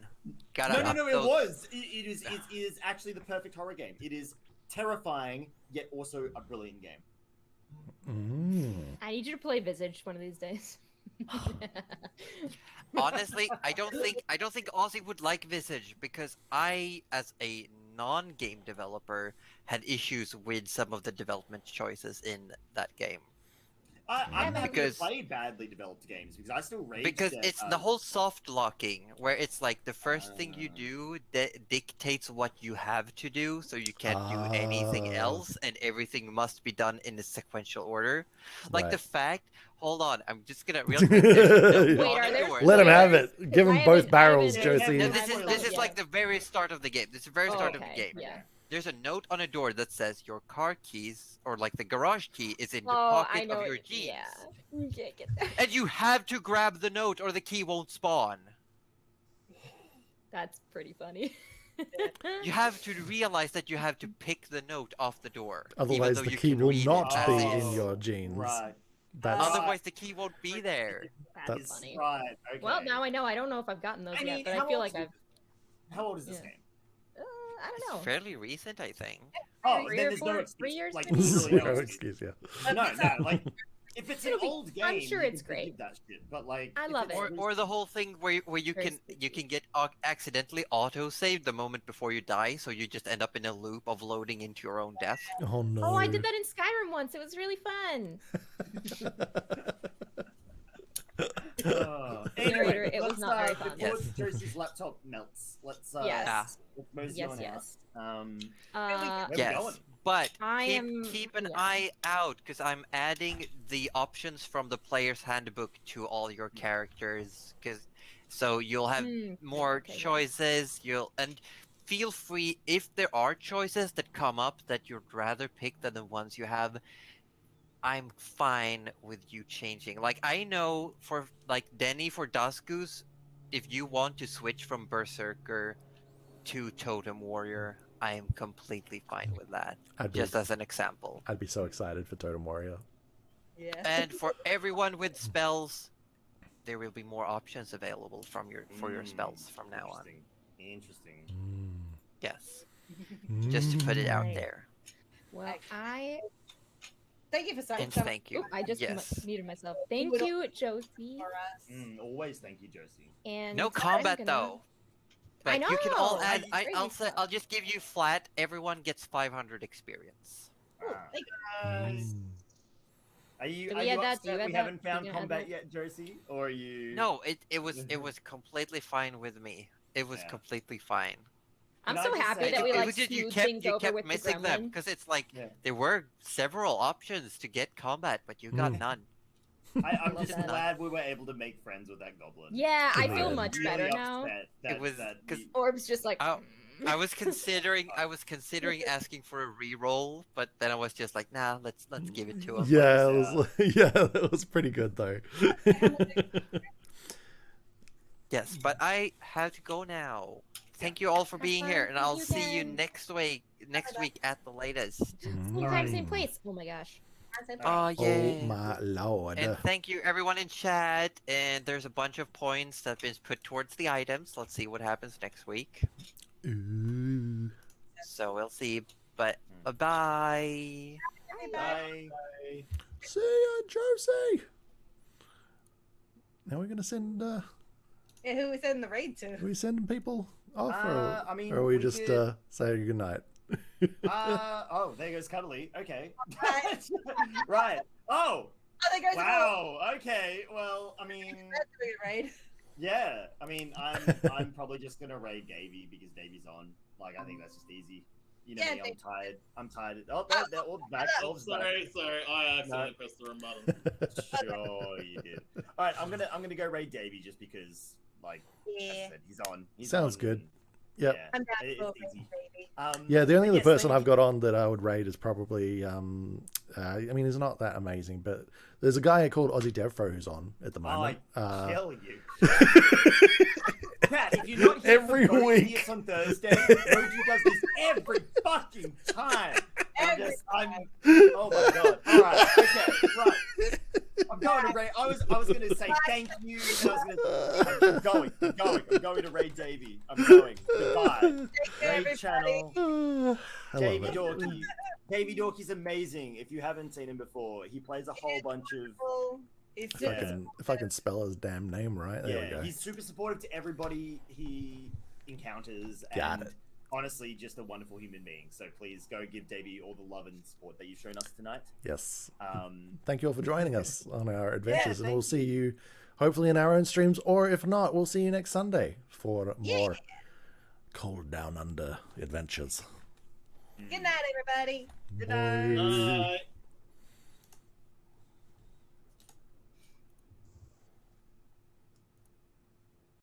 No, it was. It is actually the perfect horror game. It is terrifying, yet also a brilliant game. I need you to play Visage one of these days. Honestly, I don't think Ozzy would like Visage because I, as a non-game developer, had issues with some of the development choices in that game. I'm happy to play badly developed games because I still rage. Because it's the whole soft locking, where it's like the first thing you do dictates what you have to do, so you can't do anything else, and everything must be done in a sequential order. Like the fact. Hold on, I'm just gonna real quick. Let him have it. Give him both barrels, Josie. No, this is like the very start of the game. This is the very start of the game. Yeah. There's a note on a door that says your car keys, or like the garage key, is in the pocket of your jeans. Yeah. You can't get that. And you have to grab the note or the key won't spawn. That's pretty funny. You have to realize that you have to pick the note off the door. Otherwise the key will not be in your jeans. Right. Otherwise the key won't be there. That's funny. Right. Okay. Well, now I know. I don't know if I've gotten those yet, but I feel like I've... How old is this game? I don't know. It's fairly recent, I think. Oh, Three then or there's four- no excuse. 3 years, Like, maybe? literally no No excuse. excuse, yeah. No, like, if it's an old game, I'm sure you it's can great. forgive that shit. But like, I if love it's it. Or the whole thing where you can get accidentally auto-saved the moment before you die, so you just end up in a loop of loading into your own death. Oh no. Oh, I did that in Skyrim once. It was really fun. Anyway, Narrator, it was not very fun. Before Josie's laptop melts, let's Yes. let's mosey Yes, on yes. out. Where we Yes. going? But I keep an yeah. eye out, because I'm adding the options from the player's handbook to all your characters, so you'll have more okay. choices. And feel free, if there are choices that come up that you'd rather pick than the ones you have, I'm fine with you changing. Like, I know for like Denny for Duskus, if you want to switch from Berserker to Totem Warrior, I am completely fine with that. Just as an example. I'd be so excited for Totem Warrior. Yeah. And for everyone with spells, there will be more options available for your spells from now on. Interesting. Yes. Just to put it out Right. there. Well, Thank you for signing. And thank you. I just Yes. muted myself. Thank you, Josie. For us. Always thank you, Josie. And No I'm combat gonna- though. But I know. you can all add. Great. I'll just give you flat. Everyone gets 500 experience. Thank Are you, Do are we you add that? upset Do you add we that? haven't Do you found add combat that? yet, Josie? Or are you... No, it was completely fine with me. It was Yeah. completely fine. I'm Can I so just happy say- that we It like was just you smoothed kept things over with the missing them gremlin. because it's like Yeah. there were several options to get combat, but you got none. I'm love just that. glad we were able to make friends with that goblin. Yeah, I Good feel man. much Really better now. upset that- It was- that 'cause- we- Orb's just like. I was considering asking for a reroll, but then I was just like, nah, let's give it to him. Yeah, it was pretty good though. Yes, but I have to go now. Thank you all for being here, and I'll See you see you again. next week at the latest. Same time, same place. Oh my gosh. Oh yeah. Oh my lord. And thank you everyone in chat. And there's a bunch of points that have been put towards the items. Let's see what happens next week. Ooh. So we'll see. But bye. Bye. Bye. See ya, Josie. Now we're gonna send. Yeah, who we sending the raid to? Are we sending people off, I mean, or are we we just could- say goodnight? Oh, there goes Cuddly. Okay. Right. Oh, Oh, there goes wow. Okay. Well, I mean, the raid. yeah. I mean, I'm probably just gonna raid Davey because Davey's on. Like, I think that's just easy. You know Yeah, me, I'm Davey. tired. I'm tired. Oh, they're all back. Oh, Orb's back. sorry, I accidentally pressed the wrong button. Sure, you did. All right, I'm gonna go raid Davey just because, like, as I Yeah. said, he's on. He's Sounds on, good. and- Yep. Yeah, I'm down it's for easy. baby. Yeah, the only but other yes, person thank I've got on that I would rate is probably, I mean, he's not that amazing, but there's a guy called Aussie Devfro who's on at the moment. I kill you. Pat, if you're not here Every for week. Yes on Thursday, Roji does this every fucking time. Oh my god. Alright, okay, right. I'm going to raid. I was gonna say thank you, and I'm going to raid Davey. I'm going. Goodbye. Take care, Raid everybody. channel. I Davey love it. Dorky. Davey Dorky's amazing. If you haven't seen him before, he plays a whole bunch of He's If I can spell his damn name right, there we yeah, go. he's super supportive to everybody he encounters, Got and it. honestly, just a wonderful human being. So please go give Davey all the love and support that you've shown us tonight. Yes. Um, Thank you all for joining us on our adventures, and thank we'll see you hopefully in our own streams, or if not, we'll see you next Sunday for more Cold Down Under adventures. Good night, everybody. Good Bye. night. Bye.